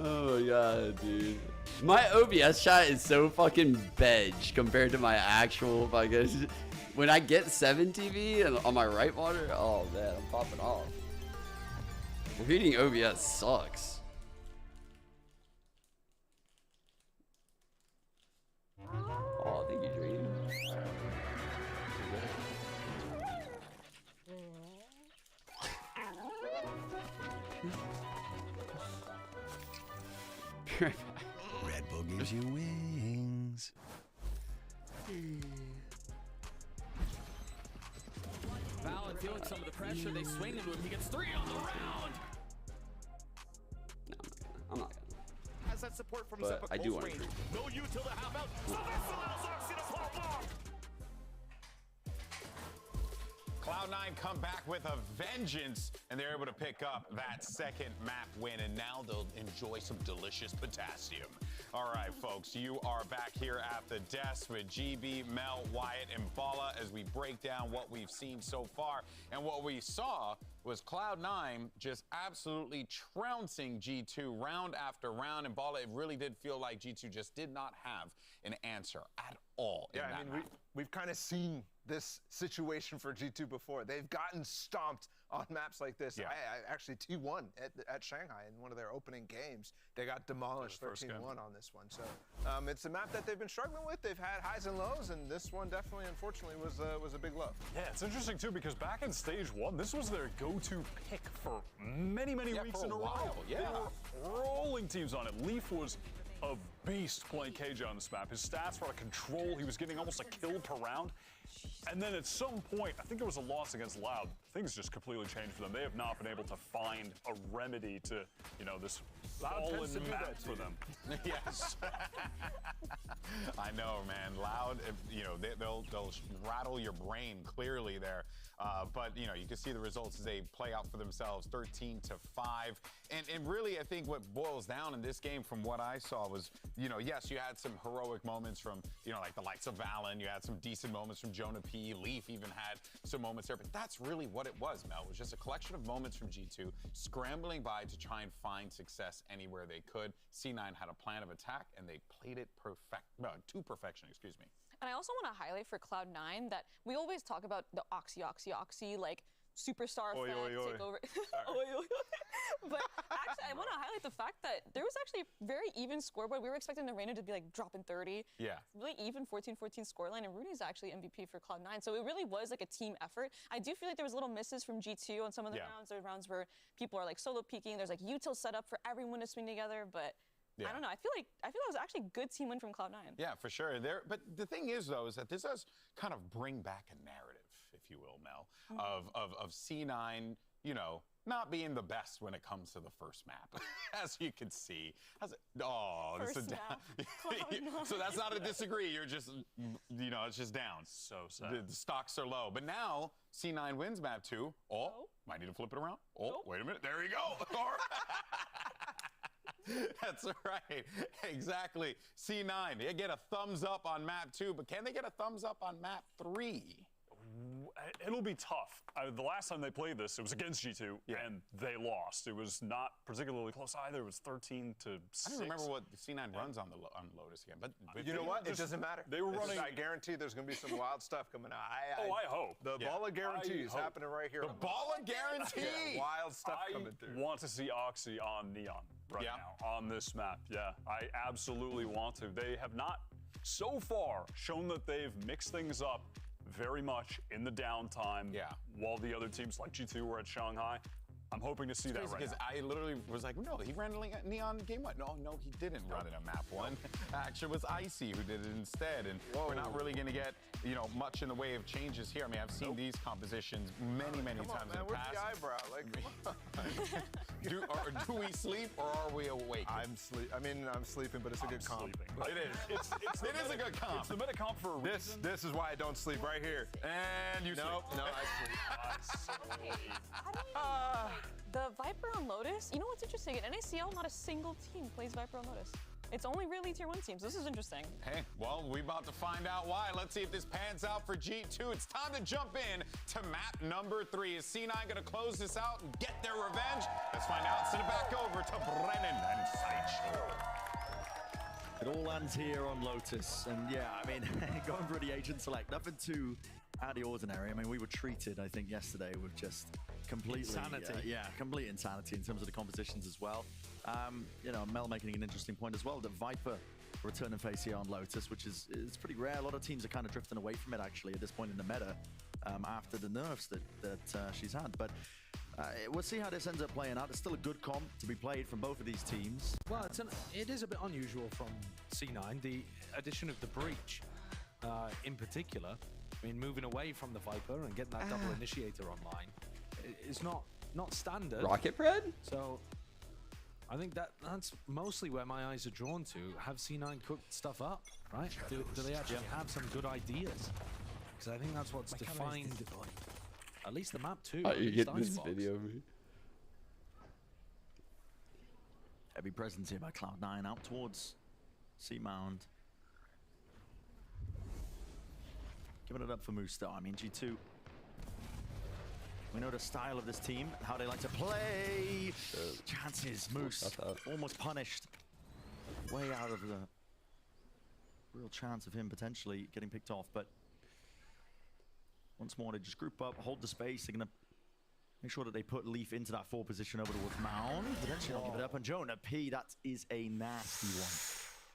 Oh my god, dude. My OBS shot is so fucking bedge compared to my actual fucking. When I get 7TV and on my right monitor, oh man, I'm popping off. Reading OBS sucks. Oh, thank you, Dream. Red Bull gives you wings. Valid feeling some of the pressure. They swing into him. He gets 3 on the round. No, I'm not gonna. As that support from but I do want to. No you till the half out. So this allows Oxy to pop off. Cloud9 come back with a vengeance, and they're able to pick up that second map win, and now they'll enjoy some delicious potassium. All right, folks, you are back here at the desk with GB, Mel, Wyatt, and Bala as we break down what we've seen so far. And what we saw was Cloud9 just absolutely trouncing G2 round after round. And Bala, it really did feel like G2 just did not have an answer at all. Yeah, I mean, we've kind of seen this situation for G2 before. They've gotten stomped on maps like this. Yeah. I actually T1 at Shanghai in one of their opening games. They got demolished 13-1 on this one. So it's a map that they've been struggling with. They've had highs and lows, and this one definitely, unfortunately, was a big low. Yeah, it's interesting, too, because back in stage 1, this was their go-to pick for many weeks in a row. Yeah. They were rolling teams on it. Leaf was a beast playing KJ on this map. His stats were out of control. He was getting almost a kill per round. And then at some point, I think there was a loss against Loud. Things just completely changed for them. They have not been able to find a remedy to, you know, this fallen map for them. Yes. I know, man. Loud, you know, they'll rattle your brain clearly there. But, you know, you can see the results as they play out for themselves, 13-5. And really, I think what boils down in this game from what I saw was, you know, yes, you had some heroic moments from, you know, like the likes of Valen. You had some decent moments from Jonah P. Leaf even had some moments there. But that's really what it was, Mel. It was just a collection of moments from G2 scrambling by to try and find success anywhere they could. C9 had a plan of attack, and they played it to perfection, excuse me. And I also want to highlight for Cloud9 that we always talk about the Oxy, like superstar effect, take over. But actually, I want to highlight the fact that there was actually a very even scoreboard. We were expecting the Reina to be like dropping 30. Yeah. Really even 14-14 scoreline, and Rooney's actually MVP for Cloud9. So it really was like a team effort. I do feel like there was little misses from G2 on some of the rounds. There were rounds where people are like solo peeking. There's like util set up for everyone to swing together, but. Yeah. I don't know. I feel like it was actually a good team win from Cloud9. Yeah, for sure. But the thing is, though, is that this does kind of bring back a narrative, if you will, Mel, of C9, you know, not being the best when it comes to the first map, as you can see. This is down. So that's not a disagree. You're just, you know, it's just down. So sad. The stocks are low. But now C9 wins map 2. Might need to flip it around. Wait a minute. There you go. That's right. Exactly. C9, they get a thumbs up on map 2, but can they get a thumbs up on map 3? It'll be tough. The last time they played this, it was against G2, and they lost. It was not particularly close either. It was 13-6. I don't remember what C9 runs on Lotus again, but you know what? It doesn't matter. They were running. I guarantee there's going to be some wild stuff coming out. I hope. The Bala guarantee is happening right here. The Bala guarantee. Wild stuff coming through. I want to see Oxy on Neon now on this map. Yeah, I absolutely want to. They have not so far shown that they've mixed things up very much in the downtime. Yeah. While the other teams like G2 were at Shanghai. I'm hoping to see that right now. Because I literally was like, no, he ran Neon game 1. No, he didn't run it on map 1. Actually, it was Icy who did it instead. And we're not really going to get, you know, much in the way of changes here. I mean, I've seen these compositions many times in the past. Where's the eyebrow? Like, do we sleep or are we awake? I'm sleeping, but it's a good comp. It is. It is a good comp. It's the meta comp for a reason. This is why I don't sleep right here. And you sleep. No, I sleep. The Viper on Lotus, you know what's interesting? In NACL, not a single team plays Viper on Lotus. It's only really tier 1 teams. This is interesting. Hey, well, we're about to find out why. Let's see if this pans out for G2. It's time to jump in to map number 3. Is C9 going to close this out and get their revenge? Let's find out. Send it back over to Brennan and Sideshow. It all lands here on Lotus. And yeah, I mean, going for the agent select, nothing too out of the ordinary. I mean, we were treated, I think, yesterday with just complete insanity. Complete insanity in terms of the compositions as well. You know, Mel making an interesting point as well. The Viper return and face here on Lotus, which is pretty rare. A lot of teams are kind of drifting away from it actually at this point in the meta after the nerfs that she's had. But we'll see how this ends up playing out. It's still a good comp to be played from both of these teams. Well, it is a bit unusual from C9. The addition of the Breach in particular. I mean, moving away from the Viper and getting that double initiator online is not standard. Rocket Bread? So I think that's mostly where my eyes are drawn to. Have C9 cooked stuff up, right? Do they actually have some good ideas? Because I think that's what's defined at least the map too. You get this video of me. Heavy presence here by Cloud9 out towards C Mound. Giving it up for Moose though. I mean, G2. We know the style of this team, how they like to play. Chances, Moose almost punished. Way out of the real chance of him potentially getting picked off, but once more they just group up, hold the space. They're gonna make sure that they put Leaf into that 4 position over towards Mound. Potentially not give it up on Jonah P. That is a nasty one.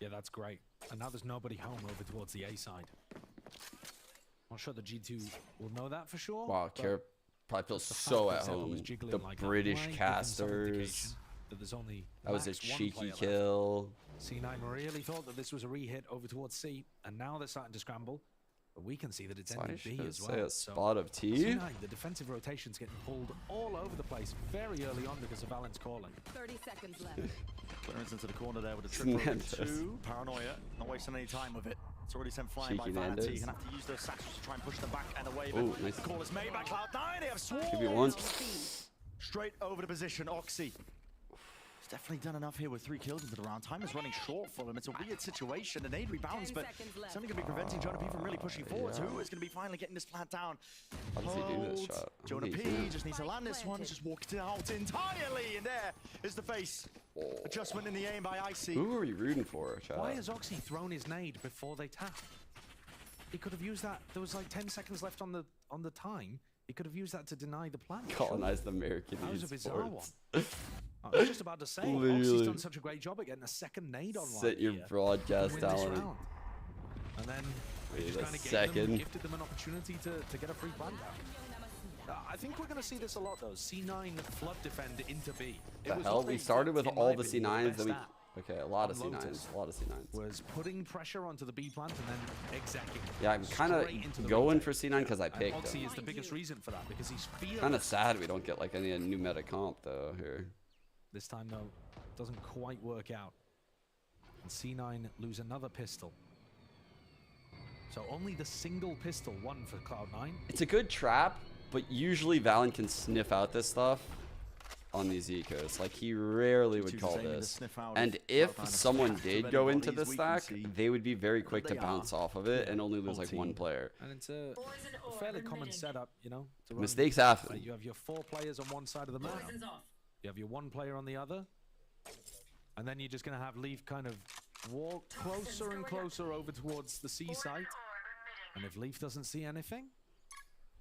Yeah, that's great. And now there's nobody home over towards the A side. I'm not sure the G2 will know that for sure. Wow, Care probably feels so at home. The like British casters. That was a cheeky kill. C9 really thought that this was a re-hit over towards C, and now they're starting to scramble. But we can see that it's ending B as well. A spot of T. C9, the defensive rotation's getting pulled all over the place very early on because of Valen's calling. 30 seconds left. Clearance into the corner there with a triple two. Paranoia, not wasting any time with it. It's already sent flying by Vanity. He's gonna have to use those satchels to try and push them back and away. Oh, nice. The call is made by Cloud9. They have swarmed. Give me one. Straight over the position, Oxy. He's definitely done enough here with 3 kills into the round. Time is running short for him. It's a weird situation. The nade rebounds, but it's only going to be preventing Jonah P from really pushing forwards. Who is going to be finally getting this plant down? How does he do this shot? Jonah P just needs to land this one. He's just walked it out entirely. And there is the face. Adjustment in the aim by Icy. Who are you rooting for, chat? Why has Oxy thrown his nade before they tap? He could have used that. There was like 10 seconds left on the time. He could have used that to deny the plant. Colonize the American That was a bizarre one. esports. I was just about to say, Oxy's done such a great job at getting a second nade online. Set your broadcast talent. And then wait just a kind of second. gifted them an opportunity to get a free plant down. I think we're going to see this a lot though. C9 flood defend into B. The hell? We started with all the C9s. Then okay, a lot of C9s. A lot of C9s. Was putting pressure onto the B plant and then execing. Yeah, I'm kind of going for C9 because I picked Oxy him. is the biggest reason for that because he's fearless. Kind of sad we don't get like any new meta comp though here. This time though, doesn't quite work out. And C9 lose another pistol. So only the single pistol won for Cloud9. It's a good trap, but usually Valen can sniff out this stuff on these ecos. Like he rarely would call this. And if someone did go into the stack, they would be very quick to bounce off of it and only lose like 1 player. And it's a fairly common setup, you know. Mistakes happen. You have your 4 players on one side of the map. You have your 1 player on the other. And then you're just going to have Leaf kind of walk closer and closer over towards the C site. And if Leaf doesn't see anything,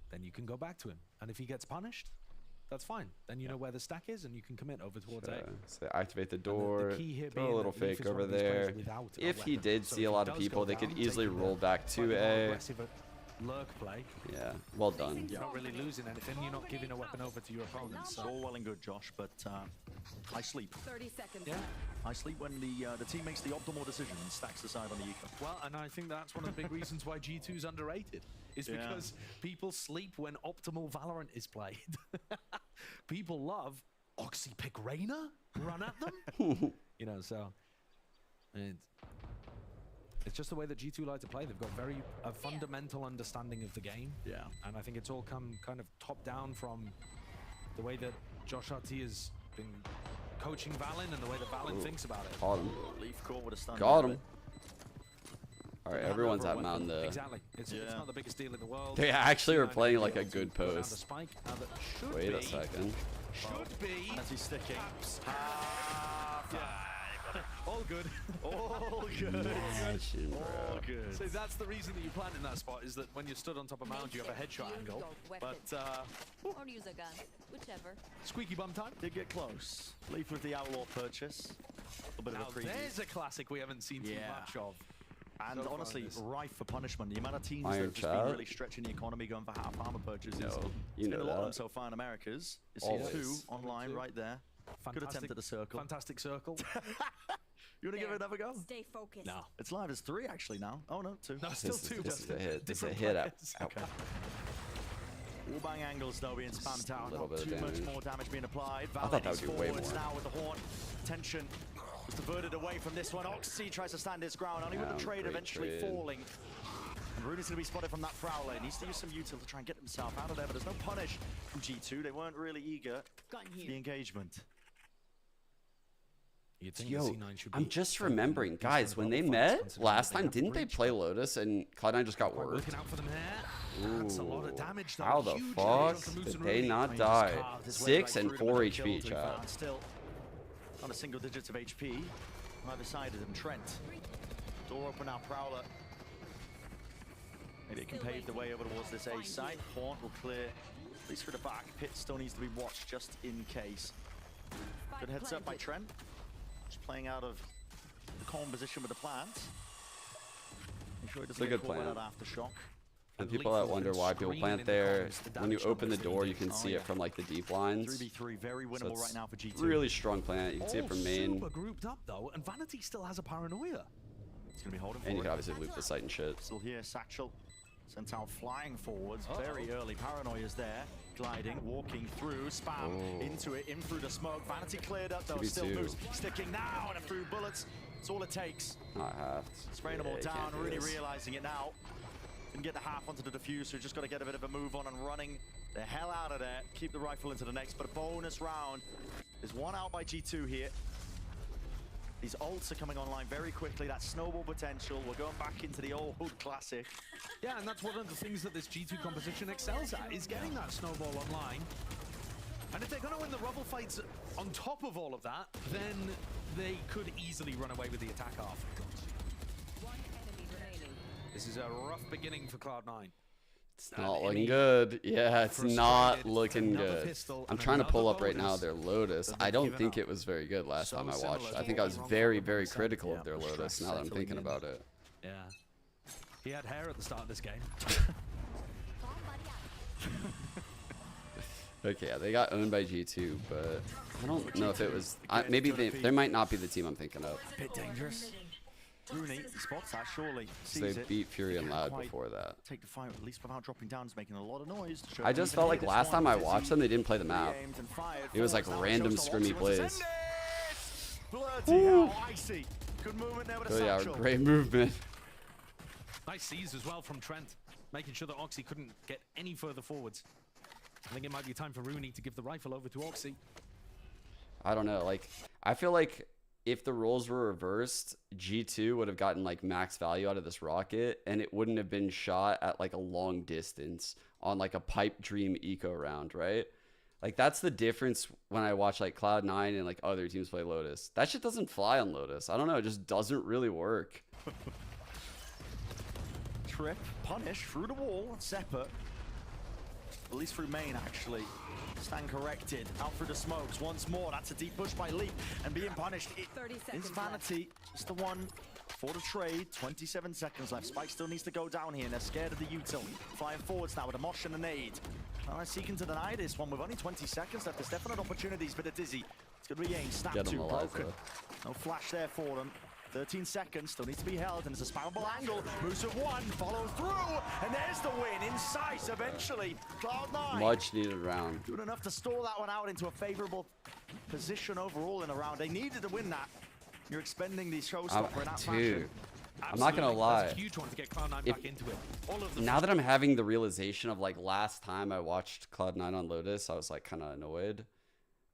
then you can go back to him. And if he gets punished, that's fine. Then you know where the stack is and you can commit over towards A. So activate the door, the key here throw a little fake over there. If he did see a lot of people, they could easily roll back to A. Lurk play. Yeah, well done. You're not really losing anything. You're not giving a weapon over to your opponent. So all well and good, Josh, but I sleep. 30 seconds. Yeah. I sleep when the team makes the optimal decision and stacks aside on the eco. Well, and I think that's one of the big reasons why G2's underrated. Is because people sleep when optimal Valorant is played. People love Oxy pick Reyna, run at them. You know, so it's just the way that G2 like to play. They've got a fundamental understanding of the game. Yeah. And I think it's all come kind of top down from the way that Josh RT has been coaching Valen and the way that Valen thinks about it. Got him. Leaf caught with a stun. Got him. All right, everyone's at Mound though. Exactly. It's not the biggest deal in the world. They actually were playing like a good post. Spike. Wait a second. Should be. As he's sticking. All good. All good. All good. So that's the reason that you plant in that spot is that when you're stood on top of Mound, you have a headshot angle. But or use a gun, whichever. Squeaky bum time. Did get close. Leaf with the outlaw purchase. A bit now of a preview. There's a classic we haven't seen too much of. And so honestly, rife for punishment. The amount of teams Iron that have just been really stretching the economy, going for half armor purchases. You know a lot of them that. so far in Americas. You see 2 online right there. Good attempt at the circle. Fantastic circle. You want to give it another go? Stay focused. No. It's live as 3 actually now. Oh no, 2. No, still 2. This is a hit. It's a hit out. Okay. Wallbang angles though being spammed out. Little Not bit of too much damage. more damage being applied. I thought that would do way more. Now with the horn. Tension was diverted away from this one. Oxy tries to stand his ground, only with the trade eventually falling. And Rooney's going to be spotted from that Prowler. He needs to use some util to try and get himself out of there, but there's no punish from G2. They weren't really eager for the engagement. Yo, I'm just remembering, guys, when they met last time, didn't they play Lotus and Cloud9 just got worked? Ooh, how the fuck did they not die? 6 and 4 HP, chat. Still on a single digits of HP on either side of them. Trent. Door open now, Prowler. Maybe it can pave the way over towards this A side. Haunt will clear, at least for the back. Pit still needs to be watched just in case. Good heads up by Trent. Just playing out of the calm position with the plant. Make sure he doesn't get caught out aftershock. And people that wonder why people plant there, when you open the door, you can see it from like the deep lines. 3v3, very winnable right now for G2. Really strong plant. You can see it from main. Super grouped up though, and Vanity still has a paranoia. It's gonna be holding and you can forward. obviously loop the site and shit. Still here, Satchel sent out flying forwards. Very early. Paranoia's there. Gliding, walking through, spam into it, in through the smoke. Vanity cleared up though, still moves. Sticking now and through bullets. It's all it takes. Not half. Spraying them all down, really realizing it now. Didn't get the half onto the diffuser, just got to get a bit of a move on and running the hell out of there. Keep the rifle into the next, but a bonus round. There's one out by G2 here. These ults are coming online very quickly. That snowball potential. We're going back into the old classic. Yeah, and that's one of the things that this G2 composition excels at, is getting that snowball online. And if they're going to win the rubble fights on top of all of that, then they could easily run away with the attack after. This is a rough beginning for Cloud9. It's not looking good. Yeah, it's not looking good. I'm trying to pull up right now their Lotus. I don't think it was very good last time I watched. I think I was very, very critical of their Lotus now that I'm thinking about it. Yeah. He had hair at the start of this game. Okay, yeah, they got owned by G2, but I don't know if it was... maybe they might not be the team I'm thinking of. A bit dangerous. Rooney spots that, surely. So they beat Fury and Loud before that. Take the fight, at least without dropping down, is making a lot of noise. I just felt like last time I watched them, they didn't play the map. It was like random scrimmy plays. Bloody icy. Good movement there with oh yeah, great movement. Nice seize as well from Trent, making sure that Oxy couldn't get any further forwards. I think it might be time for Rooney to give the rifle over to Oxy. I don't know, like, I feel like if the roles were reversed, G2 would have gotten like max value out of this rocket, and it wouldn't have been shot at like a long distance on like a pipe dream eco round, right? Like that's the difference when I watch like Cloud9 and like other teams play Lotus. That shit doesn't fly on Lotus. I don't know, it just doesn't really work. Trip, punish through the wall, Seppa. At least through main, actually. Stand corrected, out through the smokes once more. That's a deep push by Leap, and being punished. It's Vanity, just the one for the trade. 27 seconds left. Spike still needs to go down here, and they're scared of the util. Flying forwards now with a mosh and a nade. Seeking to deny this one with only 20 seconds left. There's definite opportunities, but it's Dizzy. It's going to be aimed. Snap two, broken. No flash there for them. 13 seconds, still needs to be held, and it's a spammable angle. Moves with one, follow through, and there's the win. Incise eventually. Cloud9. Much needed round. Doing enough to stall that one out into a favorable position overall in the round. They needed to win that. You're expending the showstopper in that fashion. I'm not gonna lie. That's a huge one to get Cloud9 back into it. Now that I'm having the realization of like last time I watched Cloud9 on Lotus, I was like kind of annoyed.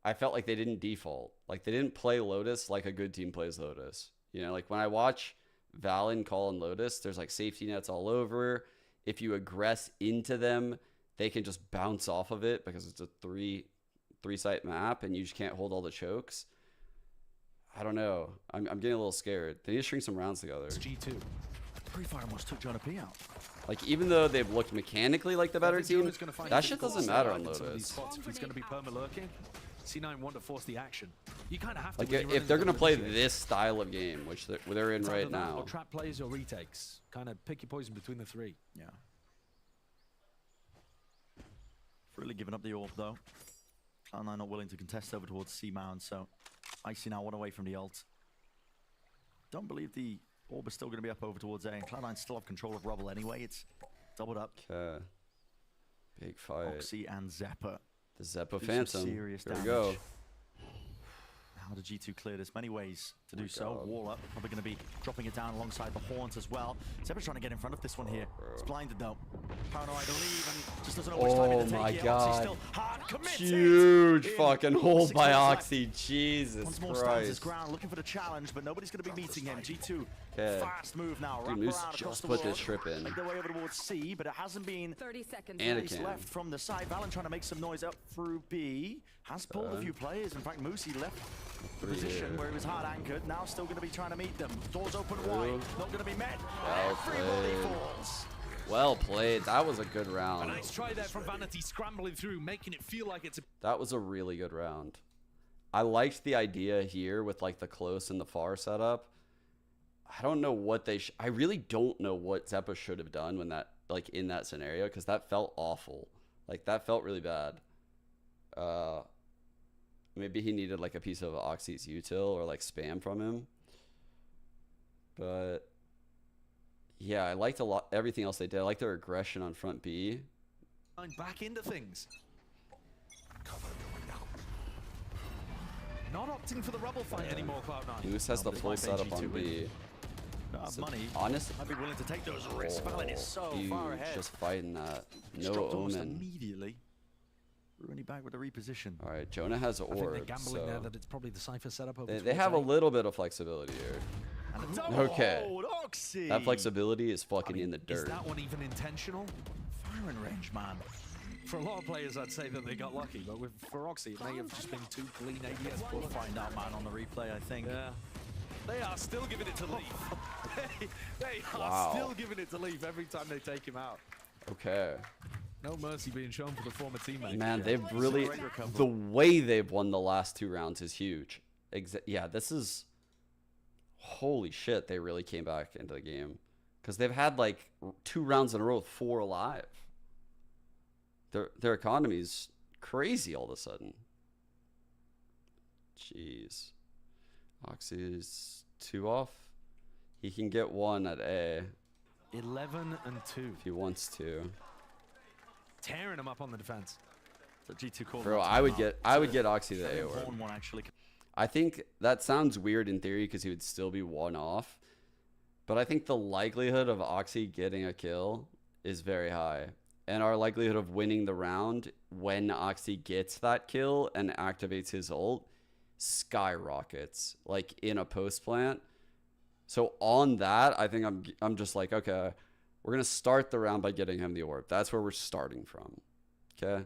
I felt like they didn't default. Like they didn't play Lotus like a good team plays Lotus. You know, like when I watch Valen call and Lotus, there's like safety nets all over. If you aggress into them, they can just bounce off of it because it's a three site map and you just can't hold all the chokes. I don't know. I'm getting a little scared. They need to string some rounds together. It's G2. Pre-fire almost took Jonah P out. Like even though they've looked mechanically like the better team, that shit doesn't matter on Lotus. If he's going to be perma-lurking, C9 want to force the action. You kind of have to. Like if they're gonna play this style of game, which they're in right now, or trap plays or retakes, kind of pick your poison between the three. Yeah. Really giving up the orb though. Cloud9 not willing to contest over towards C-Mound, so Icy now one away from the ult. Don't believe the orb is still going to be up over towards A, and Cloud9 still have control of Rubble anyway. It's doubled up. Okay. Big fight. Oxy and Zeppa. The Zeppa Do some Phantom. serious Here we damage. go. How did G2 clear this? Many ways to do so. Wall up, probably going to be dropping it down alongside the Horns as well. Zeppa's trying to get in front of this one here. It's blinded though. Paranoid, I believe, and just doesn't know which time to take my it. God. Still hard committed. Huge In fucking hold 6 by minutes left. Oxy. Jesus Once more stands his Christ. ground, looking for the challenge, but nobody's going to be meeting him. G2, Okay. fast move now. Dude, Wrap Moose around across just the put wall. this trip in. Make their way over towards C, but it hasn't been 30 seconds Anakin. left from the side. Valen trying to make some noise up through B. Has pulled a few players. In fact, Moosey left the position where he was hard anchored. Now still going to be trying to meet them. Doors open wide. Not going to be met. Well Everybody played. falls. Well played. That was a good A round. nice try there from Vanity, scrambling through, making it feel like it's a... That was a really good round. I liked the idea here with like the close and the far setup. I don't know what they I really don't know what Zeppa should have done when that, like, in that scenario, because that felt awful. Like, that felt really bad. Maybe he needed like a piece of Oxy's util or like spam from him. But yeah, I liked a lot everything else they did. I liked their aggression on front B. Back into things. Not opting for the rubble fight anymore, Cloud9. Moose has the full setup on B. So money. Honestly, I'd be willing to take those risks. Valen is so far ahead. Just fighting that. It's No dropped almost Omen. immediately. Rooney back with the reposition. All right, Jonah has an I think orb. they're gambling there So that it's probably the Cypher setup over they have a towards little bit of flexibility here. And a double Okay. hold, Oxy. That flexibility is fucking in the Is dirt. that one even intentional? Firing range, man. For a lot of players, I'd say that they got lucky, but for Oxy, it may have just been too clean ADS. We'll find out, man, on the replay, I think. Yeah. They are still giving it to Leaf. they are Wow. still giving it to Leaf every time they take him out. Okay. No mercy being shown for the former teammate. Man, they've really... The way they've won the last 2 rounds is huge. Yeah, this is... Holy shit, they really came back into the game. Because they've had like 2 rounds in a row with 4 alive. Their economy's crazy all of a sudden. Jeez. Oxy's 2 off. He can get 1 at A. 11 and 2. If he wants to. Tearing him up on the defense. So G2 called. Bro, I would get Oxy the A orb. One actually. I think that sounds weird in theory because he would still be 1 off. But I think the likelihood of Oxy getting a kill is very high. And our likelihood of winning the round when Oxy gets that kill and activates his ult skyrockets, like in a post plant. So on that, I think I'm just like, okay, we're gonna start the round by getting him the orb. That's where we're starting from. Okay.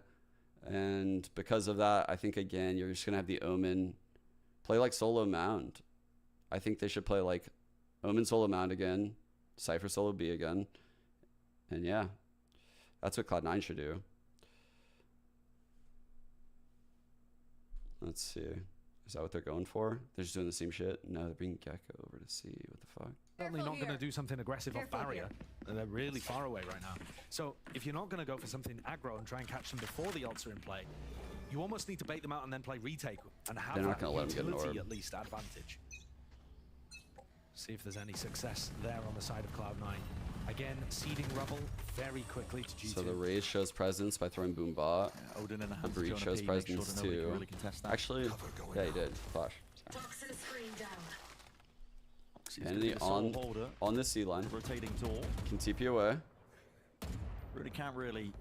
And because of that, I think again you're just gonna have the Omen play like solo mound. I think they should play like Omen solo mound again, Cypher solo B again. And yeah. That's what Cloud9 should do. Let's see. Is that what they're going for? They're just doing the same shit? No, they're bringing Gecko over to see. What the fuck? Certainly not going to do something aggressive off barrier. They're really far away right now. So if you're not going to go for something aggro and try and catch them before the ults are in play, you almost need to bait them out and then play retake and have They're not that gonna let 'em get an utility orb. at least advantage. See if there's any success there on the side of Cloud9. Again, seeding rubble very quickly to G2. So the Raze shows presence by throwing Boom Bot. Yeah, Odin in the The hands of Breach Jonah shows P, make sure presence that nobody can too. really contest that. Actually, yeah, he did. Flash. Sorry. Oxy's gonna be Kennedy the sole holder. on the C line. Rotating door. Can TP away. Really can't really,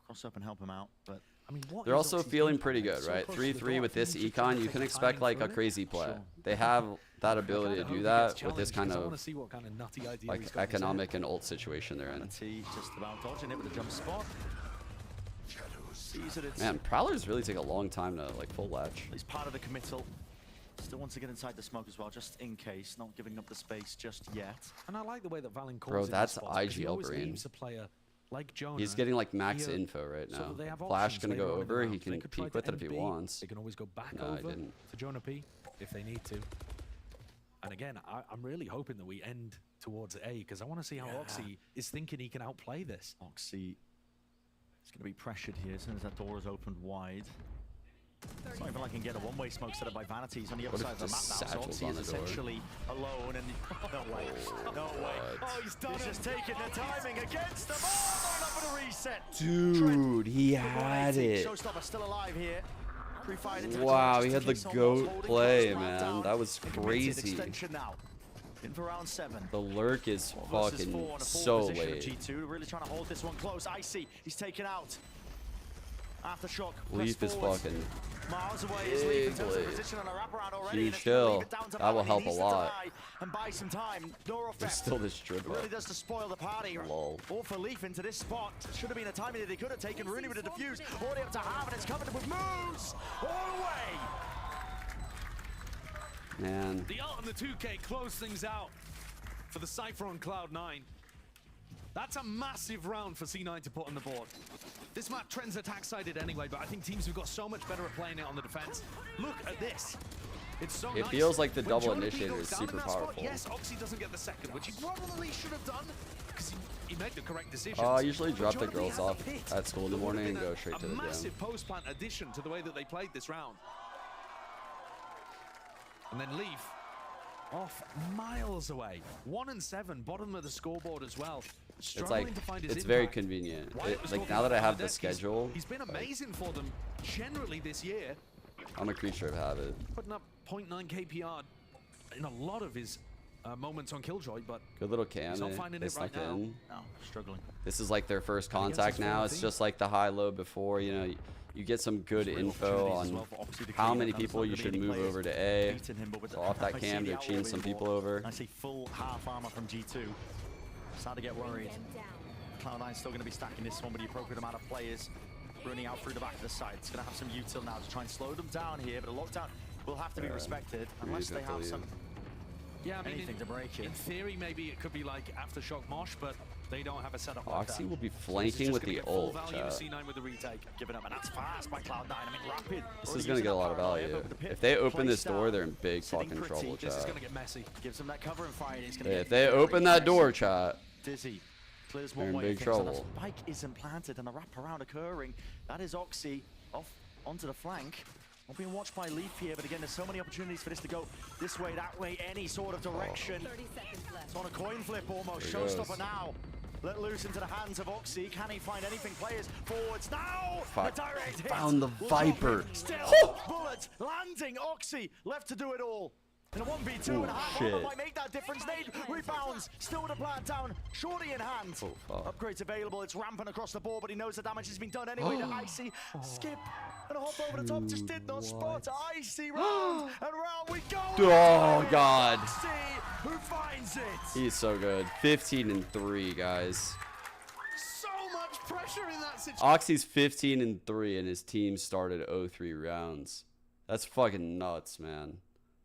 cross up and help him out, but I mean, what They're is also Oxy's feeling game pretty plan? good, So right? close to the 3-3 door. with this Teams are econ, trying you to can take expect time like a through it. crazy play. Sure. They have that ability to I do hope that he gets with this challenged, kind 'cause I want of to see what kind of nutty idea he's like got in his head. economic and ult situation they're in. Vanity just about dodging it with a jump spot. Sees that it's Man, Prowlers really take a long time to like full latch. He's part of the committal. Still wants to get inside the smoke as well, just in case, not giving up the space just yet. And I like the way that Valen calls Bro, in his that's spots, because he IGL always brain. leaves a player like Jonah. He's getting like max here, info right so now. that they have Flash options gonna later go on in the over. round. He They can could try peek to with it if he end B. wants. They can always go back No, he over didn't. to Jonah P if they need to. And again, I'm really hoping that we end towards A because I want to see how Oxy is thinking he can outplay this. Oxy is going to be pressured here as soon as that door is opened wide. It's not even like I can get a one-way smoke set up by Vanity. He's on the other What side if of the map just now, so satchels obviously on he's the door? essentially alone. And no way, no way. Oh, he's done. He's just taking the timing against the ball. Not for the reset. Dude, he had it. Showstopper still alive here. Wow, he had the GOAT play, man. That was crazy. In for round 7. The lurk is fucking so late. G2 really trying to hold this one close. Icy, he's taken out. Aftershock. Leaf is fucking miles away. Is Leaf in terms of position on a wraparound already. huge kill. That will help a lot. And buy some time. There's still this drip really does to spoil the party. Lol. All for Leaf into this spot. Should have been a timing that they could have taken. Rooney with a defuse. Already up to half, and it's covered with moves all the way. Man. The ult and the 2K close things out for the Cypher on Cloud9. That's a massive round for C9 to put on the board. This map trends attack-sided anyway, but I think teams have got so much better at playing it on the defense. Look at this. It's so It nice. feels like the When double Johnny initiator goes is down super in that spot, powerful. yes, Oxy doesn't get the second, which he probably should have done because he made the correct decisions. I usually But drop the Johnny girls has a off pit at school in the that would have morning and been go straight to the a gym. massive post-plant addition to the way that they played this round. And then Leaf off miles away. 1 and 7, bottom of the scoreboard as well. It's like, it's very convenient. Like now that I have the schedule, he's been amazing for them generally this year. I'm a creature of habit. Putting up 0.9 KPR in a lot of his moments on Killjoy, but Good little cam. he's not finding They it right snuck now. in. No, struggling. This is like their first And against contact his now. former It's team. just like the high-low before. You know, you get some good info on how many people you should move over to A. So off that cam, they're cheating some people over. I see full half armor from G2. Starting to get worried. Cloud9 still going to be stacking this one with the appropriate amount of players running out through the back of the site. It's going to have some util now to try and slow them down here, but a lockdown will have to be respected unless they have some anything to break it. In theory, maybe it could be like Aftershock Mosh, but they don't have a setup like Oxy that. will be So flanking with the full ult. value Chat. C9 with the retake. Giving up, and that's fast by Cloud9. I mean, rapid. This is going to get a lot of value. If they open this door, they're in big fucking trouble, This is chat. going to get messy. Gives them that cover and fire. It's going If they open that door, chat, Dizzy clears they're one in way. big So trouble. the spike isn't planted, and the wraparound occurring. That is Oxy off onto the flank. Not being watched by Leaf here, but again, there's so many opportunities for this to go this way, that way, any sort of direction. 30 seconds left. It's on a coin flip almost. There it Showstopper goes. now. Let loose into the hands of Oxy. Can he find anything? Players forwards now. Fuck. The direct hit. Found the will drop Viper. it. Still, bullets landing. Oxy left to do it all. In a 1v2 Ooh, and a half, shit. might make that difference. Nade rebounds, still with a plant down, shorty in hand. Oh, fuck. Upgrades available, it's rampant across the board, but he knows the damage has been done anyway. The Icy skip and a hop over the top, just did not spot. Icy round, and round we go. Oh, God. Icy, who finds it? He's so good. 15 and 3, guys. So much pressure in that situation. Oxy's 15 and 3, and his team started 0-3 rounds. That's fucking nuts, man.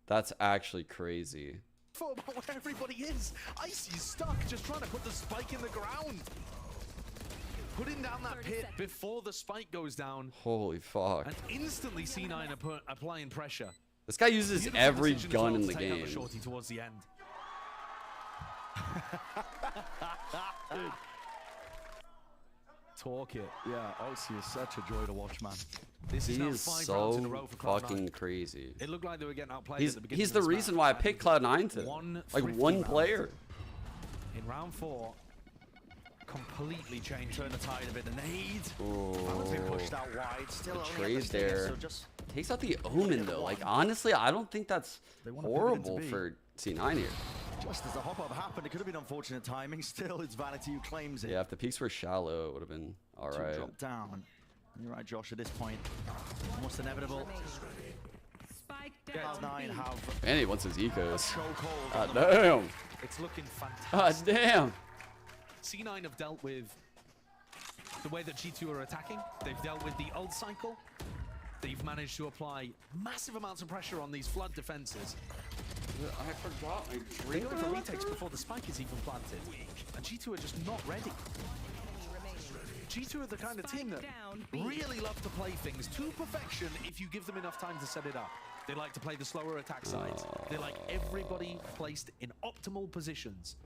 That's actually crazy. About where everybody is. Icy's stuck, just trying to put the spike in the ground. Putting down that pit before the spike goes down. Holy fuck. And instantly C9 are applying pressure. This guy uses Beautiful every decision as gun well in to the take out game. Shorty towards the end. Talk it. Yeah, Oxy is such a joy to watch, man. This is He now is 5 rounds in a row so for Cloud9. fucking crazy. It looked like they were getting outplayed He's at the beginning the of this reason match. why I picked Cloud9 to like 150 one round. player. In round 4, completely changed. Turn the tide a bit. The nade. Oh, Been pushed out wide. Still the only trade at the stinger, there. so just Takes out the Omen though. Like honestly, I don't think that's They wanna pivot into horrible B. for C9 here. Just as the hop-up happened, it could have been unfortunate timing. Still, it's Vanity who claims it. Yeah, if the peaks were shallow, it would have been all To right. drop down. You're right, Josh, at this point. Almost inevitable. Cloud9 have And he wants his ecos. chokehold. God damn. It's looking fantastic. God damn. C9 have dealt with the way that G2 are attacking. They've dealt with the ult cycle. They've managed to apply massive amounts of pressure on these flood defenses. I forgot my They're going for retakes before the spike is even planted. And G2 are just not ready. G2 are the kind of team that really love to play things to perfection if you give them enough time to set it up. They like to play the slower attack sides. They like everybody placed in optimal positions.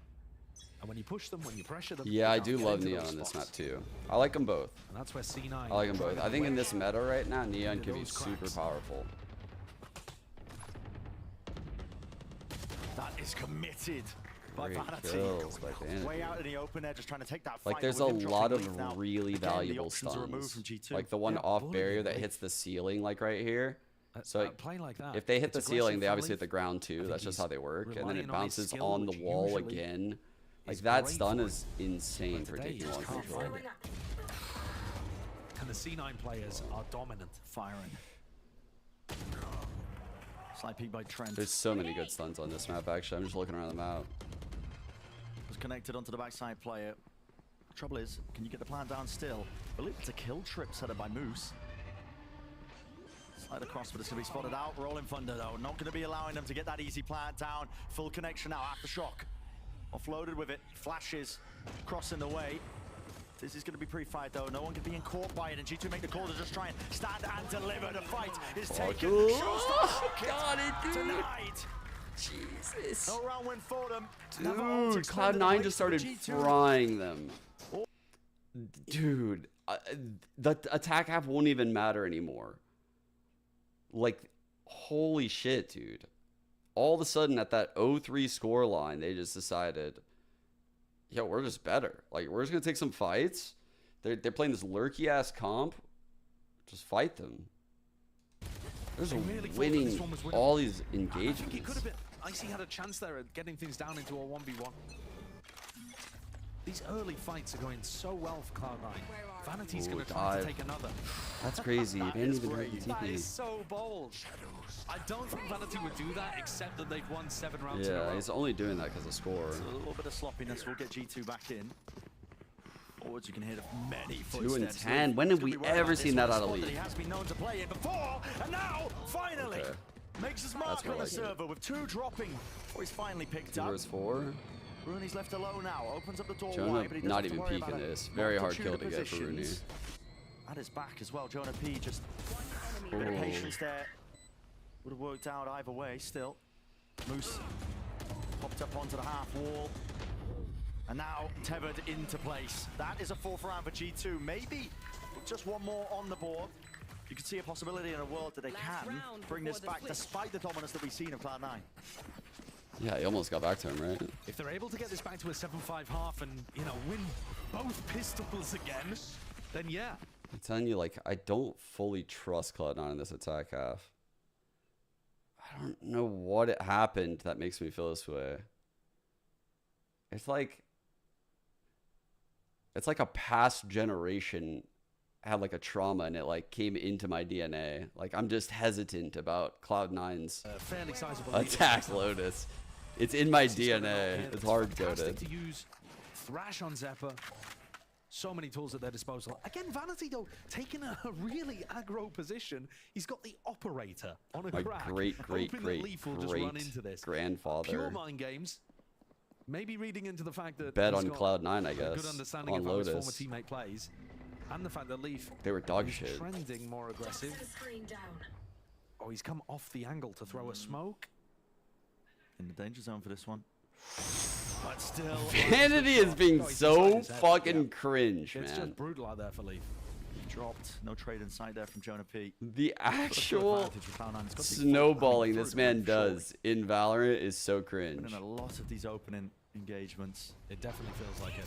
And when you push them, when you pressure them... Yeah, I they do get love into Neon those in this map spots. too. I like them both. And that's where C9... I like them both. I think in this meta right now, Neon Into can be those super cracks. powerful. That is committed by Great Vanity. kills by Vanity. Way out in the open there, just trying to take that Like fight. there's a lot of really valuable stuns. stuns. Like the one off barrier that hits the ceiling, like right here. So playing like that, if they hit the ceiling, they obviously hit the ground too. That's just how they work. And then it bounces on the wall again. Like that stun is insane for taking long control. And the C9 players are dominant. Firing. Slide peek by Trent. There's so many good stuns on this map, actually. I'm just looking around the map. Was connected onto the backside player. Trouble is, can you get the plant down still? I believe it's a kill trip set up by Moose. Slide across, but it's going to be spotted out. Rolling Thunder, though. Not going to be allowing them to get that easy plant down. Full connection now, Aftershock. Offloaded with it. Flashes. Crossing the way. This is going to be pre-fight, though. No one can be caught by it, and G2 make the call to just try and stand and deliver. The fight is taken. Got it, dude. Tonight. Jesus. No round win for them. Dude, Cloud9 just started frying them. Dude, the attack half won't even matter anymore. Like, holy shit, dude. All of a sudden, at that 0-3 score line, they just decided, yo, we're just better. Like, we're just going to take some fights. They're playing this lurky-ass comp. Just fight them. They're just winning all these engagements. I think it could have been. Icy had a chance there at getting things down into a 1v1. These early fights are going so well for Cloud9. Vanity's going to try to take another. That's crazy. They didn't even hurt the That TP. is so bold. I don't think Vanity would do that, except that they've won 7 rounds in a Yeah, row. he's only doing that because of score. So a little bit of sloppiness will get G2 back in. Forwards, you can hear many 2 footsteps. and 10. When have we ever seen that out of League? He has been known to play in before, and now, finally, makes his mark on the server with 2 dropping. Or he's finally picked up. 4. Rooney's left alone now. Opens up the door Jonah wide, but he not doesn't even have to worry peeking about this. it. Very hard Multitude kill of to get for Rooney. positions. At his back as well. Jonah P just a bit of patience there. Would have worked out either way still. Moose popped up onto the half wall. And now tethered into place. That is a 4th round for G2. Maybe with just one more on the board. You can see a possibility in a world that they can bring this back despite the dominance that we've seen of Cloud9. Yeah, he almost got back to him, right? If they're able to get this back to a 7-5 half and, you know, win both pistols again, then yeah. I'm telling you, like, I don't fully trust Cloud9 in this attack half. I don't know what happened that makes me feel this way. It's like a past generation had like a trauma and it like came into my DNA. Like I'm just hesitant about Cloud9's fairly sizable attack Lotus. It's in my DNA. It's hard coded. To use Thrash on Zephyr. So many tools at their disposal. Again, Vanity though taking a really aggro position. He's got the operator on a My crack. great grandfather. Pure mind games. Maybe reading into the fact that bet he's on got Cloud9, I a guess. good understanding On of how his Lotus. former teammate plays, and the fact that Leaf They were dog is shit. trending more aggressive. Oh, he's come off the angle to throw a smoke. In the danger zone for this one. But still, Vanity is being so fucking cringe, It's man. just brutal out there for Leaf. Dropped. No trade inside there from Jonah P. The actual snowballing this man does in Valorant is so cringe. In a lot of these opening engagements. It definitely feels like it.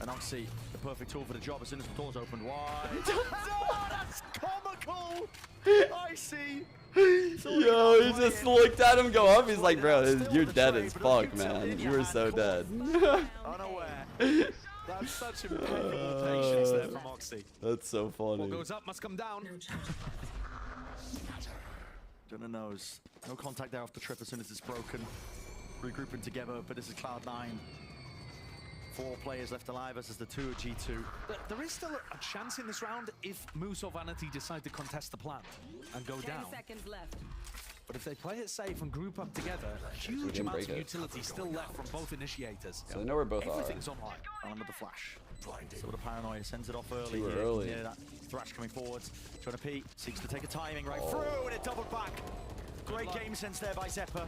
And Oxy, the perfect tool for the job as soon as the doors opened wide. Oh, that's comical! I see. Yo, he just looked at him go up. He's like, bro, you're dead as fuck, man. You were so dead. Unaware. That's such impeccable patience there from Oxy. That's so funny. What goes up must come down. Jonah knows. No contact there off the trip as soon as it's broken. Regrouping together, but this is Cloud9. 4 players left alive versus the 2 at G2. But there is still a chance in this round if Moose or Vanity decide to contest the plant and go down. 10 seconds left. But if they play it safe and group up together, huge amounts of utility still left from both initiators. So they know where both are. Everything's online. On with the flash. So the paranoia sends it off early. Too here. early. Yeah, that Thrash coming forwards. Jonah P seeks to take a timing right through, and it doubled back. Great game sense there by Zephyr.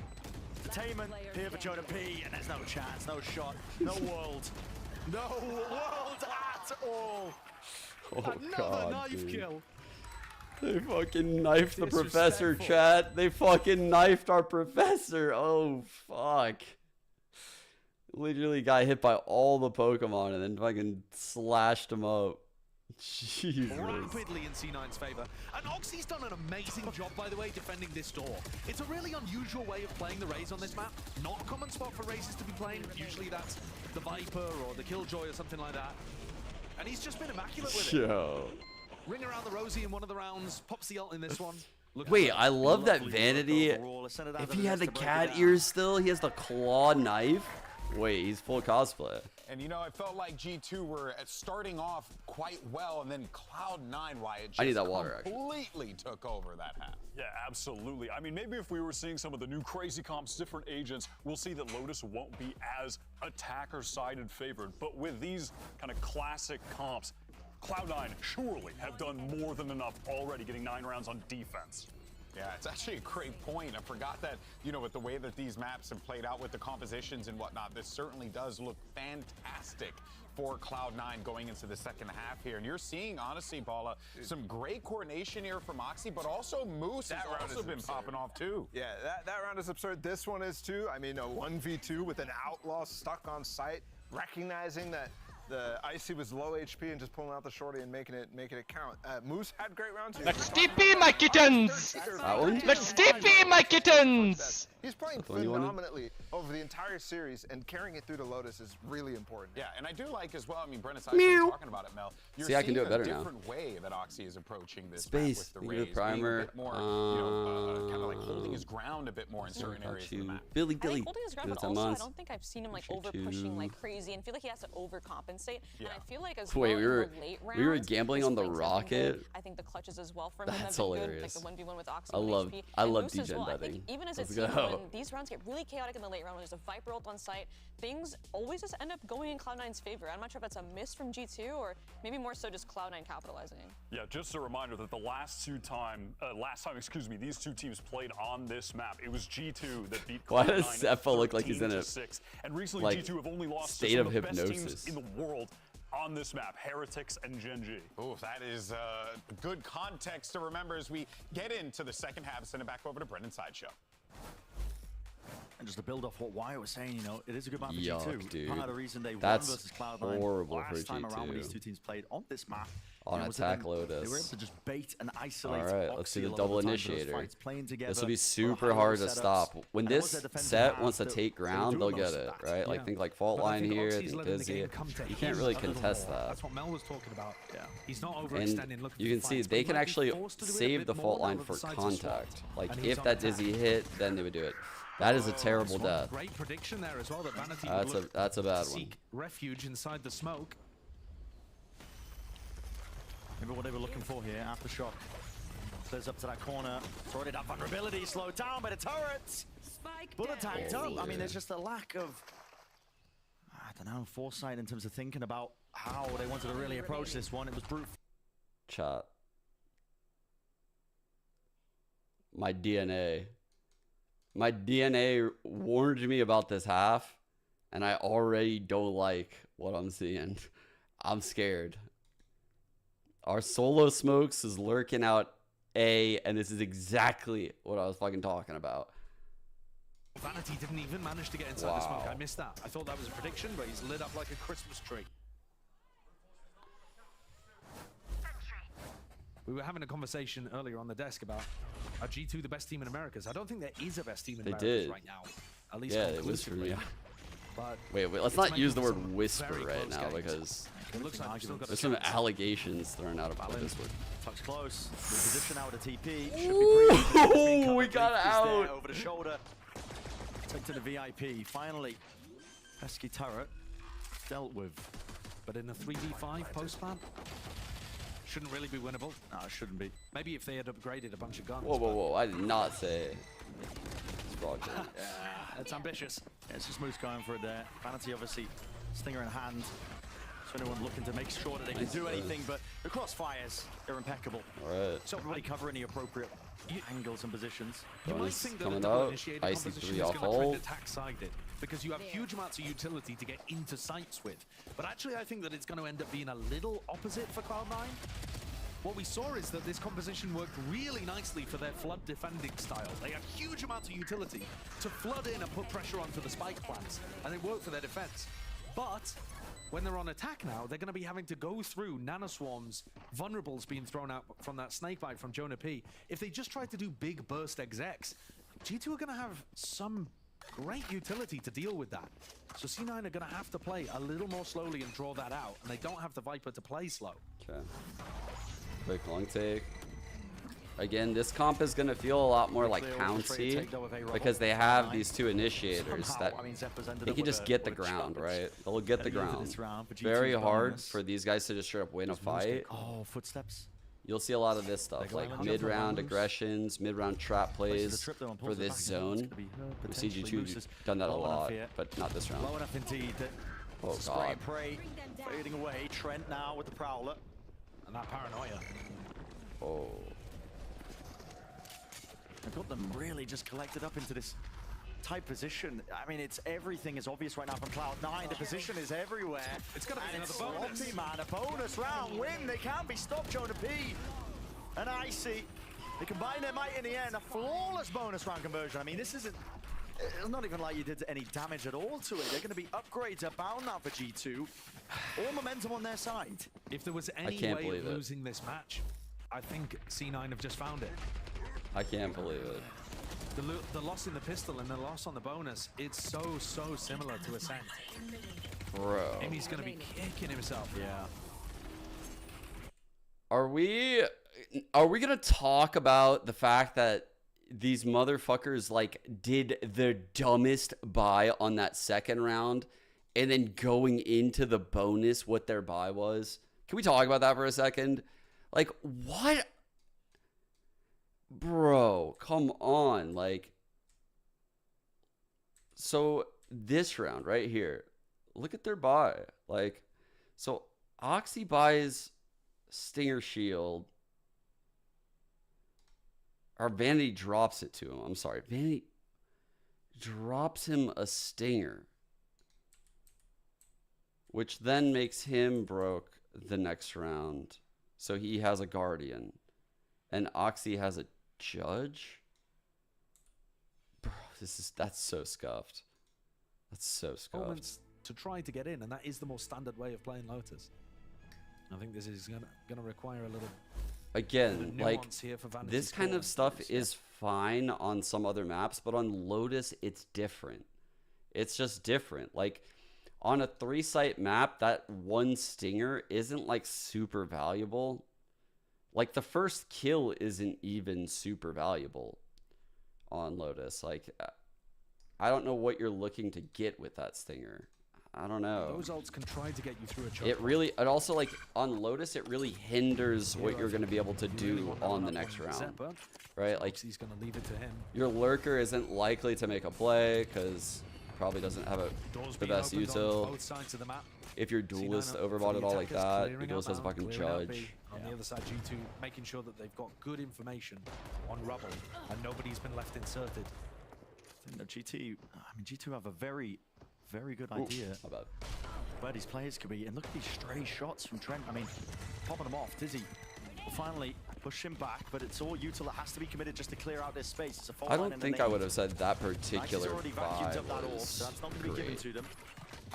Entertainment here for Jonah P, and there's no chance, no shot, no world. No world at all. Oh, Another God, knife dude. kill. They fucking knifed the professor, chat. They fucking knifed our professor. Oh, fuck. Literally got hit by all the Pokemon and then fucking slashed him up. Jesus. Rapidly in C9's favor. And Oxy's done an amazing job, by the way, defending this door. It's a really unusual way of playing the Raze on this map. Not a common spot for Razes to be playing. Usually that's the Viper or the Killjoy or something like that. And he's just been immaculate with it. Yo. Ring around the Rosie in one of the rounds. Pops the ult in this one. Wait, I love that Vanity. If he had the cat ears still, he has the claw knife. Wait, he's full cosplay. And you know, it felt like G2 were starting off quite well, and then CLOUD9, Wyatt, just I need that water, completely took over that half. Yeah, absolutely. I mean, maybe if we were seeing some of the new crazy comps, different agents, we'll see that Lotus won't be as attacker-sided favored. But with these kind of classic comps, CLOUD9 surely have done more than enough already, getting 9 rounds on defense. Yeah, it's actually a great point. I forgot that, you know, with the way that these maps have played out with the compositions and whatnot, this certainly does look fantastic for CLOUD9 going into the second half here. And you're seeing, honestly, Bala, some great coordination here from Oxy, but also Moose has also been popping off too. Yeah, that round is absurd. This one is too. I mean, a 1v2 with an outlaw stuck on site, recognizing that the Icy was low HP and just pulling out the shorty and making it count. Moose had great rounds. Let's TP, my kittens! Let's TP, my kittens! He's playing phenomenally over the entire series, and carrying it through to Lotus is really important. Yeah, and I do like as well, I mean, Brennan's actually talking about it, Mel. You're See, I can do it better now. Now. Different way that Oxy is approaching this Space. map with the Raze, primer. being a bit more, you know, kind of like holding his ground a bit more in certain areas of the map. Billy I Dilly. think holding his ground, but also I don't think I've seen him like over pushing like crazy, and feel like he has to overcompensate. Yeah. And I feel like as Wait, well in the late rounds, we were gambling on the rocket. I think the clutches as well for him. That's have been hilarious. Good, like the 1v1 with Oxy. I love DGen betting. I think even as a team, when these rounds get really chaotic in the late round, when there's a Viper ult on site, things always just end up going in Cloud9's favor. I'm not sure if that's a miss from G2 or maybe more so just Cloud9 capitalizing. Yeah, just a reminder that the last time, excuse me, these two teams played on this map. It was G2 that beat Cloud9. Why does Zephyr look like he's in a and recently like, G2 have only lost state to some of the best hypnosis teams in the world on this map, Heretics and Gen.G. Oh, that is good context to remember as we get into the second half. Send it back over to Brendan Sideshow. And just to build off what Wyatt was saying, you know, it is a good map for Yuck, G2. dude. Part of the reason they That's won versus Cloud9 horrible last for time around when G2. these two teams played on this map. On attack Lotus. They were able to just bait and isolate. All right, let's see the double initiator. Together, this will be super hard to stop. When this set wants to take ground, they'll get it, right? Yeah. Like think like fault line here, I think Dizzy. You can't really contest that. That's what Mel was talking about. Yeah. He's not overextending. And you can see they can actually save the fault line for contact. Like if that Dizzy hit, then they would do it. That is a terrible death. Great prediction there as well. That Vanity that's a bad one. Seek refuge inside the smoke. Maybe what they were looking for here. Aftershock clears up to that corner. Sorted up vulnerability. Slowed down by the turrets. Bullet tanked up. I mean, there's just a lack of, I don't know, foresight in terms of thinking about how they wanted to really approach this one. It was brute. Chat. My DNA warned me about this half, and I already don't like what I'm seeing. I'm scared. Our solo smokes is lurking out A, and this is exactly what I was fucking talking about. Vanity didn't even manage to get inside the smoke. I missed that. I thought that was a prediction, but he's lit up like a Christmas tree. We were having a conversation earlier on the desk about are G2 the best team in Americas? I don't think there is a best team in Americas right now. At least yeah, it was for me. But wait, let's not use the word whisper right now because there's some allegations thrown out about this one. Touch close. The position out of TP. Ooh, we got out. Over the shoulder. Took to the VIP. Finally, pesky turret dealt with. But in the 3v5 post plan, shouldn't really be winnable. No, it shouldn't be. Maybe if they had upgraded a bunch of guns. Whoa! I did not say. It's fraudulent. Yeah, that's ambitious. Yeah, it's just Moose going for it there. Vanity obviously stinger in hand. So anyone looking to make sure that they can do anything, but the crossfires are impeccable. All right. So everybody covering the appropriate angles and positions. You might think that coming out. Icy composition 3 is off going to trend hold. attack-sided because you have huge amounts of utility to get into sites with. But actually, I think that it's going to end up being a little opposite for Cloud9. what we saw is that this composition worked really nicely for their flood defending style. They had huge amounts of utility to flood in and put pressure onto the spike plants, and it worked for their defense. But when they're on attack now, they're going to be having to go through nanoswarms, vulnerables being thrown out from that snakebite from Jonah P. If they just try to do big burst execs, G2 are going to have some great utility to deal with that. So C9 are going to have to play a little more slowly and draw that out, and they don't have the Viper to play slow. Okay. Quick long take. Again, this comp is going to feel a lot more like pouncy because they have these two initiators that they can just get the ground, right? They'll get the ground. Very hard for these guys to just straight up win a fight. Oh, footsteps. You'll see a lot of this stuff, like mid-round aggressions, mid-round trap plays for this zone. We see G2 done that a lot, but not this round. Low enough indeed. Oh god. Prey fading away. Trent now with the Prowler. And that paranoia. Oh. I've got them really just collected up into this tight position. I mean, everything is obvious right now from Cloud9. The position is everywhere. It's gonna be another bonus. Man, a bonus round win. They can't be stopped. Jonah P and Icy. They combine their might in the end. A flawless bonus round conversion. I mean, this isn't. It's not even like you did any damage at all to it. They're going to be upgrades abound now for G2. All momentum on their side. If there was any way of losing this match, I think C9 have just found it. I can't believe it. The loss in the pistol and the loss on the bonus, it's so similar to Ascent. Bro. Amy's going to be kicking himself. Yeah. Are we going to talk about the fact that these motherfuckers like did their dumbest buy on that second round and then going into the bonus what their buy was? Can we talk about that for a second? Like, what? Bro, come on. Like, so this round right here, look at their buy. Like, so Oxy buys Stinger Shield. Or Vanity drops it to him. I'm sorry. Vanity drops him a Stinger. Which then makes him broke the next round. So he has a Guardian. And Oxy has a Judge? Bro, that's so scuffed. That's so scuffed. Moments to try to get in, and that is the more standard way of playing Lotus. I think this is gonna require a little... Again, like, this kind of stuff is fine on some other maps, but on Lotus, it's different. It's just different. Like, on a 3-site map, that one Stinger isn't, like, super valuable. Like, the first kill isn't even super valuable on Lotus. Like, I don't know what you're looking to get with that Stinger. I don't know. Those ults can try to get you through a choke. It also, like, on Lotus, it really hinders what you're going to be able to do on the next round. Right? Like, he's going to leave it to him. Your lurker isn't likely to make a play because probably doesn't have the best util. If your duelist overbought it all like that, your duelist has a fucking Judge. On the other side, G2 making sure that they've got good information on Rubble and nobody's been left inserted. I think G2 have a very good idea where these players could be. And look at these stray shots from Trent. I mean, popping them off. Dizzy will finally push him back, but it's all util that has to be committed just to clear out this space. It's a I don't think I would have said that particular buy was great.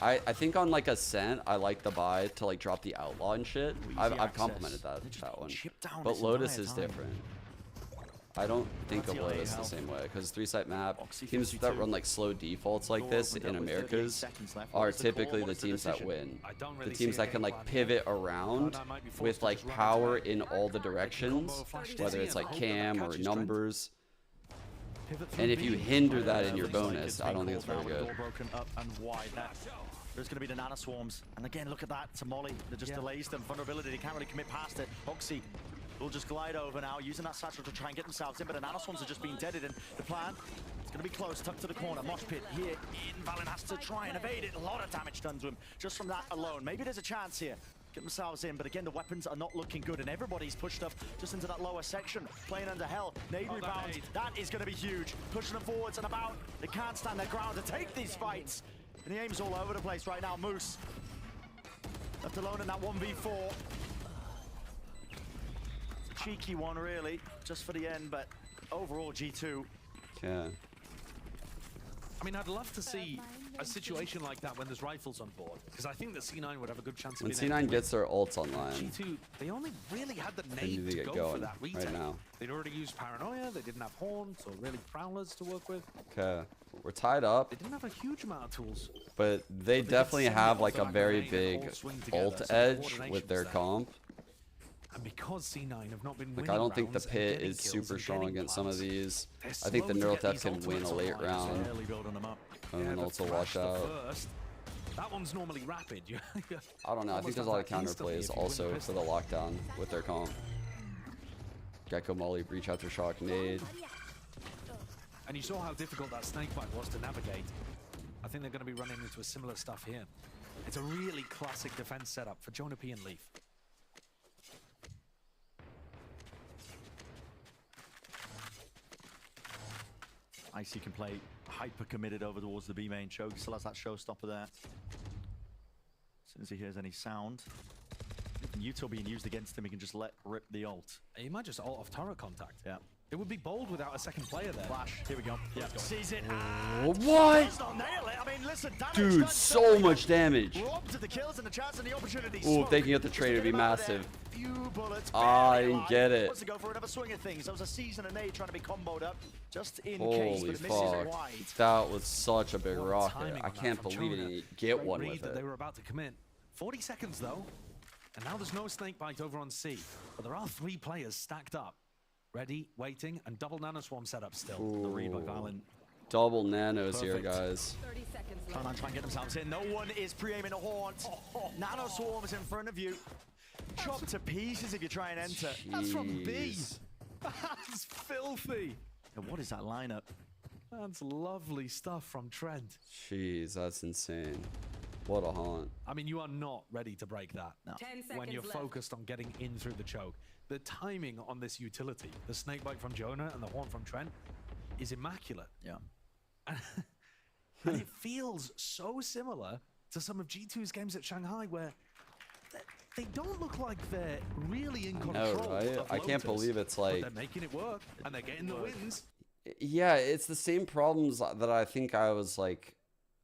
I think on like Ascent, I like the buy to like drop the outlaw and shit. I've complimented that one. But Lotus is different. I don't think of Lotus the same way because 3-site map teams that run like slow defaults like this in Americas are typically the teams that win. The teams that can like pivot around with like power in all the directions, whether it's like cam or numbers. And if you hinder that in your bonus, I don't think it's very good. There's going to be the nano swarms, and again, look at that. To Molly, that just delays them. Vulnerability, they can't really commit past it. Oxy will just glide over now, using that satchel to try and get themselves in, but the nano swarms are just being deaded, and the plan is going to be close, tucked to the corner. Mosh pit here in. Valen has to try and evade it. A lot of damage done to him just from that alone. Maybe there's a chance here. Get themselves in, but again, the weapons are not looking good, and everybody's pushed up just into that lower section, playing under hell. Nade rebound, that is going to be huge. Pushing them forwards and about. They can't stand their ground to take these fights. And the aim's all over the place right now. Moose left alone in that 1v4. cheeky one, really, just for the end, but overall, G2. Yeah. I mean, I'd love to see a situation like that when there's rifles on board, because I think that C9 would have a good chance of When being C9 gets their ults online, G2, they only really had the they need nade to to get go for going that retake. right now. They'd already used Paranoia, they didn't have Haunts or really Prowlers to work with. Okay, we're tied up, They didn't have a huge amount of tools. but they definitely have like a very big ult edge with their comp. And because C9 have not been Like, I don't think the pit is super strong against some of these. I think the Neural Theft can win a late round. And then also wash out. That one's normally rapid. I don't know. I think there's a lot of counterplays also for the lockdown with their comp. Gecko Molly, Breach Aftershock, Nade. And you saw how difficult that snakebite was to navigate. I think they're going to be running into a similar stuff here. It's a really classic defense setup for Jonah P and Leaf. Icy can play hyper committed over towards the B main. Choke still has that showstopper there. As soon as he hears any sound, Util being used against him, he can just let rip the ult. He might just ult off turret contact. Yeah. It would be bold without a second player there. Flash. Here we go. Yeah. Sees it. What? I mean, listen, Dude, so much damage. Robbed of the kills and the chance and the opportunity. Ooh, if they can get the trade, it'd be massive. Few bullets. I didn't get it. Wants to go for another swing of things. That was a season and A trying to be comboed up just in case, Holy but it misses fuck. it wide. That was such a big What rocket. timing I on that can't from believe it Jonah. didn't get Great one read with that it. they were about to commit. 40 seconds though, and now there's no snakebite over on C, but there are 3 players stacked up, ready, waiting, and double nano swarm setup still. Ooh. The read by Violent. Double nanos here, Perfect. guys. Trying and get themselves in. No one is pre-aiming a haunt. Nano swarms in front of you. Chopped to pieces if you try and enter. That's from B. Jeez. That's filthy. And what is that lineup? That's lovely stuff from Trent. Jeez, that's insane. What a haunt. I mean, you are not ready to break that. No. 10 When you're seconds left. focused on getting in through the choke. The timing on this utility, the snakebite from Jonah and the horn from Trent, is immaculate. Yeah. And it feels so similar to some of G2's games at Shanghai where they don't look like they're really in control. know, right? Of I can't Lotus, believe it's but like- they're making it work and they're getting the wins. Yeah, it's the same problems that I think I was like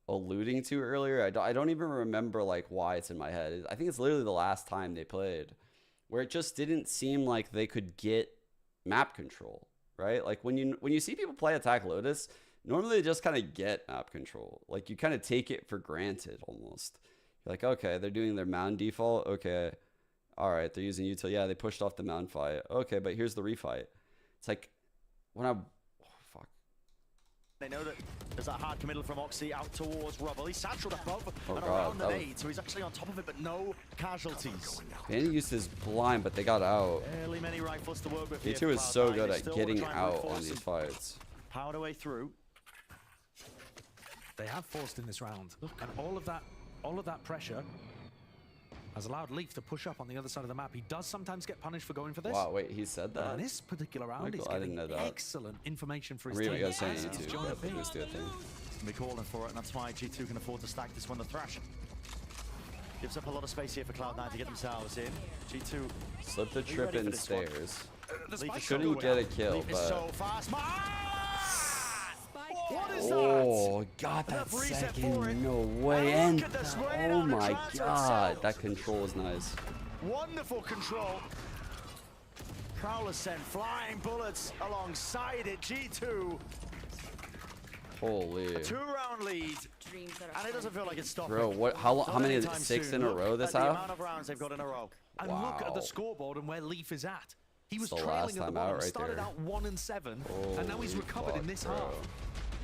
alluding to earlier. I don't even remember like why it's in my head. I think it's literally the last time they played where it just didn't seem like they could get map control, right? Like when you see people play Attack Lotus, normally they just kind of get map control. Like you kind of take it for granted almost. You're like, okay, they're doing their mound default. Okay. All right, they're using util. Yeah, they pushed off the mound fight. Okay, but here's the refight. It's like when They know that there's that hard committal from Oxy out towards Rubble. He's satchelled above Oh, and God, around the that was- nade, so he's actually on top of it, but no casualties. Vanny used his blind, but they got out. Barely many rifles to work with here G2 for is so Cloud9. good They at still wanna getting try and out reinforce on these and fights. power their way through. They have forced in this round, and all of that pressure has allowed Leaf to push up on the other side of the map. He does sometimes get punished for going for this. Wow, wait, he said But that? in this particular round, Michael, he's I getting didn't know that. excellent information for I'm his reading team. what you guys saying as on is YouTube, Jonah but P. let's do a thing. Be calling for it, and that's why G2 can afford to stack this one. The Thrash gives up a lot of space here for Cloud9 to get themselves in. G2 Slip the Are you trip ready for in this one? stairs. Leaf is Shouldn't so get a good. kill, Leaf is but so fast. What is oh, got that Enough reset for it. second. No way. And And look at the spray oh down the my transfer god, itself. that control is nice. Wonderful control. Prowler sent flying bullets alongside it. G2, Holy. a 2-round lead. And it doesn't feel like it's stopping. Bro, what? How Not many? anytime 6 soon. in a Look row this at the half? amount of rounds they've got in a row. And look at the Wow. scoreboard and where Leaf is at. He was It's the trailing last at the time bottom, out right started there. out 1-7, and now he's Holy recovered in fuck, this bro. half.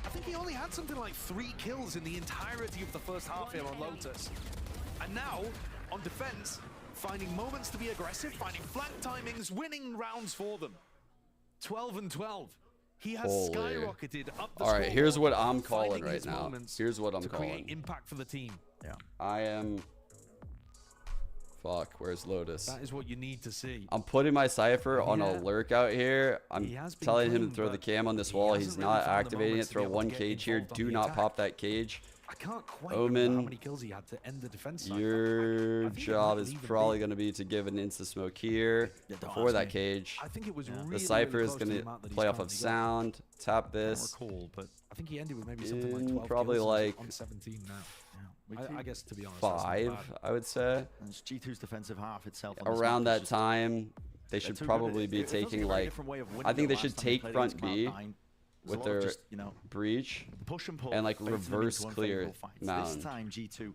I think he only had something like 3 kills in the entirety of the first half here on Lotus. And now, on defense, finding moments to be aggressive, finding flank timings, winning rounds for them. 12-12. He has Holy. skyrocketed up the All right, here's what scoreboard, I'm calling finding right his now. moments Here's what I'm to create calling. impact for the team. Yeah. I am. Fuck, where's Lotus? That is what you need to see. I'm putting my Cypher on Yeah. a lurk out here. I'm He has been telling him clean, to throw the but cam on this he wall. hasn't He's really not found the activating it. moments to be Throw able to one get cage here. involved on Do the not attack. pop that cage. I can't quite Omen, remember how many kills he had to end the defense side. your job is probably going to be to give an insta-smoke here before that cage. I think it was the Cypher is going to play off of sound, tap this. But I think he ended with maybe something like 12 probably kills like on 17 now. I guess, to be honest, 5, I would say. And G2's defensive half itself. Around that time, they should probably be taking like, I think they should take front B with their breach and like reverse clear mound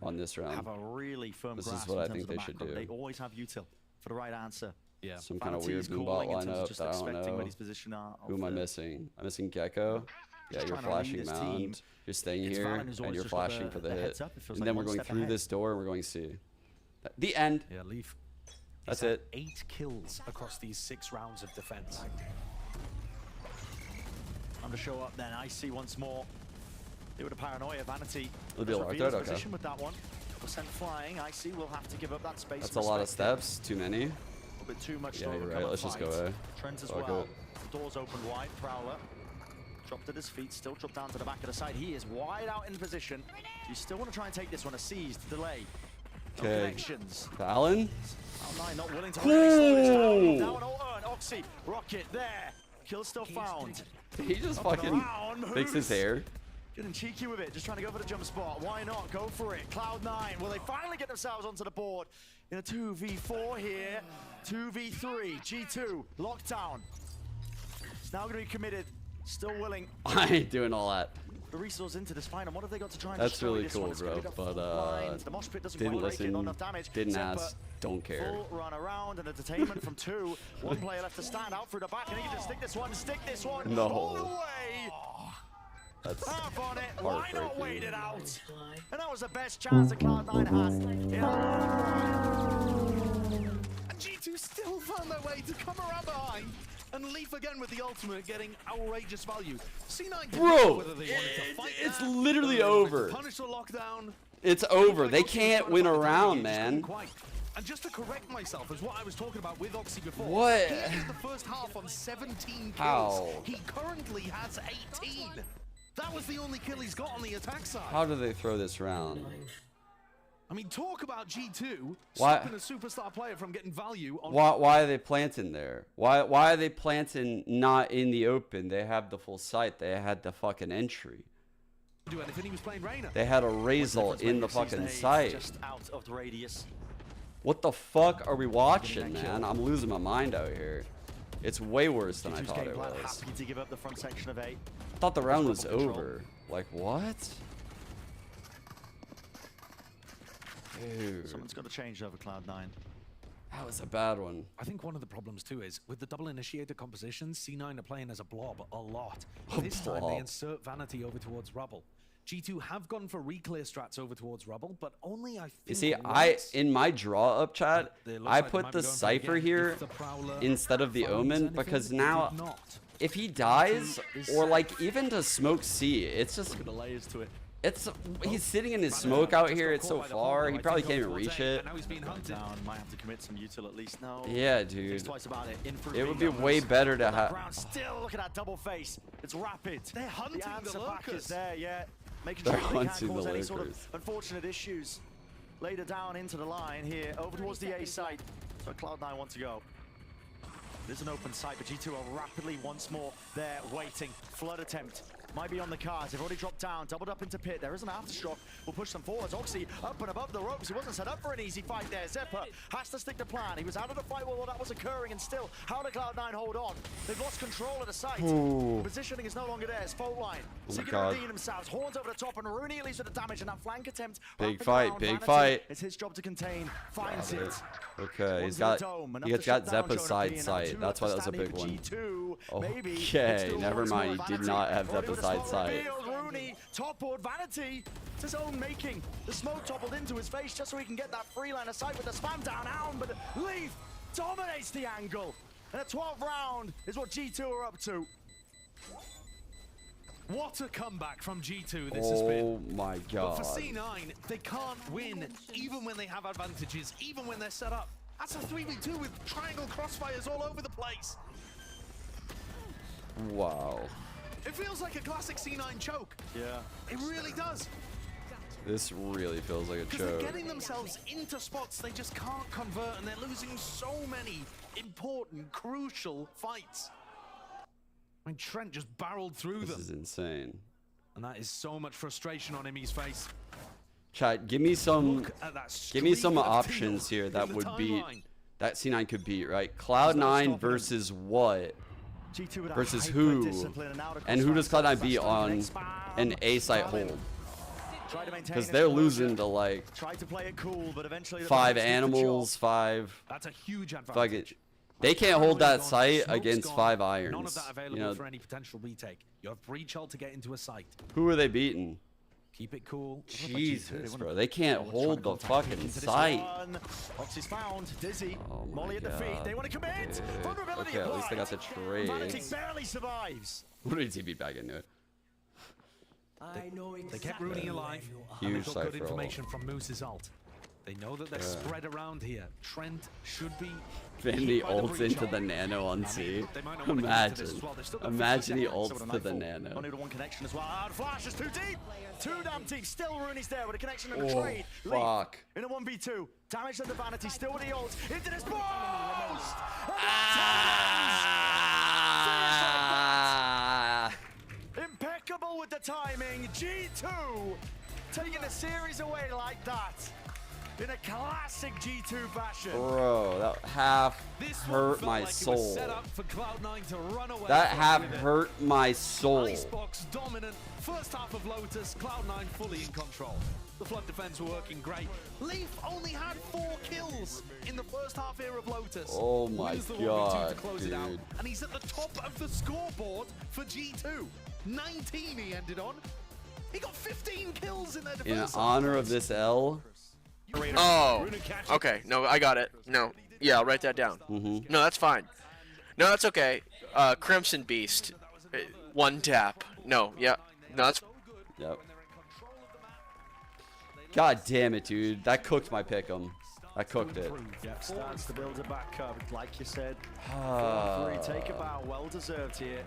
on this round. Have a really firm this is what I think they should do. They always have util for the right answer. Yeah. Some kind of weird boom bot lineup that I don't know. Who am I missing? I'm missing Gecko. Yeah, you're flashing mound. You're staying here, and you're flashing for the hit. And then we're going through this door, and we're going C. The end. Yeah, Leaf. That's it. 8 kills across these 6 rounds of defense. I'm to show up then. I see once more. They would have paranoia, vanity. It'll be a large threat, okay. Position with that one. Percent flying. I see. We'll have to give up that space. That's a lot of steps. Too many. A little bit too much. Yeah, you're right. Let's just go away. Trends as well. The doors open wide. Prowler. Dropped at his feet, still dropped down to the back of the side. He is wide out in position. You still want to try and take this one, a seize, delay. Okay. Connections. Fallon? CLOUD9 not willing to really slow this down. Now an all-earn, Oxy, Rocket there. Kill still found. He just fucking fixed his hair. Getting cheeky with it, just trying to go for the jump spot. Why not? Go for it. CLOUD9, will they finally get themselves onto the board? In a 2v4 here, 2v3, G2, lockdown. It's now going to be committed. Still willing. I ain't doing all that. The resource into this fight, and what have they got to try and That's really cool, bro. But didn't listen, didn't ask, don't care. Full run around and entertainment from 2. One player left to stand out through the back, and he can just stick this one. No. All the way. That's half on it. Why not wait it out? And that was the best chance that CLOUD9 had. And G2 still found their way to come around behind. And Leaf again with the ultimate getting outrageous value. C9 bro, it's literally over. Punish the lockdown. It's over. They can't win a round, man. And just to correct myself, is what I was talking about with Oxy before. What? He ended the first half on 17 kills. How? He currently has 18. That was the only kill he's got on the attack side. How do they throw this round? I mean, talk about G2 why, stopping a superstar player from getting value. On why are they planting there? Why are they planting not in the open? They have the full site. They had the fucking entry. Do anything. He was playing Reyna. They had a Razor in the fucking site. Just out of the radius. What the fuck are we watching, man? I'm losing my mind out here. It's way worse than I thought it was. Happy to give up the front section of 8. I thought the round was over. Like, what? Dude. Someone's got to change over CLOUD9. That was a bad one. I think one of the problems too is with the double initiator compositions, C9 are playing as a blob a lot. This time they insert Vanity over towards Rubble. G2 have gone for reclear strats over towards Rubble, but only I think. You see, in my draw up chat, I put the Cypher here instead of the Omen because now if he dies or like even to smoke C, it's just look at the layers to it. He's sitting in his smoke out here. It's so far. He probably can't even reach it. Down, might have to commit some util at least now. Yeah, dude. It would be way better to have. Still, look at that double face. It's rapid. They're hunting the answer the back is there. Yeah, making They're sure they can't cause the any sort of unfortunate issues. Later down into the line here, over towards the A site. So CLOUD9 want to go. There's an open site, but G2 are rapidly once more there waiting. Flood attempt. Might be on the cards. They've already dropped down, doubled up into pit. There is an aftershock. We'll push them forwards. Oxy up and above the ropes. He wasn't set up for an easy fight there. Zephyr has to stick to plan. He was out of the fight while that was occurring, and still, how did CLOUD9 hold on? They've lost control of the site. Ooh. Positioning is no longer theirs. Fault line. Seeking to redeem themselves. Horns over the top, and Rooney at least with the damage and that flank attempt. Big fight, big fight. It's his job to contain. Finds it. Okay, he got Zeppa's side sight. That's why that was a big one. Okay, never mind. He did not have Zeppa's side sight. Rooney, top board Vanity. It's his own making. The smoke toppled into his face just so he can get that free line of sight with the spam down Allen, but Leaf dominates the angle. And a 12th round is what G2 are up to. What a comeback from G2 this has been. Oh my god. But for C9, they can't win even when they have advantages, even when they're set up. That's a 3v2 with triangle crossfires all over the place. Wow. It feels like a classic C9 choke. Yeah. It really does. This really feels like a Because they're choke. getting themselves into spots they just can't convert, and they're losing so many important, crucial fights. I mean, Trent just barreled through them. This is insane. And that is so much frustration on Emmy's face. Chat, give me some options here that would beat, that C9 could beat, right? CLOUD9 versus what? Versus who? And who does CLOUD9 beat on an A site hold? Because they're losing to like 5 animals, 5. That's a huge advantage. They can't hold that site against 5 irons. None of that available for any potential retake. You have breach ult to get into a site. Who are they beating? Keep it cool. Jesus, bro. They can't hold the fucking site. Oxy's found. Dizzy. Oh my Molly at the feet. They want to commit. Vulnerability okay, at least they got the trade. Humanity barely survives. What did he beat back into it? They kept Rooney alive. Huge and they got site good for all. information from Moose's ult. They know that they're spread around here. Trent should be. Vandy ults into the nano on C. Imagine. Imagine he ults to the nano. Only one connection as well. Flash is too deep. Too damn deep. Still Rooney's there with a connection and a trade. Fuck. In a 1v2. Damage to the Vanity. Still with the ult. Into this post. Impeccable with the timing. G2 taking a series away like that. In a classic G2 fashion. Bro, that half hurt my soul. That half hurt my soul. Icebox dominant. First half of Lotus, Cloud9 fully in control. The flood defense were working great. Leaf only had 4 kills in the first half here of Lotus. Oh my god, dude. And he's at the top of the scoreboard for G2. 19 he ended on. He got 15 kills in their defense. In honor of this L. Oh, okay. No, I got it. No. Yeah, I'll write that down. No, that's fine. No, that's okay. Crimson Beast. 1 tap. No, yeah. No, that's... Yep. God damn it, dude. That cooked my pick'em. I cooked it. Yep, starts to build it back up. Like you said, take a bow. Well deserved here.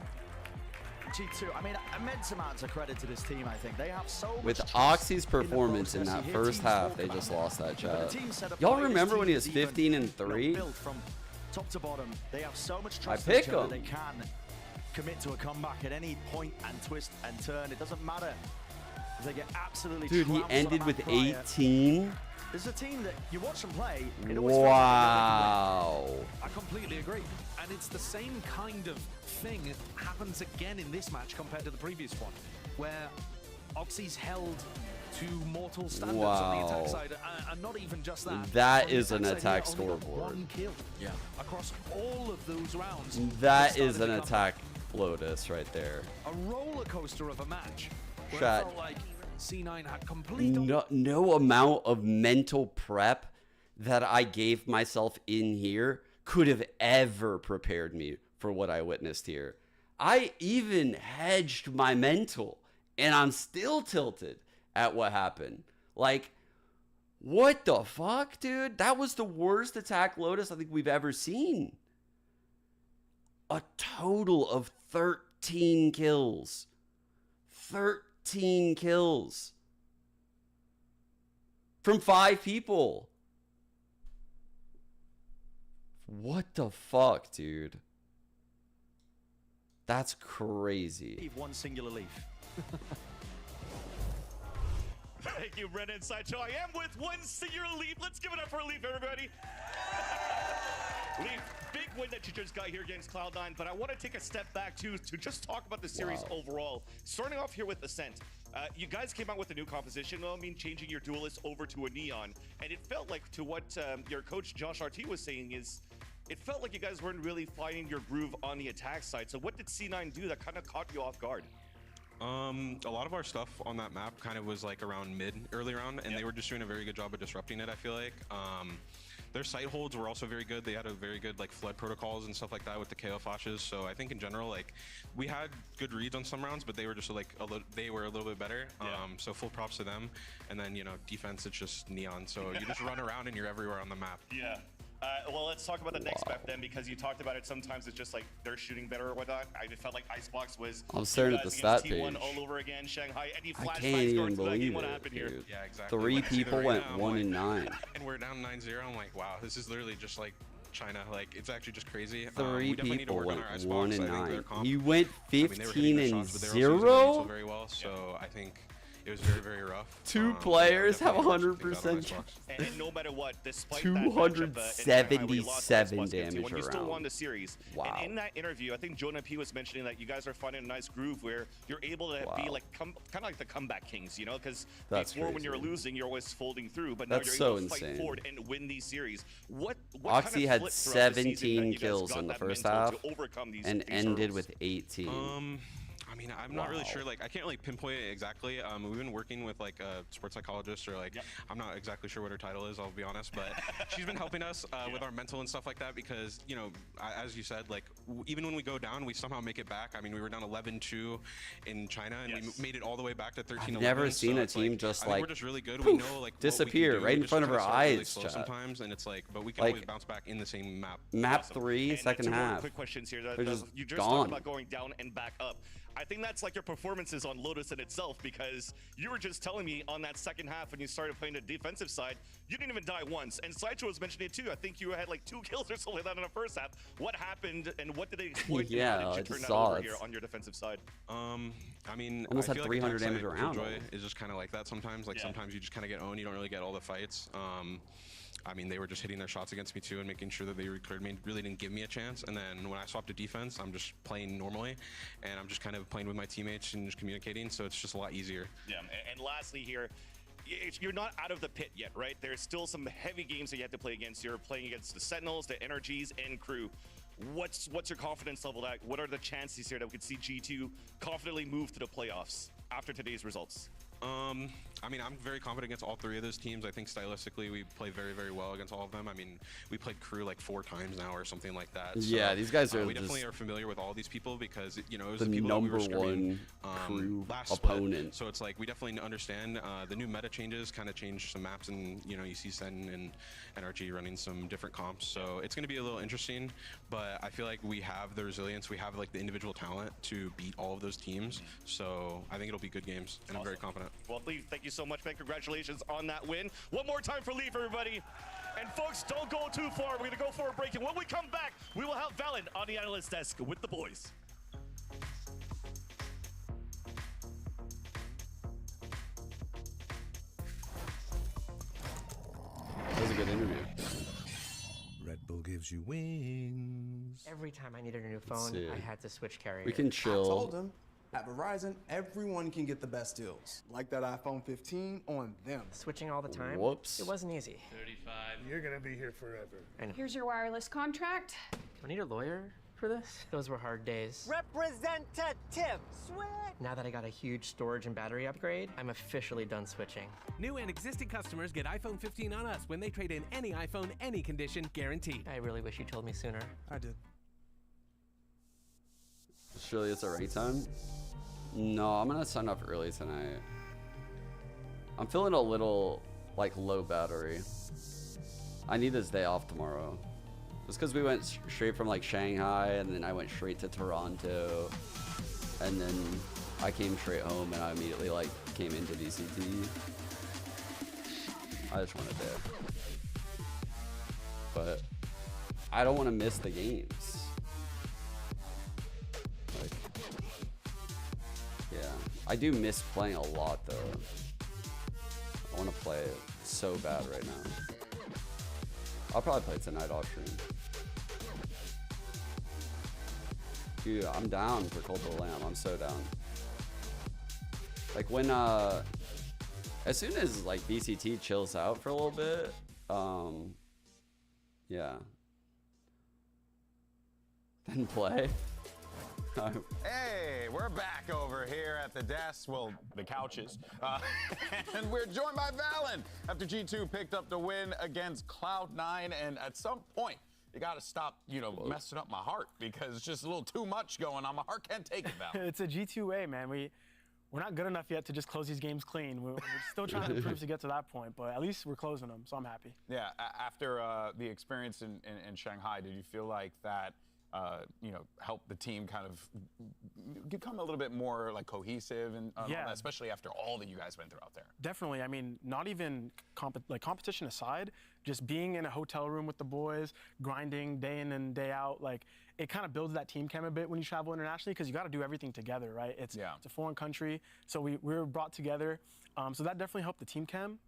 G2, I mean, immense amounts of credit to this team, I think. They have so much With Oxy's performance in that first half, they just lost that chat. Y'all remember when he was 15-3? From top to bottom, they have so much I trust pick in each other. him. They can commit to a comeback at any point and twist and turn. It doesn't matter. They get absolutely Dude, he trounced on ended a with back prior. 18. This is a team that you watch them play. Wow. I completely agree. And it's the same kind of thing that happens again in this match compared to the previous one, where Oxy's held to mortal standards on the attack side, and not even just that. That is an attack scoreboard. 1 kill. Yeah. Across all of those rounds. That is an attack Lotus right there. A roller coaster of a match. Where Chat. it felt like C9 had complete. No amount of mental prep that I gave myself in here could have ever prepared me for what I witnessed here. I even hedged my mental, and I'm still tilted at what happened. Like, what the fuck, dude? That was the worst attack Lotus I think we've ever seen. A total of 13 kills. 13 kills. From 5 people. What the fuck, dude? That's crazy. One singular leaf. Thank you, Brennan Sideshow. I am with one singular leaf. Let's give it up for Leaf, everybody. Leaf, big win that you just got here against Cloud9, but I want to take a step back too to just talk about the series overall. Starting off here with Ascent. You guys came out with a new composition, I mean, changing your duelist over to a Neon, and it felt like, to what your coach Josh RT was saying, is it felt like you guys weren't really finding your groove on the attack side. So what did C9 do that kind of caught you off guard? A lot of our stuff on that map kind of was like around mid early round, and they were just doing a very good job of disrupting it, I feel like. Their site holds were also very good. They had a very good like flood protocols and stuff like that with the KO flashes. So I think in general, like, we had good reads on some rounds, but they were just like they were a little bit better. So full props to them. And then, you know, defense, it's just Neon. So you just run around and you're everywhere on the map. Yeah. Well, let's talk about the next map then, because you talked about it. Sometimes it's just like they're shooting better or whatnot. I just felt like Icebox was. I'm staring at the stat page. T1 all over again, Shanghai. Any I can't even believe it, dude. Yeah, exactly. 3 people went 1-9. And we're down 9-0. I'm like, wow, this is literally just like China. Like, it's actually just crazy. 3 people went 1-9. Comp. You went I mean, they were hitting their shots, but they were also using 15-0. neutral very well. So I think it was very, very rough. 2 players have 100%. And no matter what, despite 277 damage you still won around. the series. Wow. And in that interview, I think Jonah P was mentioning that you guys are finding a nice groove where you're able to be like kind of like the comeback kings, you know? Because before when you're losing, you're always folding through, but now That's you're able so to fight insane. forward and win these series. What Oxy kind of had flip throughout the season that 17 you guys kills got in the that first mental half to overcome these and ended hurdles? with 18. I mean, I'm not really sure. Like, I can't really pinpoint it exactly. We've been working with like a sports psychologist, or like, I'm not exactly sure what her title is, I'll be honest, but she's been helping us with our mental and stuff like that, because, you know, as you said, like, even when we go down, we somehow make it back. I mean, we were down 11-2 in China, and we made it all the way back to 13-11. I've never seen a team just like we're just really good. poof, we know like disappear what we right in just front of kinda our start really eyes. slow Chat. sometimes, and it's like, but we can Like, always bounce back in the same map. Map 3, second two more half. quick questions here. They're just You just gone. talked about going down and back up. I think that's like your performances on Lotus in itself, because you were just telling me on that second half when you started playing the defensive side, you didn't even die once. And Sideshow was mentioning it too. I think you had like 2 kills or something like that in the first half. What happened and what did they exploit? Yeah, and how I did you turn just that saw over it. here on your defensive side? I mean, Almost I had feel 300 like damage around. Enjoy is just kind of like that sometimes. Like sometimes you just kind of get owned. You don't really get all the fights. I mean, they were just hitting their shots against me too and making sure that they cleared me. Really didn't give me a chance. And then when I swapped to defense, I'm just playing normally, and I'm just kind of playing with my teammates and just communicating. So it's just a lot easier. Yeah, and lastly here, you're not out of the pit yet, right? There's still some heavy games that you have to play against. You're playing against the Sentinels, the Energies, and Crew. What's your confidence level? That what are the chances here that we could see G2 confidently move to the playoffs after today's results? I mean, I'm very confident against all 3 of those teams. I think stylistically we play very, very well against all of them. I mean, we played Crew like 4 times now or something like that. So, yeah, these guys are we definitely are familiar with all these people, because, you know, it was the the people number that we were one Crew last opponent. Split. So it's like we definitely understand the new meta changes, kind of change some maps, and, you know, you see Sen and NRG running some different comps. So it's going to be a little interesting, but I feel like we have the resilience, we have like the individual talent to beat all of those teams. So I think it'll be good games, and I'm very confident. Well, Leaf, thank you so much, man. Congratulations on that win. One more time for Leaf, everybody. And folks, don't go too far. We're going to go for a break. And when we come back, we will have Valen on the analyst desk with the boys. That was a good interview. Red Bull gives you wings. Every time I needed a new phone, I had to switch carrier. We can chill. I told him, at Verizon, everyone can get the best deals. Like that iPhone 15 on them. Switching all the time? Whoops. It wasn't easy. 35. You're gonna be here forever. I know. Here's your wireless contract. Do I need a lawyer for this? Those were hard days. Representative, switch! Now that I got a huge storage and battery upgrade, I'm officially done switching. New and existing customers get iPhone 15 on us when they trade in any iPhone, any condition, guaranteed. I really wish you told me sooner. I did. Surely it's a raid time? No, I'm gonna sign up early tonight. I'm feeling a little like low battery. I need this day off tomorrow. Just because we went straight from like Shanghai, and then I went straight to Toronto, and then I came straight home, and I immediately like came into DCT. I just want a day. But I don't want to miss the games. Like, yeah, I do miss playing a lot though. I want to play so bad right now. I'll probably play tonight off stream. Dude, I'm down for Cult of the Lamb. I'm so down. Like when, as soon as like BCT chills out for a little bit, yeah. Then play. Hey, we're back over here at the desk, well, the couches, and we're joined by Valen after G2 picked up the win against CLOUD9, and at some point, you gotta stop, you know, messing up my heart, because it's just a little too much going on. My heart can't take it, Valen. It's a G2A, man. we're not good enough yet to just close these games clean. We're still trying to improve to get to that point, but at least we're closing them, so I'm happy. Yeah, after the experience in Shanghai, did you feel like that, you know, helped the team kind of become a little bit more like cohesive, and Yeah. especially after all that you guys went through out there? Definitely. I mean, not even competition aside, just being in a hotel room with the boys, grinding day in and day out, like it kind of builds that team chem a bit when you travel internationally, because you got to do everything together, right? It's a foreign country, so we were brought together. So that definitely helped the team chem.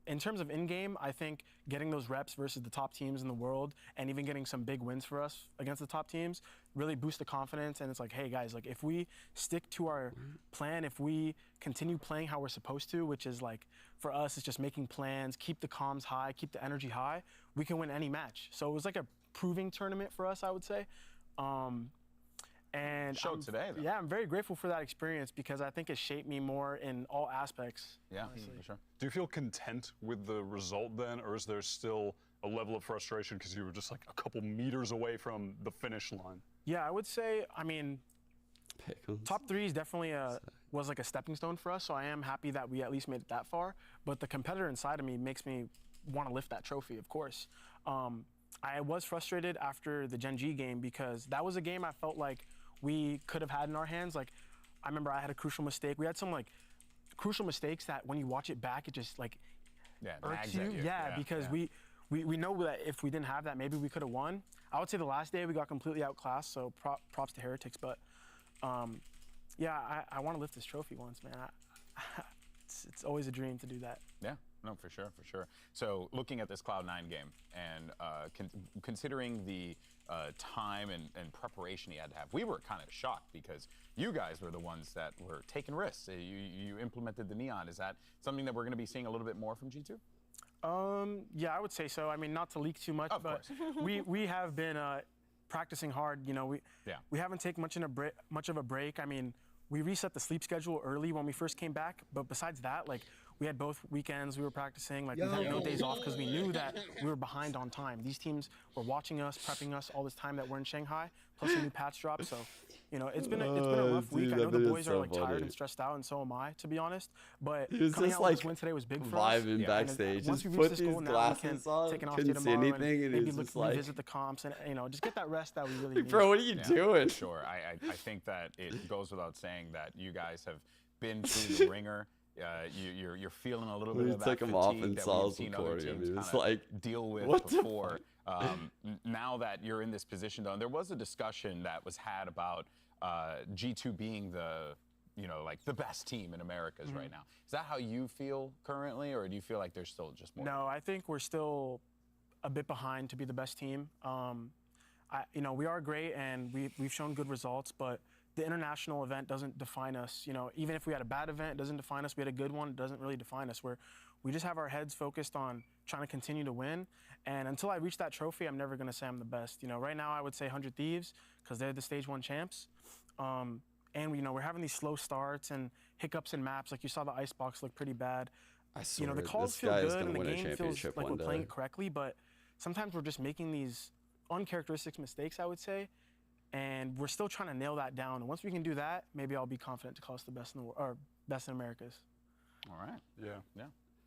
In terms of in-game, I think getting those reps versus the top teams in the world, and even getting some big wins for us against the top teams, really boost the confidence. And it's like, hey guys, like if we stick to our plan, if we continue playing how we're supposed to, which is like, for us, it's just making plans, keep the comms high, keep the energy high, we can win any match. So it was like a proving tournament for us, I would say. And showed today, though. Yeah, I'm very grateful for that experience, because I think it shaped me more in all aspects. Yeah, honestly. for sure. Do you feel content with the result then, or is there still a level of frustration because you were just like a couple meters away from the finish line? Yeah, I would say, I mean, top 3 is definitely was like a stepping stone for us, so I am happy that we at least made it that far. But the competitor inside of me makes me want to lift that trophy, of course. I was frustrated after the Gen G game, because that was a game I felt like we could have had in our hands. Like, I remember I had a crucial mistake. We had some like crucial mistakes that when you watch it back, it just like irks you. Yeah, because we know that if we didn't have that, maybe we could have won. I would say the last day we got completely outclassed, so props to Heretics. But yeah, I want to lift this trophy once, man. It's always a dream to do that. Yeah, no, for sure, for sure. So looking at this Cloud9 game, and considering the time and preparation he had to have, we were kind of shocked, because you guys were the ones that were taking risks. You implemented the Neon. Is that something that we're going to be seeing a little bit more from G2? Yeah, I would say so. I mean, not to leak too much, but we have been practicing hard. You know, we haven't taken much of a break. I mean, we reset the sleep schedule early when we first came back, but besides that, like, we had both weekends we were practicing. Like, we had no days off, because we knew that we were behind on time. These teams were watching us, prepping us all this time that we're in Shanghai, plus a new patch drop. So, you know, it's been a rough week. I know the boys are like tired and stressed out, and so am I, to be honest. But coming out with this win today was big for us. Vibing backstage, once just we reach put this goal, these now we can glasses on, take an off couldn't day see tomorrow anything, and maybe it's look just like, revisit the comps, and you know, just get that rest that we really need. bro, what are you doing? Sure, I think that it goes without saying that you guys have been through the ringer. You're feeling a little bit of that took him fatigue off and that saw we've us seen other recording. I teams mean, it's kinda like, deal with what the before. Now that you're in this position, though, and there was a discussion that was had about G2 being the, you know, like the best team in Americas right now. Is that how you feel currently, or do you feel like there's still just more? No, I think we're still a bit behind to be the best team. You know, we are great, and we've shown good results, but the international event doesn't define us. You know, even if we had a bad event, it doesn't define us. We had a good one, it doesn't really define us. We just have our heads focused on trying to continue to win. And until I reach that trophy, I'm never going to say I'm the best. You know, right now I would say 100 Thieves, because they're the Stage 1 champs. And, you know, we're having these slow starts and hiccups in maps. Like, you saw the Icebox look pretty bad. You know, the calls feel good, and the game feels like we're playing it correctly, but sometimes we're just making these uncharacteristic mistakes, I would say. And we're still trying to nail that down. And once we can do that, maybe I'll be confident to call us the best in the world, or best in Americas. All right. Yeah.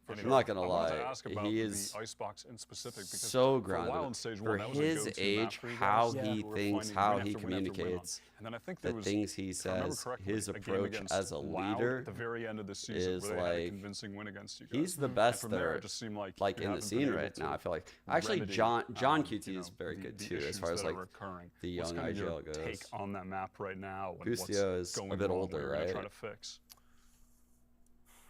I'm not gonna lie, to ask about he is the Icebox in specific, because so for a while in grounded. Stage For 1, that was a his go-to age, map for you how guys. he You were thinks, finding how win he after win after win on. communicates, And then I think the there was, things he if I remember says, correctly, his a game approach against as a Loud leader at the very end of the season, is where they had a like, convincing win against you guys. he's the And best from there, there, it just seemed like in the haven't scene been able right now. to I feel like actually remedy, John you QT is very good the too, as issues far as that like are occurring. the What's young kind of your IGL goes. take on that map right now, and what's Gustio is going a bit wrong, older, what you're gonna right? try to fix?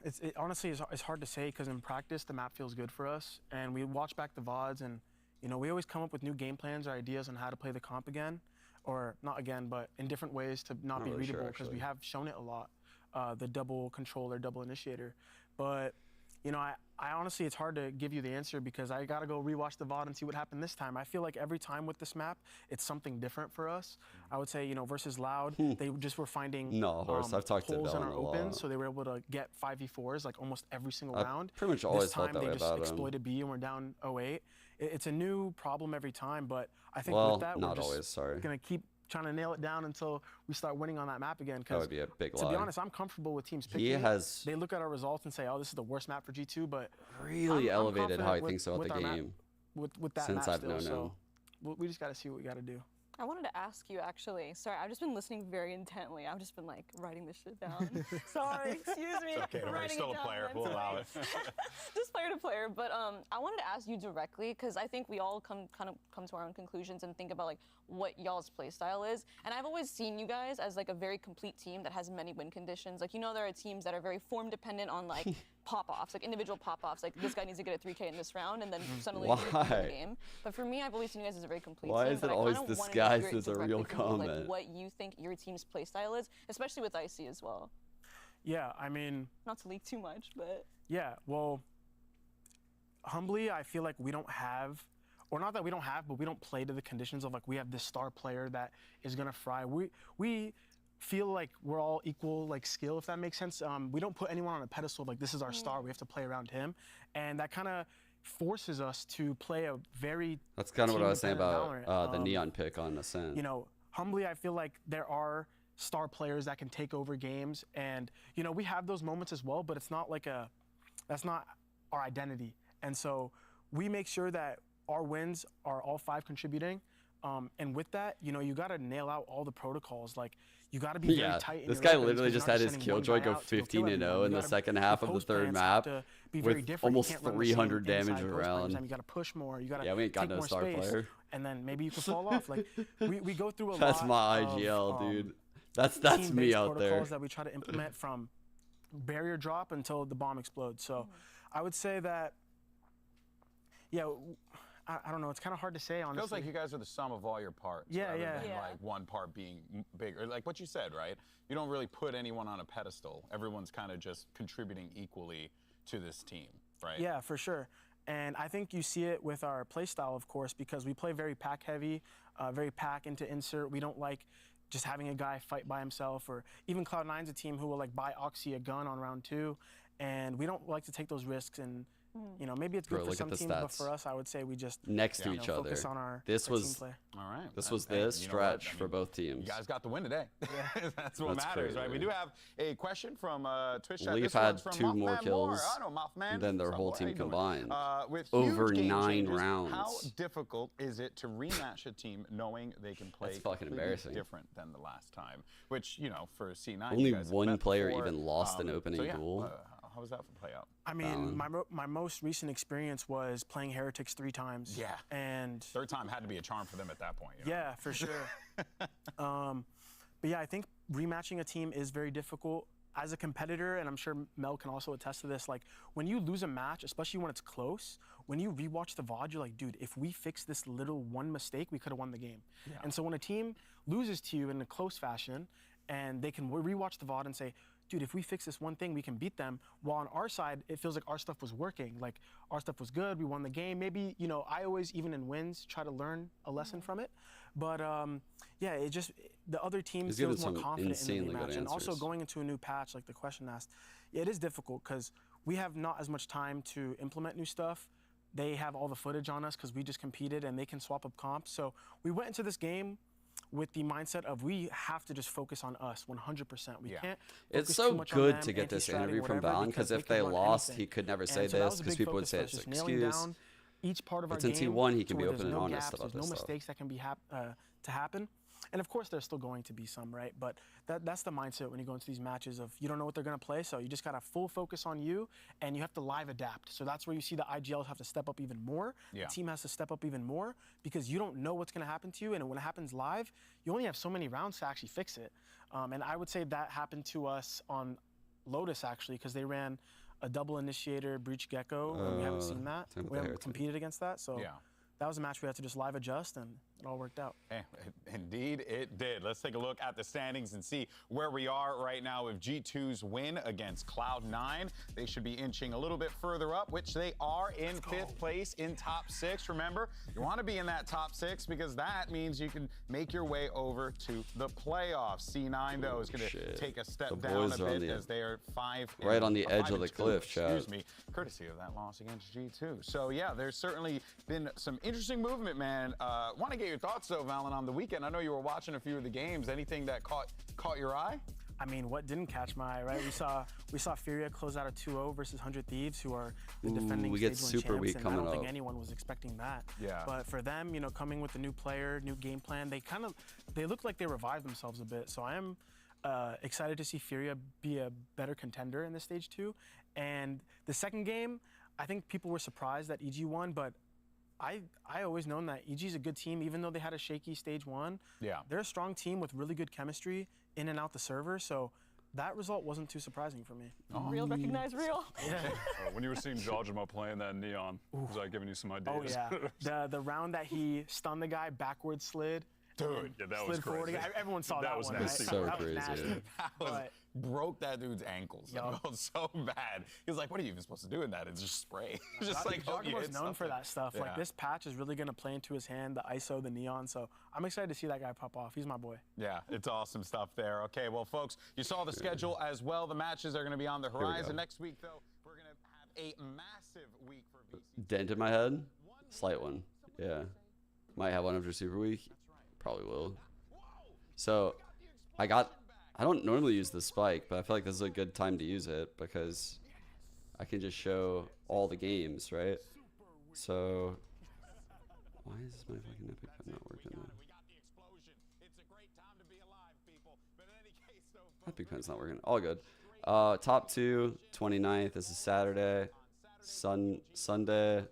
It honestly is hard to say, because in practice the map feels good for us, and we watch back the VODs, and you know, we always come up with new game plans or ideas on how to play the comp again, or not again, but in different ways to not be really sure, readable, because we have shown it a lot, the double controller, double initiator. But you know, I honestly, it's hard to give you the answer, because I gotta go rewatch the VOD and see what happened this time. I feel like every time with this map, it's something different for us. I would say, you know, versus Loud, they just were finding I've talked to holes in our Dylan a lot. opens, so they were able to get 5v4s like almost every single I round. pretty much always this time felt that they way just about him. exploited B, and we're down 0-8. It's a new problem every time, but I think Well, with that, not we're just always, sorry. gonna keep trying to nail it down until we start winning on that map again. That would be a big lie. To be honest, I'm comfortable with teams picking it. They look at our results and say, oh, this is the worst map for G2, but really elevated how he thinks about the game with that since map I've still, known him. so we just got to see what we got to do. I wanted to ask you, actually. Sorry, I've just been listening very intently. I've just been, like, writing this shit down. Sorry, excuse me. It's okay, we're still a player. We'll allow it. Just player to player. But I wanted to ask you directly, because I think we all come to our own conclusions and think about, like, what y'all's play style is. And I've always seen you guys as, like, a very complete team that has many win conditions. Like, you know, there are teams that are very form dependent on, like, pop-offs, like individual pop-offs. Like, this guy needs to get a 3K in this round, and then suddenly you win the game. But for me, I've always seen you guys as a very complete team. Why is it always disguised as a real comment? Like, what you think your team's play style is, especially with Icy as well. Yeah, I mean... Not to leak too much, but... Yeah, well, humbly, I feel like we don't have... Or not that we don't have, but we don't play to the conditions of, like, we have this star player that is going to fry. We feel like we're all equal, like, skill, if that makes sense. We don't put anyone on a pedestal like this is our star. We have to play around him. And that kind of forces us to play a very... That's kind of what I was saying about the Neon pick on Ascent. You know, humbly, I feel like there are star players that can take over games. And, you know, we have those moments as well, but it's not like that's not our identity. And so we make sure that our wins are all 5 contributing. And with that, you know, you got to nail out all the protocols. Like, you got to be very tight. This guy literally just had his Killjoy go 15-0 in the second half of the third map with almost 300 damage around. You got to push more. You got to we ain't got no star player. And then maybe you can fall off. Like, we go through a lot. That's my IGL, dude. That's me out there. Protocols that we try to implement from barrier drop until the bomb explodes. So I would say that, yeah, I don't know. It's kind of hard to say, honestly. Feels like you guys are the sum of all your parts. Yeah, yeah. Than, like, one part being bigger. Like what you said, right? You don't really put anyone on a pedestal. Everyone's kind of just contributing equally to this team, right? Yeah, for sure. And I think you see it with our play style, of course, because we play very pack heavy, very pack into insert. We don't like just having a guy fight by himself, or even Cloud9's a team who will, like, buy Oxy a gun on round 2, and we don't like to take those risks. And you know, maybe it's good for some teams, but for us, I would say we just next to each other. Focus on our this was team play. All right. This was the stretch for both teams. You guys got the win today. Yeah. That's what matters, right? We do have a question from Twitch chat. We've had 2 more kills than their whole team combined. With over 9 rounds. How difficult is it to rematch a team knowing they can play fucking embarrassing. different than the last time? Which, you know, for C9, only one player even lost an opening duel. How was that for play out? I mean, my most recent experience was playing Heretics 3 times. Yeah. And third time had to be a charm for them at that point. You know? Yeah, for sure. But yeah, I think rematching a team is very difficult. As a competitor, and I'm sure Mel can also attest to this, like, when you lose a match, especially when it's close, when you rewatch the VOD, you're like, dude, if we fix this little one mistake, we could have won the game. Yeah. And so when a team loses to you in a close fashion, and they can rewatch the VOD and say, dude, if we fix this one thing, we can beat them. While on our side, it feels like our stuff was working. Like, our stuff was good, we won the game. Maybe, you know, I always, even in wins, try to learn a lesson from it. But yeah, it just, the other team feels more confident in the rematch. And also going into a new patch, like the question asked, yeah, it is difficult because we have not as much time to implement new stuff. They have all the footage on us because we just competed and they can swap up comps. So we went into this game with the mindset of we have to just focus on us 100%. We can't. It's so good to get this interview from Valen because if they lost, he could never say this because people would say it's an excuse. Each part of our since he won, he can be open and honest about this stuff. There's no mistakes that can be to happen. And of course, there's still going to be some, right? But that's the mindset when you go into these matches of you don't know what they're going to play, so you just got to full focus on you, and you have to live adapt. So that's where you see the IGLs have to step up even more. Yeah. The team has to step up even more because you don't know what's going to happen to you, and when it happens live, you only have so many rounds to actually fix it. And I would say that happened to us on Lotus, actually, because they ran a double initiator breach gecko, and we haven't seen that. We haven't competed against that, so that was a match we had to just live adjust, and it all worked out. Indeed, it did. Let's take a look at the standings and see where we are right now with G2's win against Cloud9. They should be inching a little bit further up, which they are in 5th place in top 6. Remember, you want to be in that top 6 because that means you can make your way over to the playoffs. C9, though, is going to take a step down a bit as they are 5 right on the edge of the cliff, excuse me, courtesy of that loss against G2. So, yeah, there's certainly been some interesting movement, man. Want to get your your thoughts, though, Valen, on the weekend. I know you were watching a few of the games. Anything that caught your eye? I mean, what didn't catch my eye, right? We saw Furia close out a 2-0 versus 100 Thieves, who are the defending we get stage 1 Super champs, Week and coming I don't up. think anyone was expecting that. Yeah. But for them, you know, coming with a new player, new game plan, they look like they revived themselves a bit. So I am excited to see Furia be a better contender in this stage 2. And the second game, I think people were surprised that EG won, but I always known that EG's a good team, even though they had a shaky stage 1. Yeah. They're a strong team with really good chemistry in and out the server, so that result wasn't too surprising for me. Oh. Real recognize real. Yeah. When you were seeing Jajima playing that Neon, was that giving you some ideas? Oh yeah, the round that he stunned the guy, backwards slid. Dude, yeah, that was slid forward crazy. again. Everyone saw that was one. nasty. Right? So crazy. That broke that dude's ankles. That felt so bad. He was like, what are you even supposed to do in that? It's just spray. Just like, hope you was hit known something. for that stuff. Yeah. Like, this patch is really going to play into his hand, the ISO, the Neon. So I'm excited to see that guy pop off. He's my boy. Yeah, it's awesome stuff there. Okay, well, folks, you saw the schedule as well. The matches are going to be on the horizon. Next week, though, we're going to have a massive week for VC. Dent in my head? Slight one. Yeah. Might have one after Super Week. Probably will. So, I don't normally use the spike, but I feel like this is a good time to use it because I can just show all the games, right? So, why is my fucking Epic Pen not working now? Epic Pen's not working. All good. Top 2, 29th. This is Saturday. Sunday.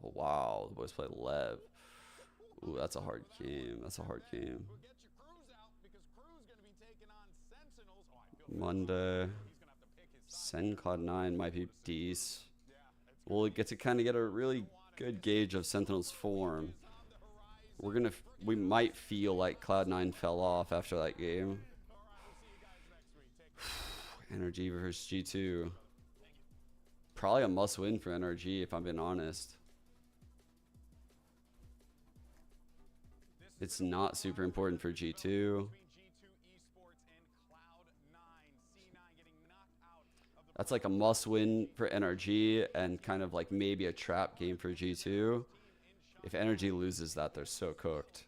Oh, wow. The boys play Lev. Ooh, that's a hard game. That's a hard game. Monday. CLOUD9 might be decent. We'll get to kind of get a really good gauge of Sentinel's form. We might feel like CLOUD9 fell off after that game. NRG versus G2. Probably a must-win for NRG if I'm being honest. It's not super important for G2. That's like a must-win for NRG and kind of like maybe a trap game for G2. If NRG loses that, they're so cooked.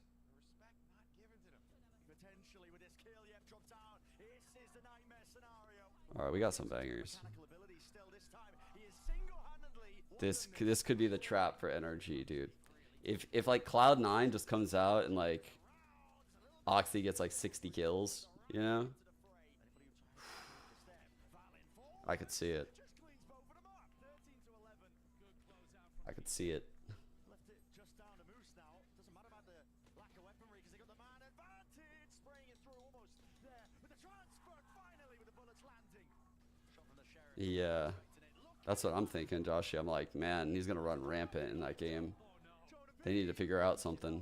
All right, we got some bangers. This could be the trap for NRG, dude. If like CLOUD9 just comes out and like Oxy gets like 60 kills, you know? I could see it. I could see it. Yeah, that's what I'm thinking, Joshy. I'm like, man, he's gonna run rampant in that game. They need to figure out something.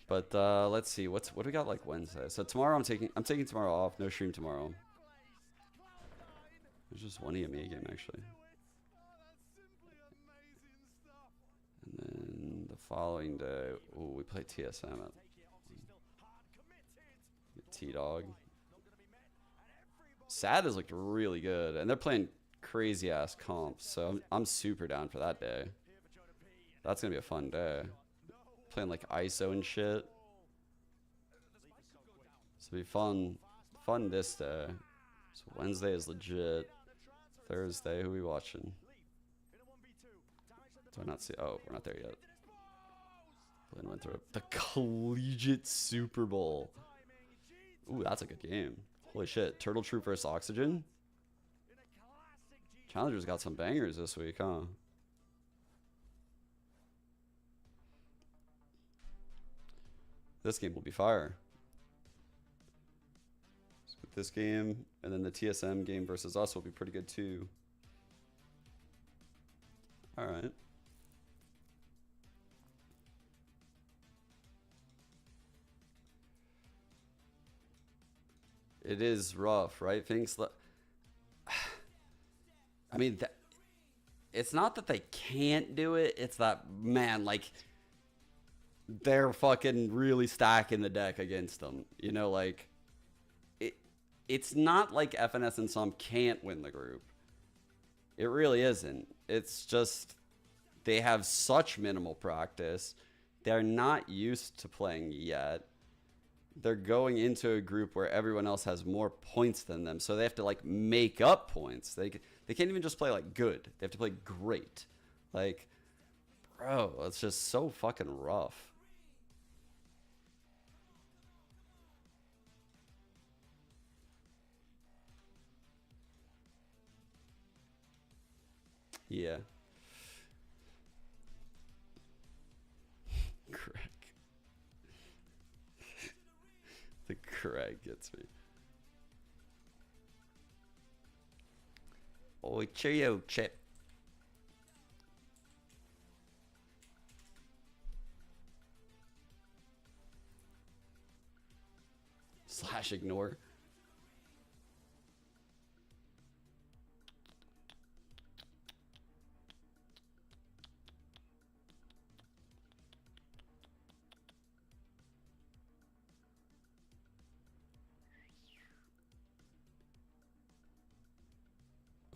But let's see, what do we got like Wednesday? So tomorrow I'm taking tomorrow off. No stream tomorrow. There's just one EMEA game actually. And then the following day, ooh, we play TSM at T-Dog. SAD has looked really good, and they're playing crazy ass comps, so I'm super down for that day. That's gonna be a fun day. Playing like ISO and shit. So it'll be fun this day. So Wednesday is legit. Thursday, who are we watching? Do I not see? Oh, we're not there yet. Glenn went through the Collegiate Super Bowl. Ooh, that's a good game. Holy shit. Turtle Troop versus Oxygen. Challengers got some bangers this week, huh? This game will be fire. This game and then the TSM game versus us will be pretty good too. All right. It is rough, right? I mean, it's not that they can't do it. It's that, man, like, they're fucking really stacking the deck against them. You know, like, it's not like FNS and some can't win the group. It really isn't. It's just they have such minimal practice. they're not used to playing yet. They're going into a group where everyone else has more points than them, so they have to like make up points. They can't even just play like good. They have to play great. Like, bro, it's just so fucking rough. Yeah. Craig. The Craig gets me. Oh, cheerio chip. / ignore.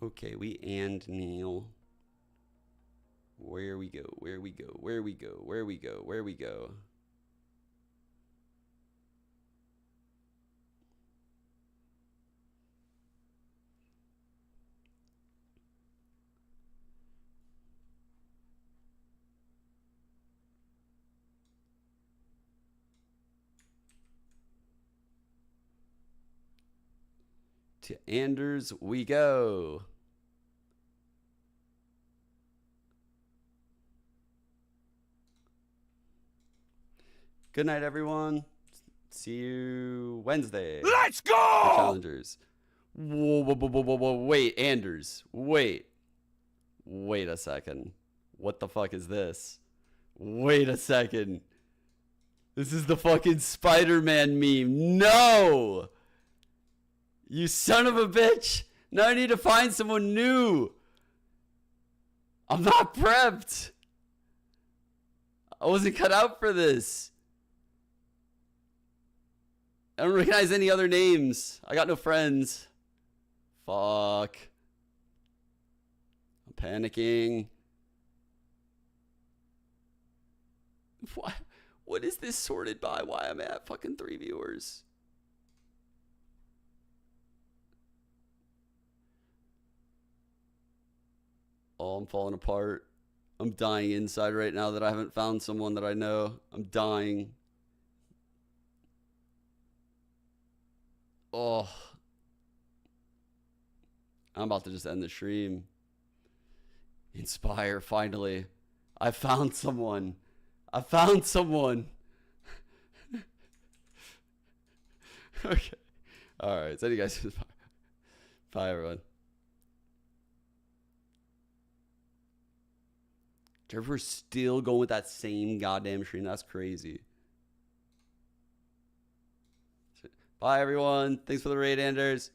Okay, we and Neil. Where we go, where we go, where we go, where we go, where we go. To Anders we go. Good night, everyone. See you Wednesday. Let's go! For challengers. Whoa, whoa, whoa, whoa, whoa, whoa. Wait, Anders. Wait. Wait a second. What the fuck is this? Wait a second. This is the fucking Spider-Man meme. No! You son of a bitch! Now I need to find someone new. I'm not prepped. I wasn't cut out for this. I don't recognize any other names. I got no friends. Fuck. I'm panicking. What is this sorted by? Why am I at fucking 3 viewers? Oh, I'm falling apart. I'm dying inside right now that I haven't found someone that I know. I'm dying. Oh. I'm about to just end the stream. Inspire, finally. I found someone. I found someone. Okay. Alright, so you guys. Bye, everyone. Trevor's still going with that same goddamn stream. That's crazy. Bye, everyone. Thanks for the raid, Anders.